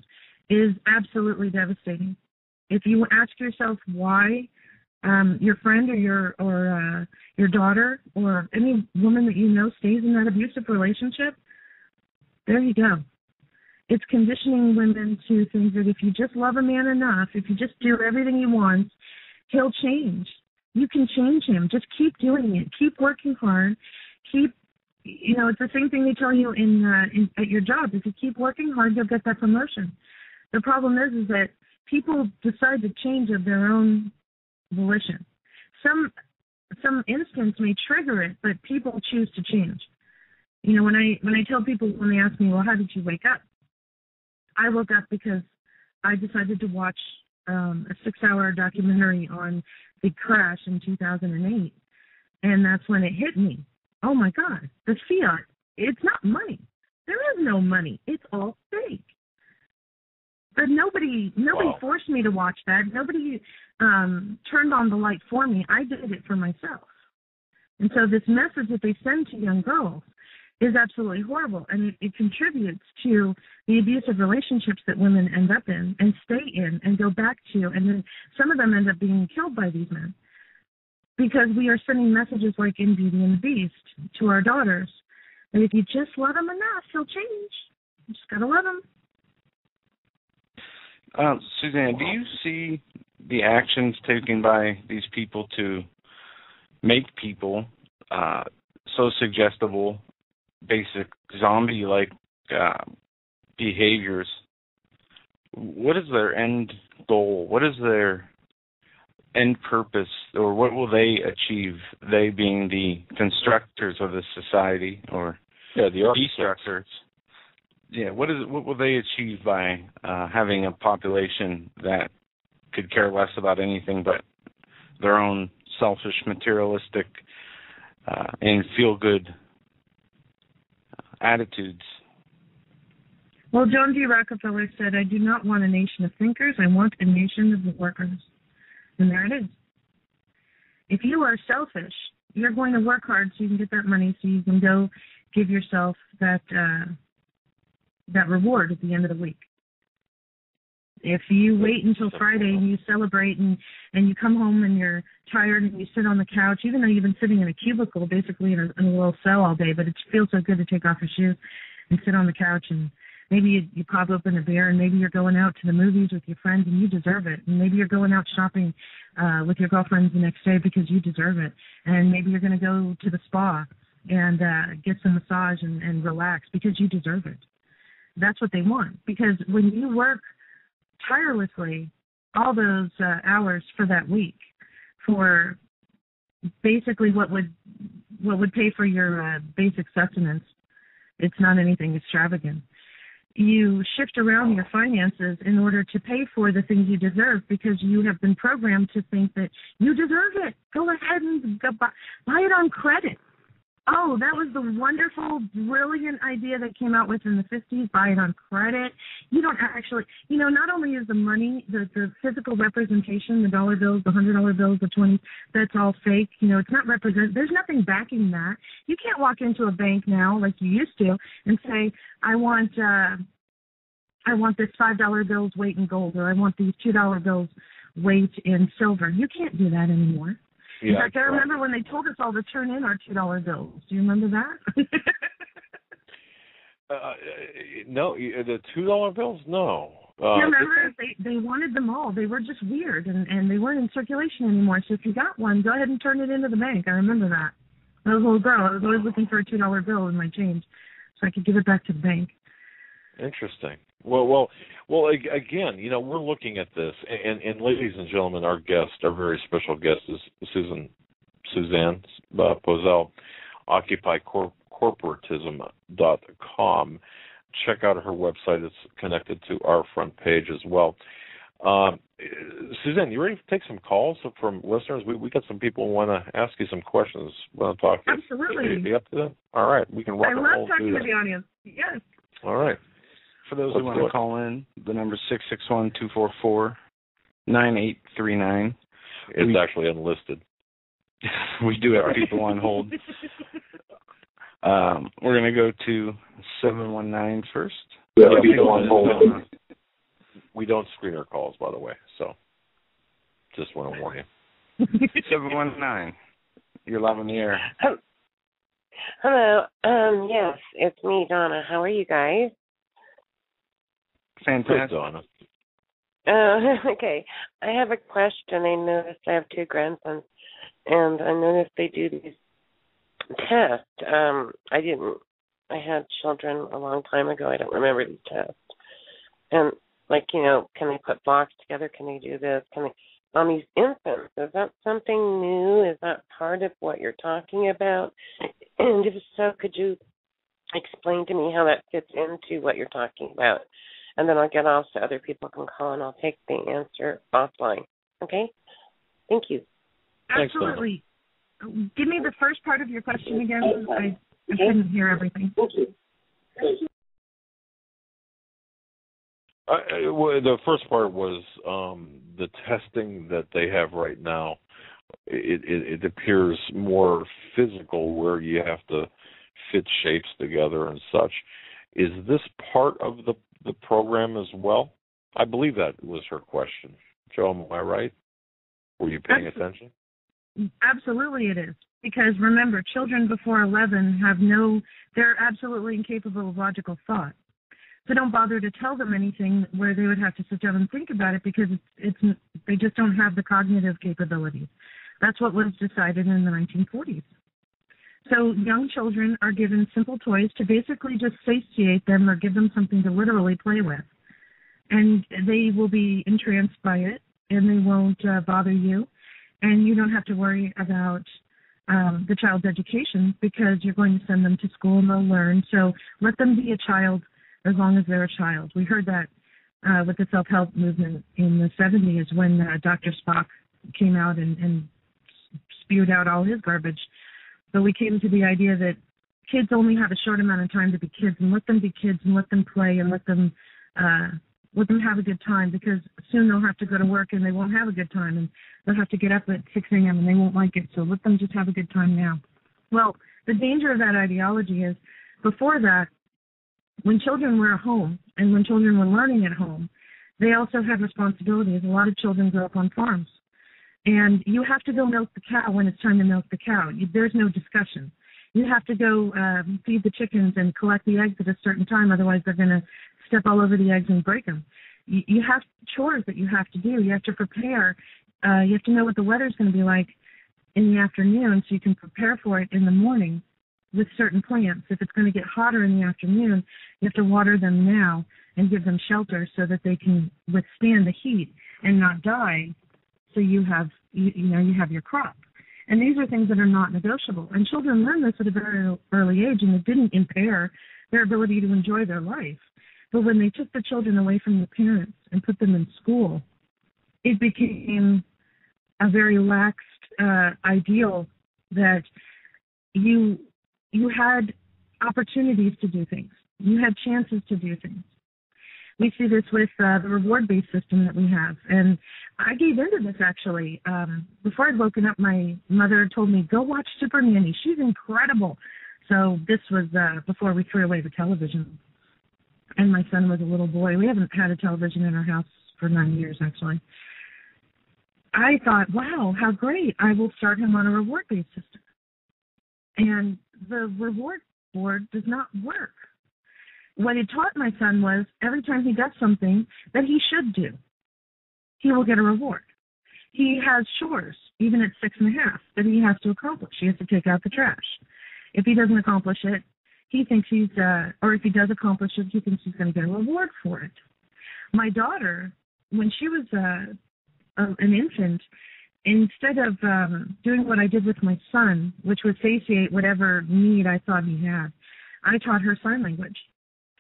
is absolutely devastating. If you ask yourself why your friend or your daughter or any woman that you know stays in that abusive relationship, there you go. It's conditioning women to think that if you just love a man enough, if you just do everything he wants, he'll change. You can change him. Just keep doing it. Keep working hard. It's the same thing they tell you at your job. If you keep working hard, you'll get that promotion. The problem is that people decide to change of their own volition. Some instance may trigger it, but people choose to change. You know, when I tell people, when they ask me, well, how did you wake up? I woke up because I decided to watch a 6-hour documentary on the crash in 2008, and that's when it hit me. Oh my God, the fiat, it's not money. There is no money. It's all fake. But nobody forced me to watch that. Nobody turned on the light for me. I did it for myself. And so this message that they send to young girls is absolutely horrible, and it contributes to the abusive relationships that women end up in and stay in and go back to, and then some of them end up being killed by these men. Because we are sending messages like in Beauty and the Beast to our daughters, that if you just love him enough, he'll change. You just got to love him. Suzanne, do you see the actions taken by these people to make people so suggestible, basic zombie-like behaviors? What is their end goal? What is their end purpose, or what will they achieve, they being the constructors of this society, or the destructors? Yeah, what will they achieve by having a population that could care less about anything but their own selfish, materialistic, and feel-good attitudes? Well, John D. Rockefeller said, I do not want a nation of thinkers, I want a nation of workers. And there it is. If you are selfish, you're going to work hard so you can get that money, so you can go give yourself that reward at the end of the week. If you wait until Friday and you celebrate and you come home and you're tired and you sit on the couch, even though you've been sitting in a cubicle, basically in a little cell all day, but it feels so good to take off your shoes and sit on the couch and Maybe you pop open a beer, and maybe you're going out to the movies with your friends, and you deserve it. And maybe you're going out shopping with your girlfriends the next day because you deserve it. And maybe you're going to go to the spa and get some massage and relax because you deserve it. That's what they want. Because when you work tirelessly all those hours for that week for basically what would pay for your basic sustenance, it's not anything extravagant. You shift around your finances in order to pay for the things you deserve because you have been programmed to think that you deserve it. Go ahead and buy it on credit. Oh, that was the wonderful, brilliant idea that came out with in the 50s, buy it on credit. You don't actually, not only is the money, the physical representation, the dollar bills, the $100 bills, the 20s, that's all fake. It's not there's nothing backing that. You can't walk into a bank now like you used to and say, I want this $5 bill's weight in gold, or I want these $2 bills weight in silver. You can't do that anymore. In fact, I remember when they told us all to turn in our $2 bills. Do you remember that? No, the $2 bills, no. You remember? They wanted them all. They were just weird, and they weren't in circulation anymore. So if you got one, go ahead and turn it into the bank. I remember that. I was a little girl. I was always looking for a $2 bill in my change so I could give it back to the bank. Interesting. Well. Again, we're looking at this, and ladies and gentlemen, our very special guest, is Suzanne Pozell, OccupyCorporatism.com. Check out her website; it's connected to our front page as well. Suzanne, you ready to take some calls from listeners? We got some people who want to ask you some questions. Want to talk? Absolutely. Are you up to that? All right, we can rock and roll. I love talking to the audience. Yes. All right. For those who want to call in, the number is 661-244-9839. It's actually unlisted. We do have people on hold. We're going to go to 719 first. Yeah, people on hold. We don't screen our calls, by the way, so just want to warn you. 719. You're live on the air. Hello. Yes, it's me, Donna. How are you guys? Fantastic. Donna. Okay. I have a question. I noticed I have 2 grandsons, and I noticed they do these tests. I had children a long time ago. I don't remember these tests. And, can they put blocks together? Can they do this? On these infants, is that something new? Is that part of what you're talking about? And if so, could you explain to me how that fits into what you're talking about? And then I'll get off so other people can call, and I'll take the answer offline. Okay? Thank you. Absolutely. Give me the first part of your question again. I couldn't hear everything. Thank you. The first part was the testing that they have right now. It appears more physical, where you have to fit shapes together and such. Is this part of the program as well? I believe that was her question. Joe, am I right? Were you paying attention? Absolutely it is. Because remember, children before 11 they're absolutely incapable of logical thought. So don't bother to tell them anything where they would have to sit down and think about it, because they just don't have the cognitive capabilities. That's what was decided in the 1940s. So young children are given simple toys to basically just satiate them or give them something to literally play with. And they will be entranced by it, and they won't bother you. And you don't have to worry about the child's education, because you're going to send them to school and they'll learn. So let them be a child as long as they're a child. We heard that with the self-help movement in the 70s, when Dr. Spock came out and spewed out all his garbage. But we came to the idea that kids only have a short amount of time to be kids, and let them be kids and let them play and let them have a good time, because soon they'll have to go to work and they won't have a good time, and they'll have to get up at 6 a.m. and they won't like it. So let them just have a good time now. Well, the danger of that ideology is, before that, when children were at home and when children were learning at home, they also had responsibilities. A lot of children grow up on farms. And you have to go milk the cow when it's time to milk the cow. There's no discussion. You have to go feed the chickens and collect the eggs at a certain time, otherwise they're going to step all over the eggs and break them. You have chores that you have to do. You have to prepare. You have to know what the weather's going to be like in the afternoon so you can prepare for it in the morning with certain plants. If it's going to get hotter in the afternoon, you have to water them now and give them shelter so that they can withstand the heat and not die. So you have your crop. And these are things that are not negotiable. And children learn this at a very early age, and it didn't impair their ability to enjoy their life. But when they took the children away from the parents and put them in school, it became a very lax ideal that you had opportunities to do things. You had chances to do things. We see this with the reward-based system that we have. And I gave into this, actually. Before I'd woken up, my mother told me, go watch Super Nanny. She's incredible. So this was before we threw away the television. And my son was a little boy. We haven't had a television in our house for 9 years, actually. I thought, wow, how great. I will start him on a reward-based system. And the reward board does not work. What it taught my son was every time he does something that he should do, he will get a reward. He has chores, even at 6.5, that he has to accomplish. He has to take out the trash. If he doesn't accomplish it, he thinks or if he does accomplish it, he thinks he's going to get a reward for it. My daughter, when she was an infant, instead of doing what I did with my son, which was satiate whatever need I thought he had, I taught her sign language.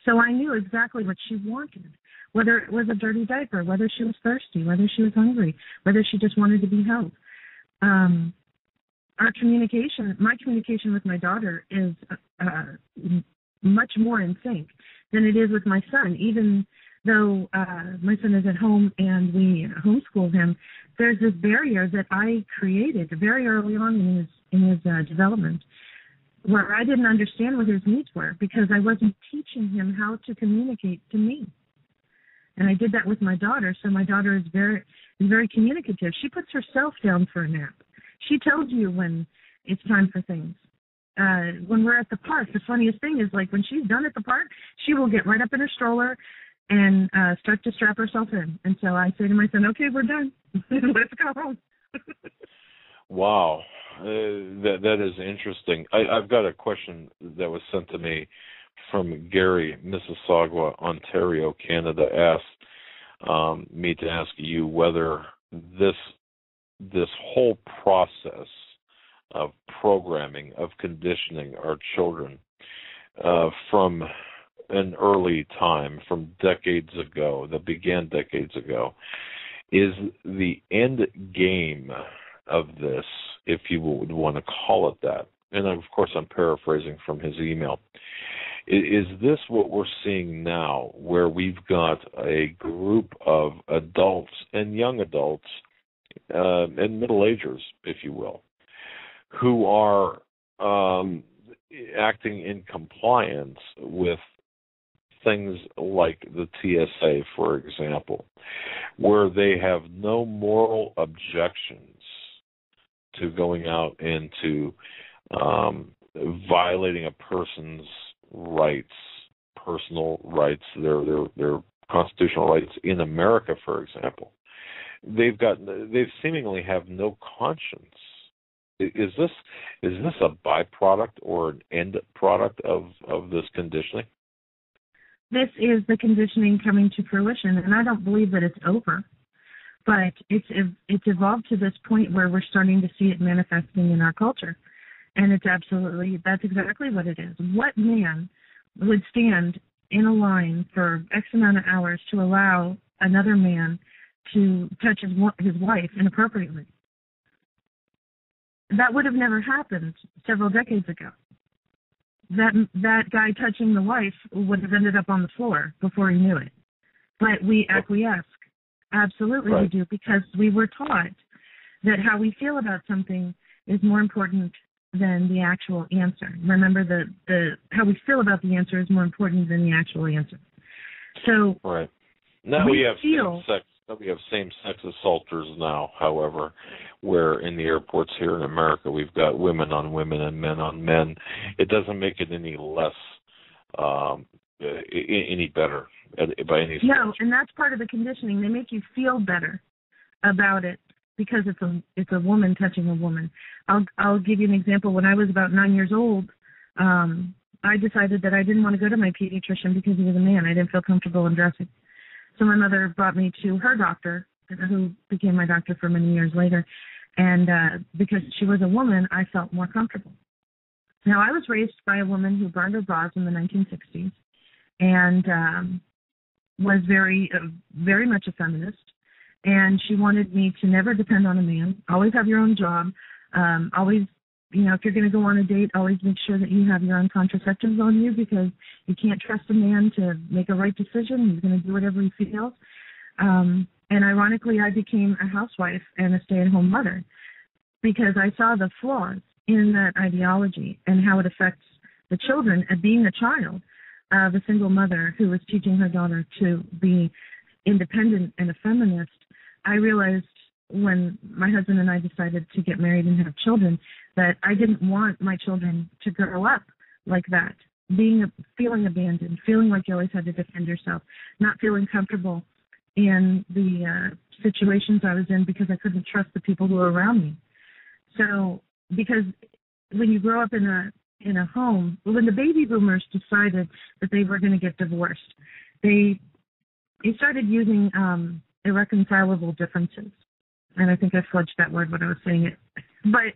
So I knew exactly what she wanted, whether it was a dirty diaper, whether she was thirsty, whether she was hungry, whether she just wanted to be held. My communication with my daughter is much more in sync than it is with my son. Even though my son is at home and we homeschool him, there's this barrier that I created very early on in his development, where I didn't understand what his needs were because I wasn't teaching him how to communicate to me. And I did that with my daughter. So my daughter is very communicative. She puts herself down for a nap. She tells you when it's time for things. When we're at the park, the funniest thing is, like, when she's done at the park, she will get right up in her stroller and start to strap herself in. And so I say to my son, okay, we're done. Let's go home. Wow. That is interesting. I've got a question that was sent to me from Gary, Mississauga, Ontario, Canada. Asked me to ask you whether this whole process of programming, of conditioning our children from an early time, from decades ago, that began decades ago, is the end game of this, if you would want to call it that. And of course, I'm paraphrasing from his email. Is this what we're seeing now, where we've got a group of adults and young adults and middle-agers, if you will, who are acting in compliance with things like the TSA, for example, where they have no moral objections to going out and to violating a person's rights, personal rights, their constitutional rights in America, for example. They seemingly have no conscience. Is this a byproduct or an end product of this conditioning? This is the conditioning coming to fruition, and I don't believe that it's over. But it's evolved to this point where we're starting to see it manifesting in our culture. And that's exactly what it is. What man would stand in a line for X amount of hours to allow another man to touch his wife inappropriately? That would have never happened several decades ago. That guy touching the wife would have ended up on the floor before he knew it. But we acquiesce. Absolutely, right. We do, because we were taught that how we feel about something is more important than the actual answer. Remember, the how we feel about the answer is more important than the actual answer. So right now we have same-sex assaulters now. However, where in the airports here in America we've got women on women and men on men. It doesn't make it any less any better. by any stretch. No, and that's part of the conditioning. They make you feel better about it because it's a woman touching a woman. I'll give you an example. When I was about 9 years old, I decided that I didn't want to go to my pediatrician because he was a man. I didn't feel comfortable in dressing. So my mother brought me to her doctor, who became my doctor for many years later. And because she was a woman, I felt more comfortable. Now, I was raised by a woman who burned her bras in the 1960s and was very much a feminist. And she wanted me to never depend on a man, always have your own job, always, if you're going to go on a date, always make sure that you have your own contraceptives on you because you can't trust a man to make a right decision. He's going to do whatever he feels. And ironically, I became a housewife and a stay-at-home mother because I saw the flaws in that ideology and how it affects the children. And being a child of a single mother who was teaching her daughter to be independent and a feminist, I realized when my husband and I decided to get married and have children that I didn't want my children to grow up like that, feeling abandoned, feeling like you always had to defend yourself, not feeling comfortable in the situations I was in because I couldn't trust the people who were around me. So, because when you grow up in a home, when the baby boomers decided that they were going to get divorced, they started using irreconcilable differences. And I think I fudged that word when I was saying it. But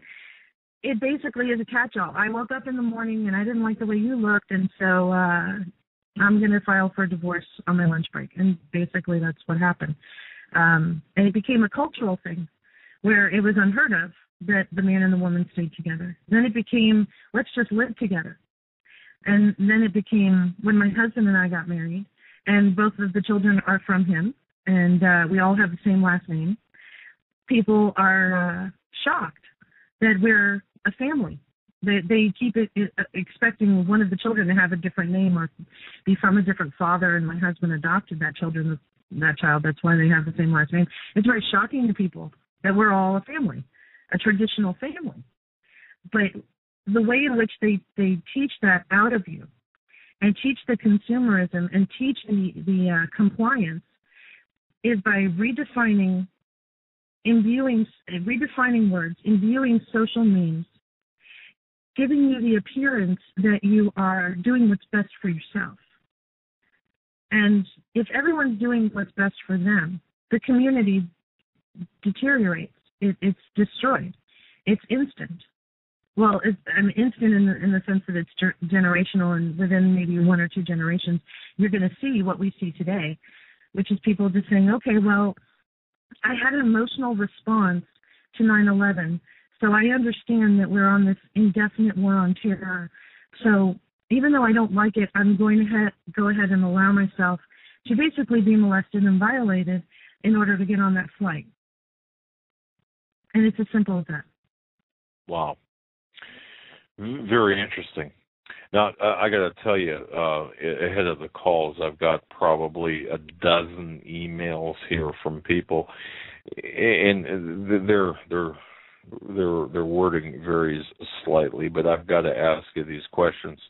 it basically is a catch-all. I woke up in the morning and I didn't like the way you looked, and so I'm going to file for divorce on my lunch break. And basically that's what happened. And it became a cultural thing where it was unheard of that the man and the woman stayed together. Then it became, let's just live together. And then it became, when my husband and I got married, and both of the children are from him, and we all have the same last name, people are shocked that we're a family. They keep expecting one of the children to have a different name or be from a different father, and my husband adopted that child. That's why they have the same last name. It's very shocking to people that we're all a family, a traditional family. But the way in which they teach that out of you and teach the consumerism and teach the compliance is by redefining words, imbuing social memes, giving you the appearance that you are doing what's best for yourself. And if everyone's doing what's best for them, the community deteriorates. It's destroyed. It's instant. Well, it's instant in the sense that it's generational, and within maybe 1 or 2 generations, you're going to see what we see today, which is people just saying, okay, well, I had an emotional response to 9/11, so I understand that we're on this indefinite war on terror. So even though I don't like it, I'm going to go ahead and allow myself to basically be molested and violated in order to get on that flight. And it's as simple as that. Wow. Very interesting. Now, I got to tell you, ahead of the calls, I've got probably a dozen emails here from people, and their wording varies slightly, but I've got to ask you these questions.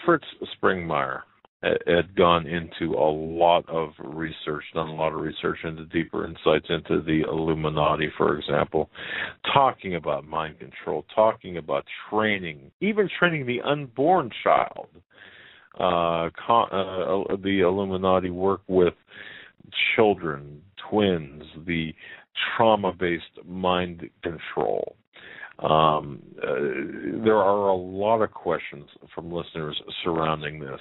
Fritz Springmeier had gone into a lot of research, done a lot of research into deeper insights into the Illuminati, for example, talking about mind control, talking about training, even training the unborn child. The Illuminati work with children, twins, the trauma-based mind control. There are a lot of questions from listeners surrounding this.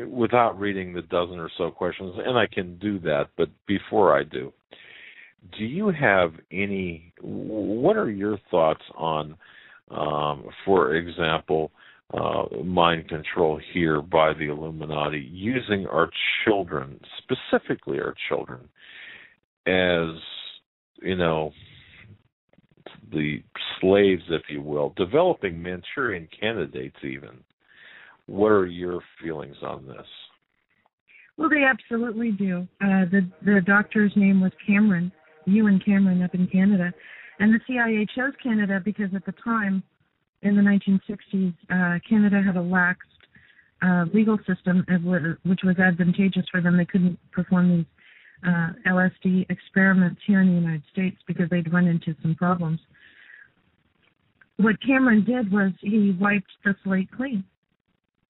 Without reading the dozen or so questions, and I can do that, but before I do you have what are your thoughts on, for example, mind control here by the Illuminati, using our children, specifically our children, as, the slaves, if you will, developing Manchurian candidates even? What are your feelings on this? Well, they absolutely do. The doctor's name was Cameron, Ewan Cameron, up in Canada. And the CIA chose Canada because at the time, in the 1960s, Canada had a laxed legal system, which was advantageous for them. They couldn't perform these LSD experiments here in the United States because they'd run into some problems. What Cameron did was he wiped the slate clean.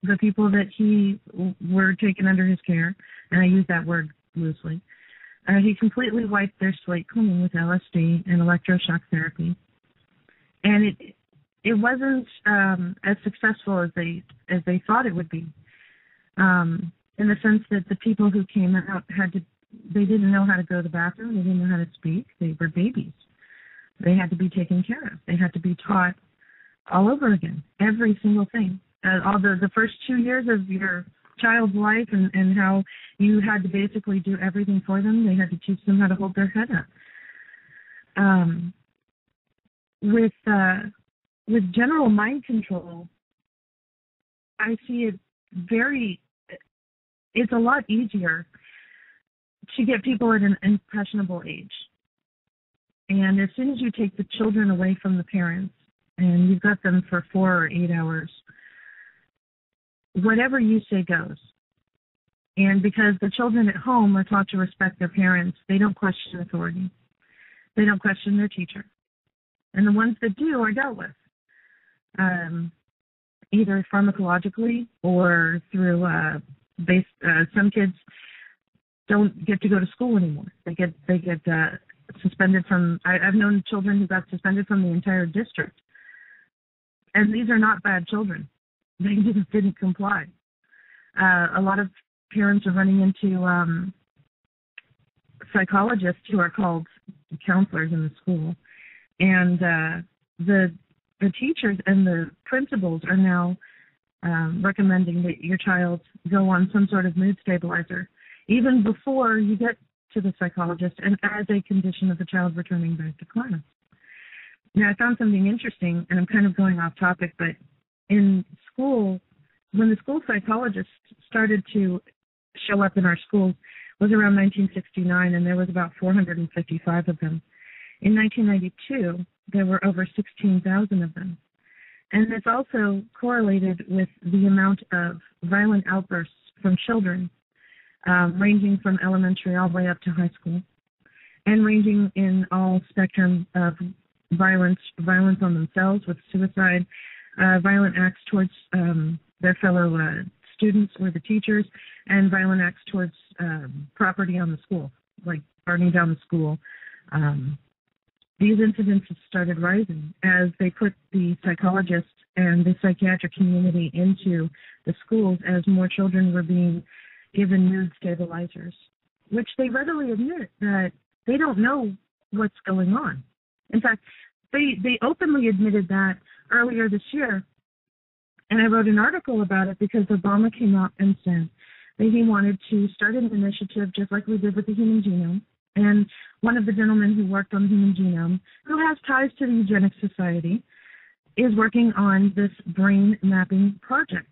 The people that he were taken under his care, and I use that word loosely, he completely wiped their slate clean with LSD and electroshock therapy. And it wasn't as successful as they thought it would be, in the sense that the people who came out they didn't know how to go to the bathroom, they didn't know how to speak, they were babies. They had to be taken care of. They had to be taught all over again, every single thing. All the first 2 years of your child's life and how you had to basically do everything for them. They had to teach them how to hold their head up. With general mind control, I see it it's a lot easier to get people at an impressionable age. And as soon as you take the children away from the parents and you've got them for 4 or 8 hours, whatever you say goes. And because the children at home are taught to respect their parents, they don't question authority. They don't question their teacher. And the ones that do are dealt with, either pharmacologically or through some kids don't get to go to school anymore. They get suspended from. I've known children who got suspended from the entire district, and these are not bad children. They just didn't comply. A lot of parents are running into psychologists who are called counselors in the school, and the teachers and the principals are now recommending that your child go on some sort of mood stabilizer, even before you get to the psychologist, and as a condition of the child returning back to class. Now, I found something interesting, and I'm kind of going off topic, but in school, when the school psychologists started to show up in our schools, was around 1969, and there was about 455 of them. In 1992, there were over 16,000 of them. And it's also correlated with the amount of violent outbursts from children, ranging from elementary all the way up to high school, and ranging in all spectrum of violence on themselves with suicide, violent acts towards their fellow students or the teachers, and violent acts towards property on the school, like burning down the school. These incidents have started rising as they put the psychologists and the psychiatric community into the schools as more children were being given mood stabilizers, which they readily admit that they don't know what's going on. In fact, they openly admitted that earlier this year, and I wrote an article about it because Obama came out and said that he wanted to start an initiative just like we did with the human genome. And one of the gentlemen who worked on the human genome, who has ties to the Eugenics Society, is working on this brain mapping project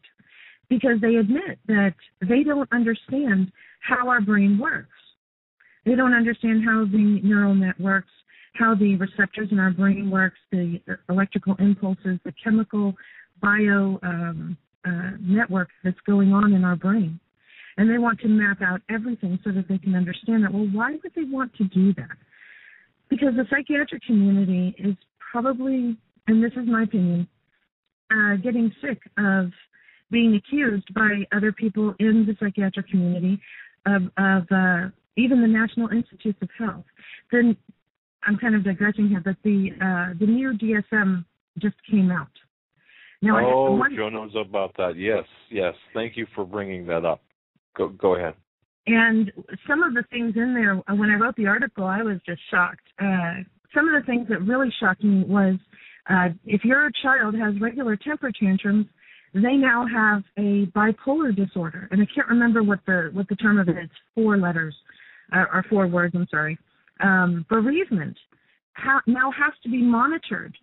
because they admit that they don't understand how our brain works. They don't understand how the neural net works, how the receptors in our brain works, the electrical impulses, the chemical bio network that's going on in our brain. And they want to map out everything so that they can understand that. Well, why would they want to do that? Because the psychiatric community is probably, and this is my opinion, getting sick of being accused by other people in the psychiatric community of even the National Institutes of Health. Then I'm kind of digressing here, but the new DSM just came out. Now, Joe knows about that. Yes. Thank you for bringing that up. Go ahead. And some of the things in there, when I wrote the article, I was just shocked. Some of the things that really shocked me was if your child has regular temper tantrums, they now have a bipolar disorder. And I can't remember what the term of it is. It's 4 letters, or 4 words, I'm sorry. Bereavement now has to be monitored,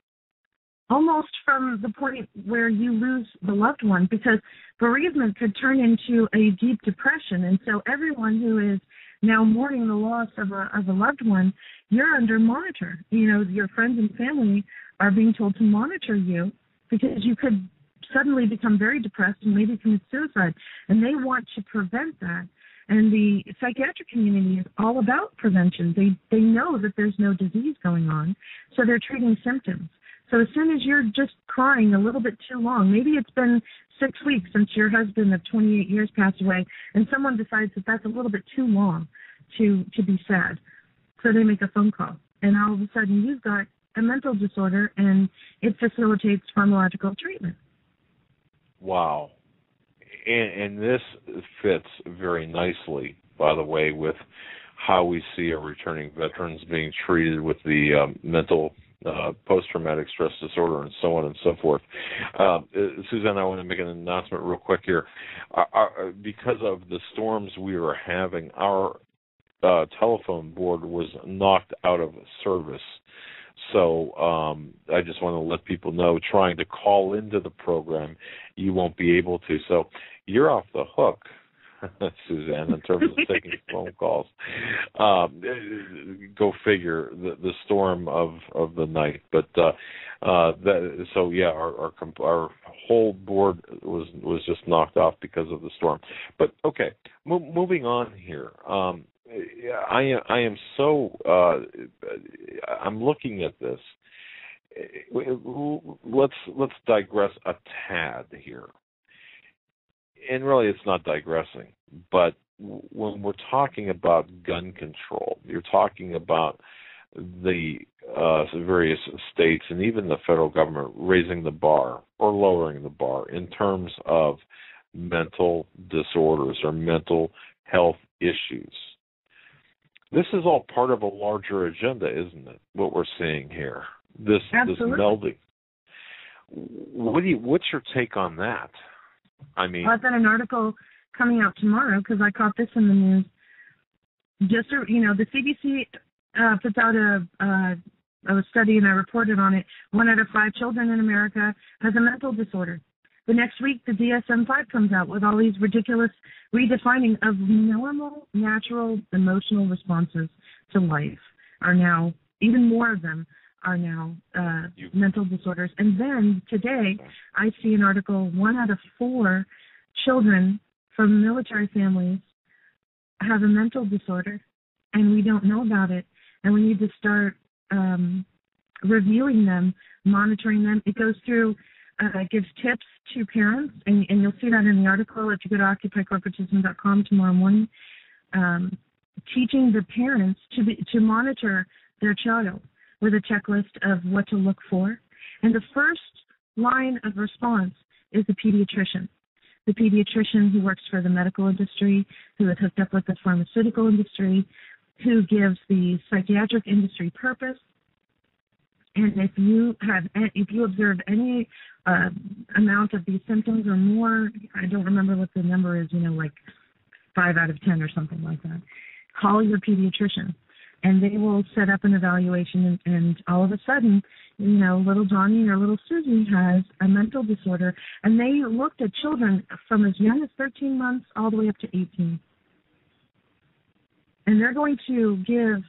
almost from the point where you lose the loved one, because bereavement could turn into a deep depression. And so everyone who is now mourning the loss of a loved one, you're under monitor. You know, your friends and family are being told to monitor you because you could suddenly become very depressed and maybe commit suicide. And they want to prevent that. And the psychiatric community is all about prevention. They know that there's no disease going on, so they're treating symptoms. So as soon as you're just crying a little bit too long, maybe it's been 6 weeks since your husband of 28 years passed away, and someone decides that that's a little bit too long to be sad. So they make a phone call, and all of a sudden you've got a mental disorder, and it facilitates pharmacological treatment. Wow. And this fits very nicely, by the way, with how we see our returning veterans being treated with the mental post-traumatic stress disorder and so on and so forth. Suzanne, I want to make an announcement real quick here. Because of the storms we were having, our telephone board was knocked out of service. So I just want to let people know, trying to call into the program, you won't be able to. So you're off the hook, Suzanne, in terms of taking phone calls. Go figure, the storm of the night. But our whole board was just knocked off because of the storm. But okay, moving on here. I am so I'm looking at this. Let's digress a tad here. And really, it's not digressing. But when we're talking about gun control, you're talking about the various states and even the federal government raising the bar or lowering the bar in terms of mental disorders or mental health issues. This is all part of a larger agenda, isn't it? What we're seeing here, this melding. What's your take on that? I mean, I've got an article coming out tomorrow because I caught this in the news. Just the CDC puts out a study, and I reported on it. 1 out of 5 children in America has a mental disorder. The next week, the DSM-5 comes out with all these ridiculous redefining of normal, natural, emotional responses to life are now, even more of them are now mental disorders. And then today, I see an article, 1 out of 4 children from military families have a mental disorder, and we don't know about it. And we need to start reviewing them, monitoring them. It goes through... gives tips to parents, and you'll see that in the article if you go to occupycorporatism.com tomorrow morning, teaching the parents to monitor their child with a checklist of what to look for. And the first line of response is the pediatrician who works for the medical industry, who is hooked up with the pharmaceutical industry, who gives the psychiatric industry purpose. And if you observe any amount of these symptoms or more, I don't remember what the number is, like 5 out of 10 or something like that, call your pediatrician, and they will set up an evaluation. And all of a sudden, little Johnny or little Susie has a mental disorder, and they looked at children from as young as 13 months all the way up to 18. And they're going to give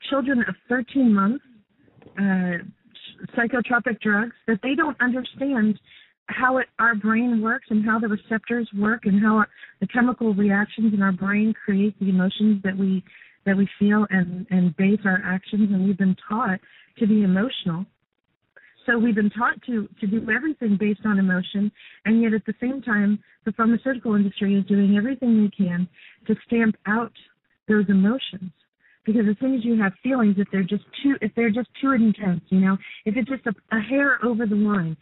children of 13 months psychotropic drugs that they don't understand how our brain works and how the receptors work and how the chemical reactions in our brain create the emotions that we feel and base our actions. And we've been taught to be emotional. So we've been taught to do everything based on emotion, and yet at the same time, the pharmaceutical industry is doing everything they can to stamp out those emotions. Because as soon as you have feelings, if they're just too intense, if it's just a hair over the line,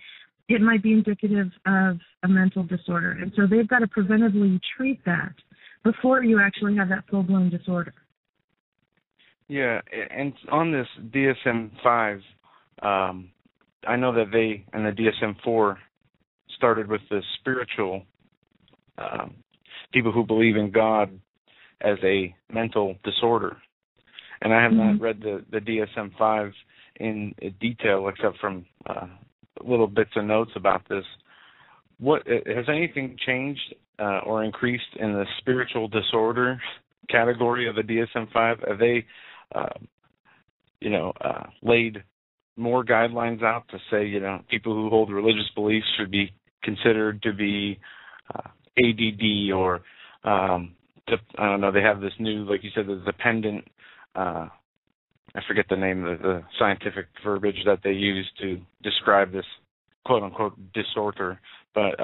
it might be indicative of a mental disorder. And so they've got to preventively treat that before you actually have that full-blown disorder. Yeah, and on this DSM-5, I know that they and the DSM-4 started with the spiritual people who believe in God as a mental disorder. And I have not read the DSM-5 in detail, except from little bits of notes about this. What has anything changed or increased in the spiritual disorder category of the DSM-5? Have they, laid more guidelines out to say, people who hold religious beliefs should be considered to be ADD or, I don't know, they have this new, like you said, the dependent, I forget the name of the scientific verbiage that they use to describe this quote-unquote disorder, but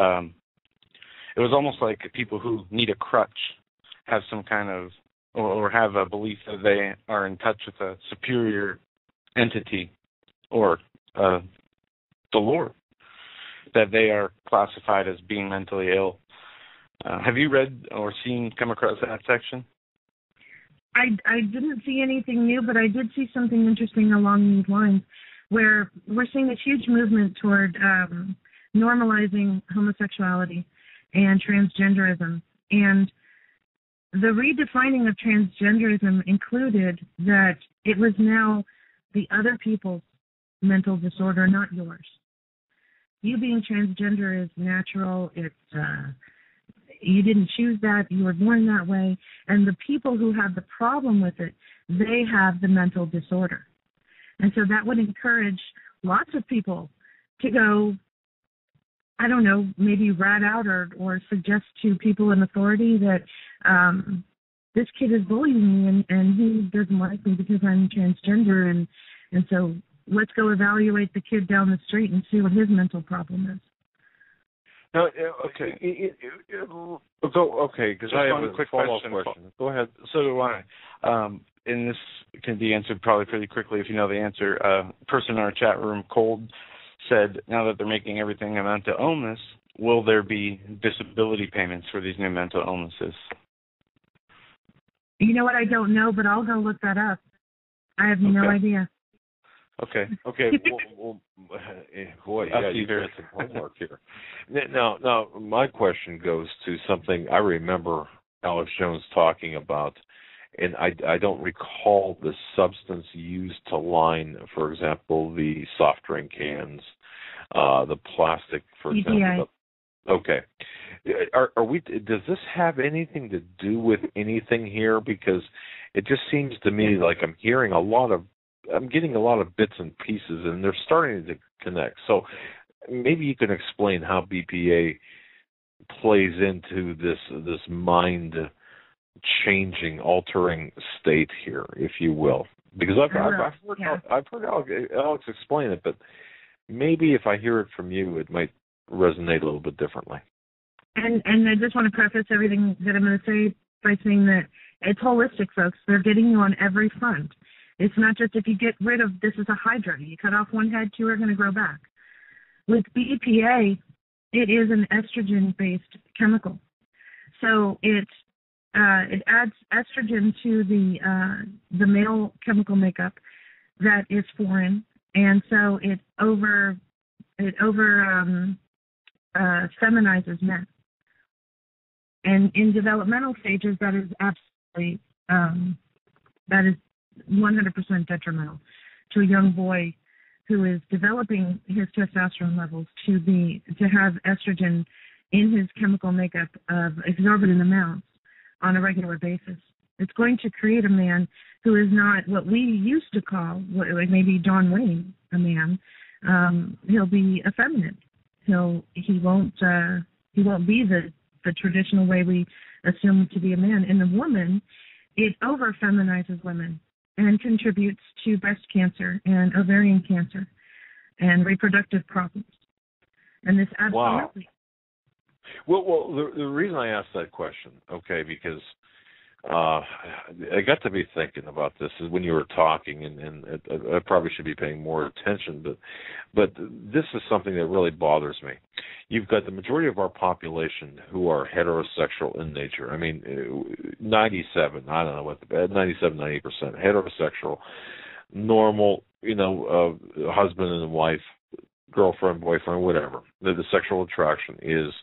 it was almost like people who need a crutch have some kind of, or have a belief that they are in touch with a superior entity or the Lord, that they are classified as being mentally ill. Have you read or come across that section? I didn't see anything new, but I did see something interesting along these lines, where we're seeing this huge movement toward normalizing homosexuality and transgenderism. And the redefining of transgenderism included that it was now the other people's mental disorder, not yours. You being transgender is natural. It's you didn't choose that. You were born that way. And the people who have the problem with it, they have the mental disorder. And so that would encourage lots of people to go, I don't know, maybe rat out or suggest to people in authority that this kid is bullying me and he doesn't like me because I'm transgender. And so let's go evaluate the kid down the street and see what his mental problem is. No, okay. Because I have a quick follow-up question. Go ahead. So do I. And this can be answered probably pretty quickly if you know the answer. A person in our chat room, Cold, said, now that they're making everything a mental illness, will there be disability payments for these new mental illnesses? You know what? I don't know, but I'll go look that up. I have no idea. Okay. Well, boy, you got some homework here. Now, my question goes to something I remember Alex Jones talking about, and I don't recall the substance used to line, for example, the soft drink cans, the plastic, for example. Okay. Are we? Does this have anything to do with anything here? Because it just seems to me like I'm getting a lot of bits and pieces, and they're starting to connect. So maybe you can explain how BPA plays into this mind changing, altering state here, if you will. Because I've heard Alex explain it, but maybe if I hear it from you, it might resonate a little bit differently. And I just want to preface everything that I'm going to say by saying that it's holistic, folks. They're getting you on every front. It's not just if you get rid of, this is a hydra. You cut off one head, two are going to grow back. With BPA, it is an estrogen-based chemical. So it adds estrogen to the male chemical makeup that is foreign, and so it feminizes men. And in developmental stages, that is absolutely that is 100% detrimental to a young boy who is developing his testosterone levels to have estrogen in his chemical makeup of exorbitant amounts on a regular basis. It's going to create a man who is not what we used to call, maybe John Wayne, a man. He'll be effeminate. He won't be the traditional way we assume to be a man. In a woman, it over-feminizes women and contributes to breast cancer and ovarian cancer and reproductive problems. And this absolutely. Wow. Well, the reason I asked that question, because I got to be thinking about this when you were talking, and I probably should be paying more attention, but this is something that really bothers me. You've got the majority of our population who are heterosexual in nature. I mean, 97, 90% heterosexual, normal, husband and wife, girlfriend, boyfriend, whatever. The sexual attraction is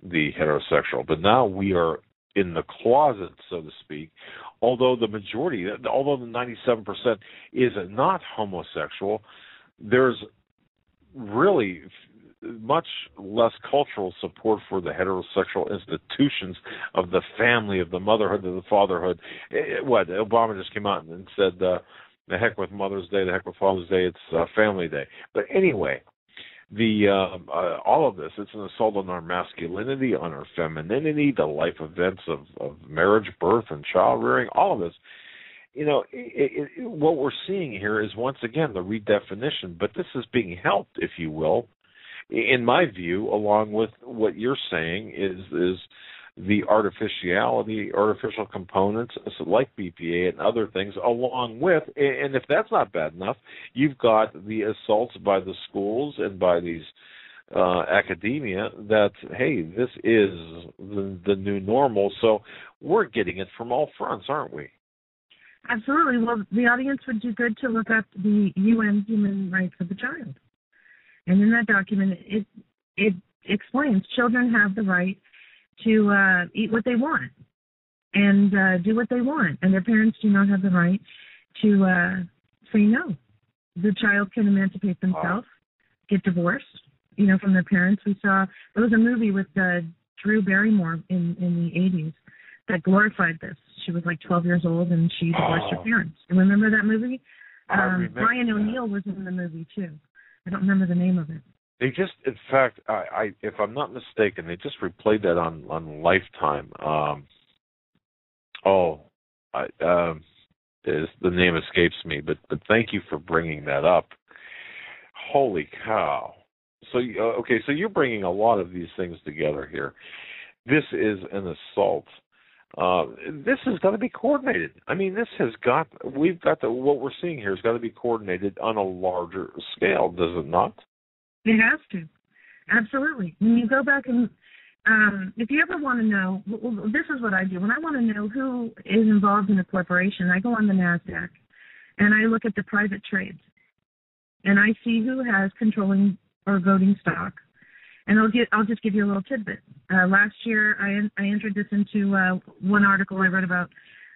the heterosexual. But now we are in the closet, so to speak, although the 97% is not homosexual, there's really much less cultural support for the heterosexual institutions of the family, of the motherhood, of the fatherhood. Obama just came out and said The heck with Mother's Day, the heck with Father's Day, it's Family Day. But anyway, all of this, it's an assault on our masculinity, on our femininity, the life events of marriage, birth, and child rearing, all of this. You know, what we're seeing here is, once again, the redefinition, but this is being helped, if you will, in my view, along with what you're saying is the artificial components like BPA and other things, along with, and if that's not bad enough, you've got the assaults by the schools and by these academia that, hey, this is the new normal, so we're getting it from all fronts, aren't we? Absolutely. Well, the audience would do good to look up the UN Human Rights of the Child. And in that document, it explains children have the right to eat what they want and do what they want, and their parents do not have the right to say no. The child can emancipate themselves, get divorced, from their parents. We saw there was a movie with Drew Barrymore in the 80s that glorified this. She was like 12 years old and she divorced her parents. You remember that movie? Brian O'Neill was in the movie too. I don't remember the name of it. They just, in fact, I if I'm not mistaken, they just replayed that on Lifetime. The name escapes me, but thank you for bringing that up. Holy cow! So so you're bringing a lot of these things together here. This is an assault. This has got to be coordinated. I mean, what we're seeing here has got to be coordinated on a larger scale, does it not? It has to. Absolutely. When you go back and, if you ever want to know, this is what I do. When I want to know who is involved in a corporation, I go on the NASDAQ and I look at the private trades and I see who has controlling or voting stock. And I'll just give you a little tidbit. Last year, I entered this into one article I read about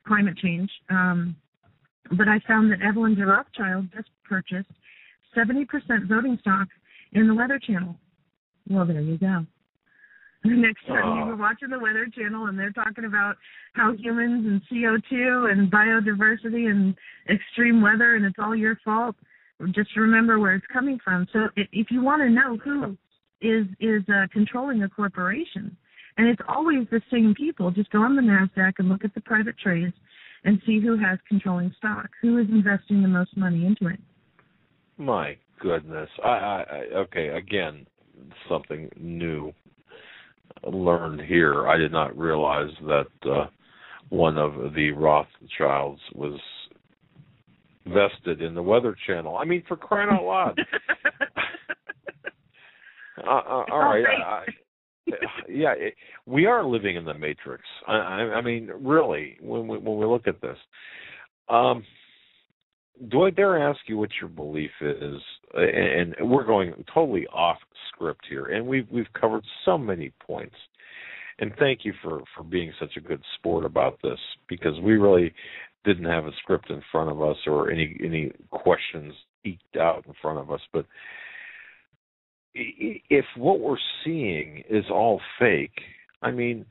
climate change. But I found that Evelyn de Rothschild just purchased 70% voting stock in the Weather Channel. Well, there you go. The next time you were watching the Weather Channel and they're talking about how humans and CO2 and biodiversity and extreme weather and it's all your fault, just remember where it's coming from. So if you want to know who is controlling a corporation, and it's always the same people, just go on the NASDAQ and look at the private trades and see who has controlling stock, who is investing the most money into it. My goodness. Okay, again, something new learned here. I did not realize that one of the Rothschilds was vested in the Weather Channel. I mean, for crying out loud. All right. We are living in the Matrix. I mean, really, when we look at this. Do I dare ask you what your belief is? And we're going totally off script here, and we've covered so many points. And thank you for being such a good sport about this, because we really didn't have a script in front of us or any questions eked out in front of us. But if what we're seeing is all fake, I mean,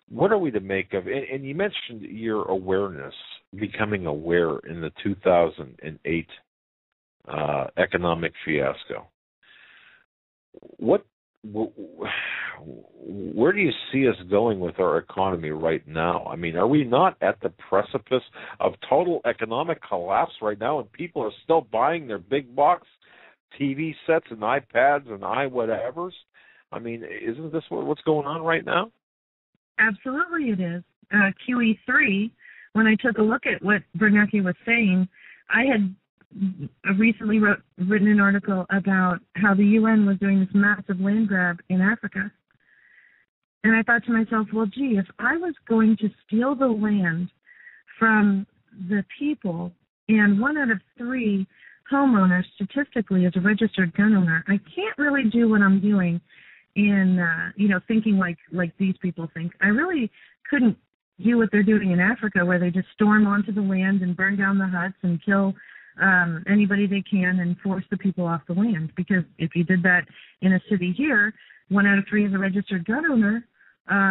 what are we to make of it? And you mentioned your awareness, becoming aware in the 2008 economic fiasco. Where do you see us going with our economy right now? I mean, are we not at the precipice of total economic collapse right now, and people are still buying their big box TV sets and iPads and iWhatevers? I mean, isn't this what's going on right now? Absolutely it is. QE3, when I took a look at what Bernanke was saying, I had recently written an article about how the UN was doing this massive land grab in Africa. And I thought to myself, well, gee, if I was going to steal the land from the people, and 1 out of 3 homeowners statistically is a registered gun owner, I can't really do what I'm doing in, thinking like these people think. I really couldn't do what they're doing in Africa, where they just storm onto the land and burn down the huts and kill anybody they can and force the people off the land. Because if you did that in a city here, 1 out of 3 is a registered gun owner,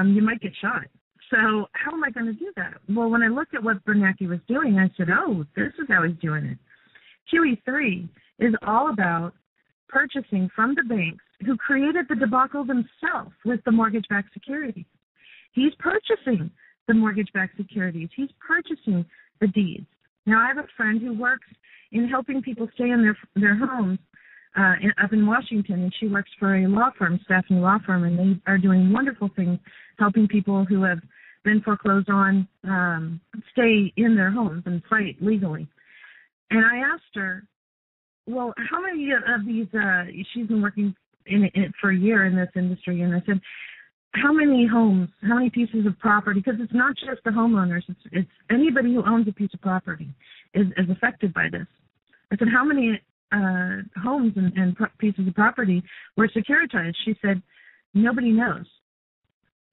you might get shot. So how am I going to do that? Well, when I looked at what Bernanke was doing, I said, oh, this is how he's doing it. QE3 is all about purchasing from the banks who created the debacle themselves with the mortgage-backed securities. He's purchasing the mortgage-backed securities. He's purchasing the deeds. Now, I have a friend who works in helping people stay in their homes up in Washington, and she works for a law firm, staffing law firm, and they are doing wonderful things, helping people who have been foreclosed on stay in their homes and fight legally. And I asked her, well, how many of these, she's been working in it for a year in this industry, and I said, how many homes, how many pieces of property, because it's not just the homeowners, it's anybody who owns a piece of property is affected by this. I said, how many homes and pieces of property were securitized? She said, nobody knows.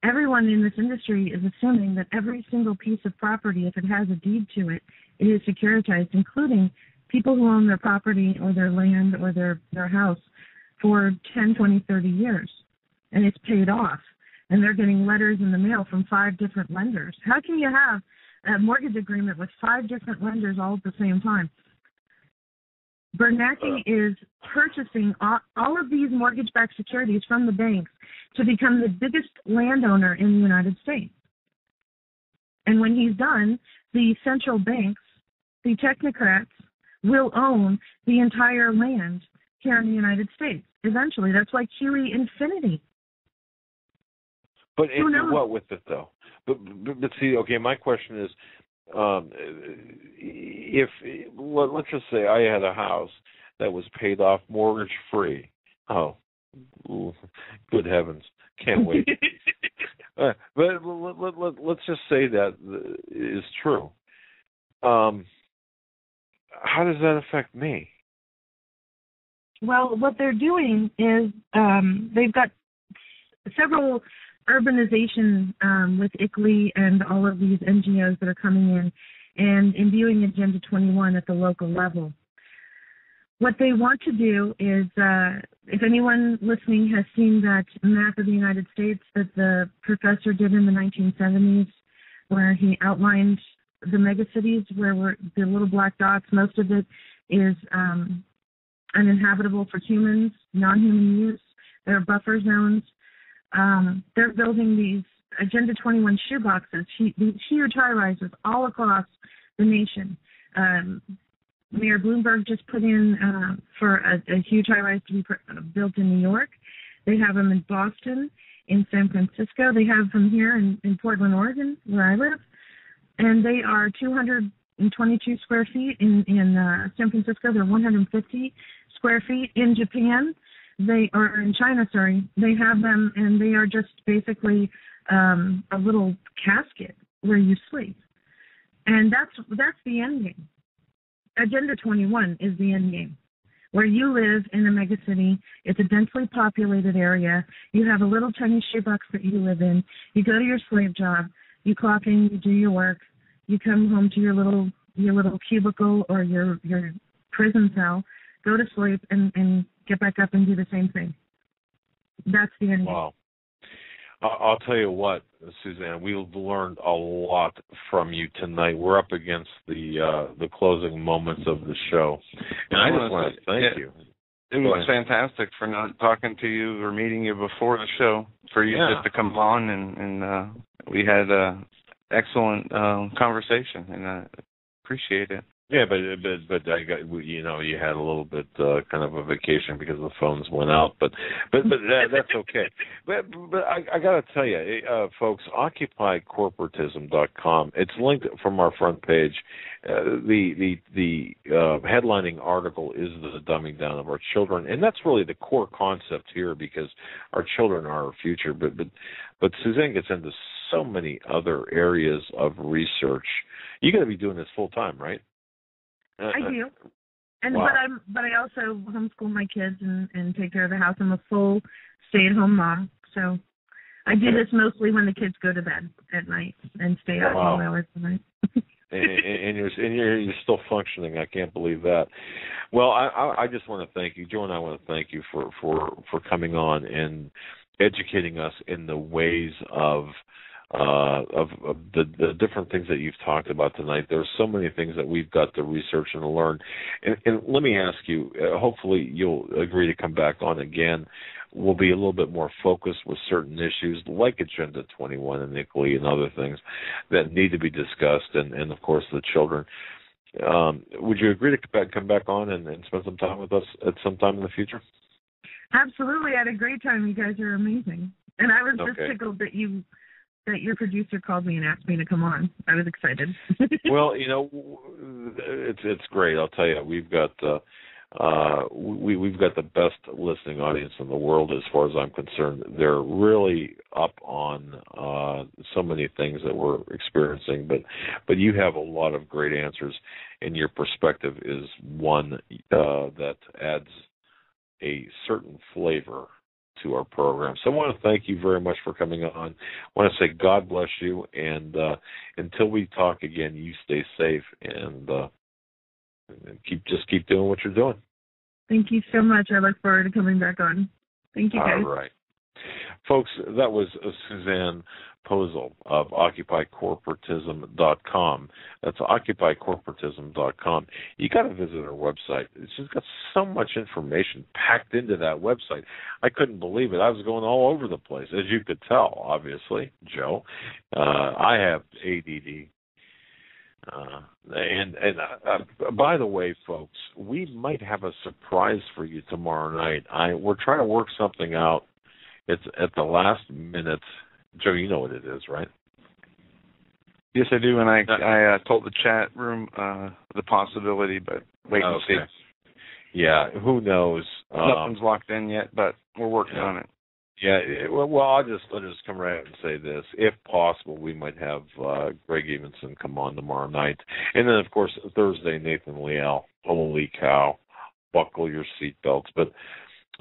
Everyone in this industry is assuming that every single piece of property, if it has a deed to it, it is securitized, including people who own their property or their land or their house for 10, 20, 30 years, and it's paid off. And they're getting letters in the mail from 5 different lenders. How can you have a mortgage agreement with 5 different lenders all at the same time? Bernanke is purchasing all of these mortgage-backed securities from the banks to become the biggest landowner in the United States. And when he's done, the central banks, the technocrats, will own the entire land here in the United States. Eventually, that's like QE infinity. But what with it though? But see, okay, my question is, let's just say I had a house that was paid off mortgage free. Oh, good heavens, can't wait. But let's just say that is true. How does that affect me? Well, what they're doing is they've got several urbanization with ICLEI and all of these NGOs that are coming in and imbuing Agenda 21 at the local level. What they want to do is, if anyone listening has seen that map of the United States that the professor did in the 1970s, where he outlined the megacities where were the little black dots, most of it is uninhabitable for humans, non-human use. There are buffer zones. They're building these Agenda 21 shoeboxes, these huge high-rises all across the nation. Mayor Bloomberg just put in for a huge high-rise to be built in New York. They have them in Boston, in San Francisco. They have them here in Portland, Oregon, where I live. And they are 222 square feet. In San Francisco, they're 150 square feet. In Japan, in China, they have them, and they are just basically a little casket where you sleep. And that's the end game. Agenda 21 is the end game, where you live in a megacity. It's a densely populated area. You have a little tiny shoebox that you live in. You go to your slave job. You clock in. You do your work. You come home to your little cubicle or your prison cell. Go to sleep and get back up and do the same thing. That's the end game. Wow. I'll tell you what, Suzanne, we've learned a lot from you tonight. We're up against the closing moments of the show, and I just want to thank you. It was fantastic for not talking to you or meeting you before the show, for you just to come on, and we had an excellent conversation, and I appreciate it. Yeah, but I got, you had a little bit kind of a vacation because the phones went out, but that's okay. But I got to tell you, folks, OccupyCorporatism.com. It's linked from our front page. The headlining article is the dumbing down of our children, and that's really the core concept here, because our children are our future. But Suzanne gets into so many other areas of research. You're going to be doing this full time, right? I do, and wow. but I also homeschool my kids and take care of the house. I'm a full stay-at-home mom, so I do this mostly when the kids go to bed at night and stay out all hours of the night. and you're still functioning. I can't believe that. Well, I just want to thank you, Joe, and I want to thank you for coming on and educating us in the ways of of the different things that you've talked about tonight. There's so many things that we've got to research and learn. And let me ask you, hopefully you'll agree to come back on again. We'll be a little bit more focused with certain issues like Agenda 21 and Italy and other things that need to be discussed, and of course the children. Would you agree to come back on and spend some time with us at some time in the future? Absolutely. I had a great time. You guys are amazing. And I was just tickled that your producer called me and asked me to come on. I was excited. Well, it's great. I'll tell you, we've got we've got the best listening audience in the world as far as I'm concerned. They're really up on so many things that we're experiencing, but you have a lot of great answers, and your perspective is one that adds a certain flavor to our program. So I want to thank you very much for coming on. I want to say God bless you, and until we talk again, you stay safe and keep doing what you're doing. Thank you so much. I look forward to coming back on. Thank you, guys. All right. Folks, that was Suzanne Posel of OccupyCorporatism.com. That's OccupyCorporatism.com. You got to visit her website. She's got so much information packed into that website. I couldn't believe it. I was going all over the place, as you could tell, obviously, Joe. I have ADD. By the way, folks, we might have a surprise for you tomorrow night. We're trying to work something out. It's at the last minute. Joe, you know what it is, right? Yes, I do, and I told the chat room the possibility, but wait and see. Yeah, who knows? Nothing's locked in yet, but we're working on it. Yeah, well, I'll just come right out and say this. If possible, we might have Greg Evenson come on tomorrow night. And then, of course, Thursday, Nathan Leal. Holy cow. Buckle your seatbelts. But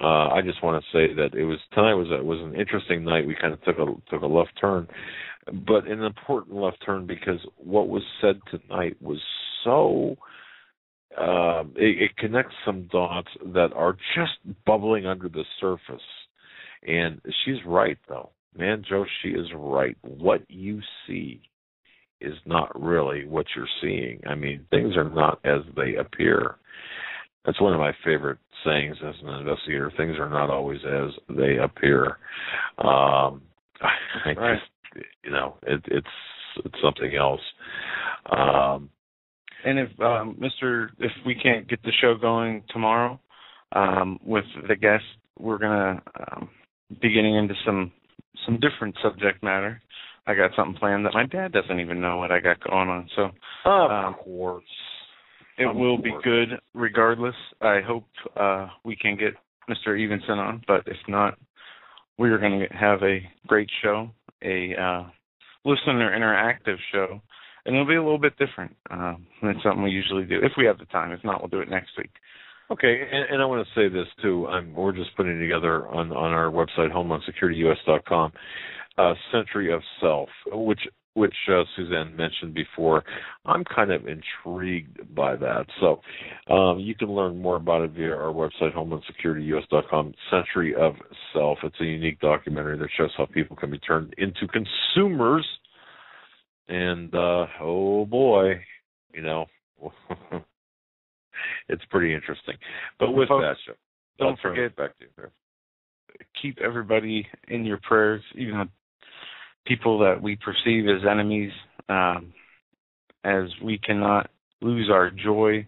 I just want to say that tonight was an interesting night. We kind of took a left turn, but an important left turn because what was said tonight was so it connects some dots that are just bubbling under the surface. And she's right, though. Man, Joe, she is right. What you see is not really what you're seeing. I mean, things are not as they appear. That's one of my favorite sayings as an investigator. Things are not always as they appear. It's something else. And if if we can't get the show going tomorrow with the guest, we're gonna be getting into some different subject matter. I got something planned that my dad doesn't even know what I got going on. So of course. It will be good regardless. I hope we can get Mr. Evenson on, but if not, we are going to have a great show, a listener interactive show, and it'll be a little bit different than something we usually do, if we have the time. If not, we'll do it next week. Okay, and I want to say this, too. We're just putting together on our website, HomelandSecurityUS.com, Century of Self, which Suzanne mentioned before. I'm kind of intrigued by that. So you can learn more about it via our website, HomelandSecurityUS.com, Century of Self. It's a unique documentary that shows how people can be turned into consumers. And, oh, boy, it's pretty interesting. But with folks, that, don't forget, back to you. Keep everybody in your prayers, even the people that we perceive as enemies, as we cannot lose our joy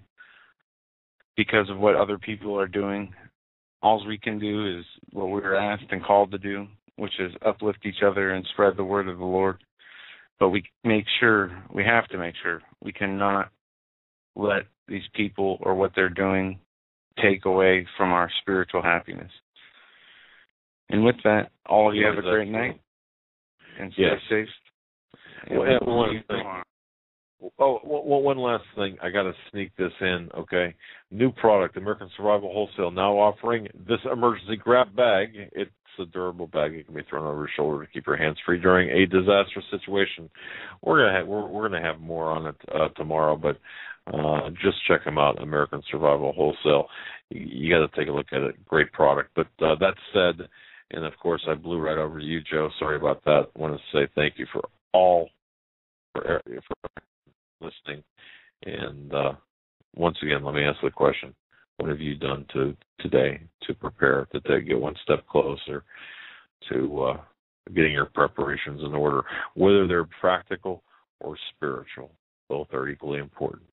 because of what other people are doing. All we can do is what we were asked and called to do, which is uplift each other and spread the word of the Lord. But we have to make sure we cannot let these people or what they're doing take away from our spiritual happiness. And with that, all of you have a great night. And stay safe. One last thing. I got to sneak this in, okay? New product, American Survival Wholesale, now offering this emergency grab bag. It's a durable bag. It can be thrown over your shoulder to keep your hands free during a disaster situation. We're gonna have more on it tomorrow, but just check them out, American Survival Wholesale. You got to take a look at it. Great product. But that said, And, of course, I blew right over to you, Joe. Sorry about that. I want to say thank you for listening. And once again, let me ask the question. What have you done today to prepare to get one step closer to getting your preparations in order? Whether they're practical or spiritual, both are equally important.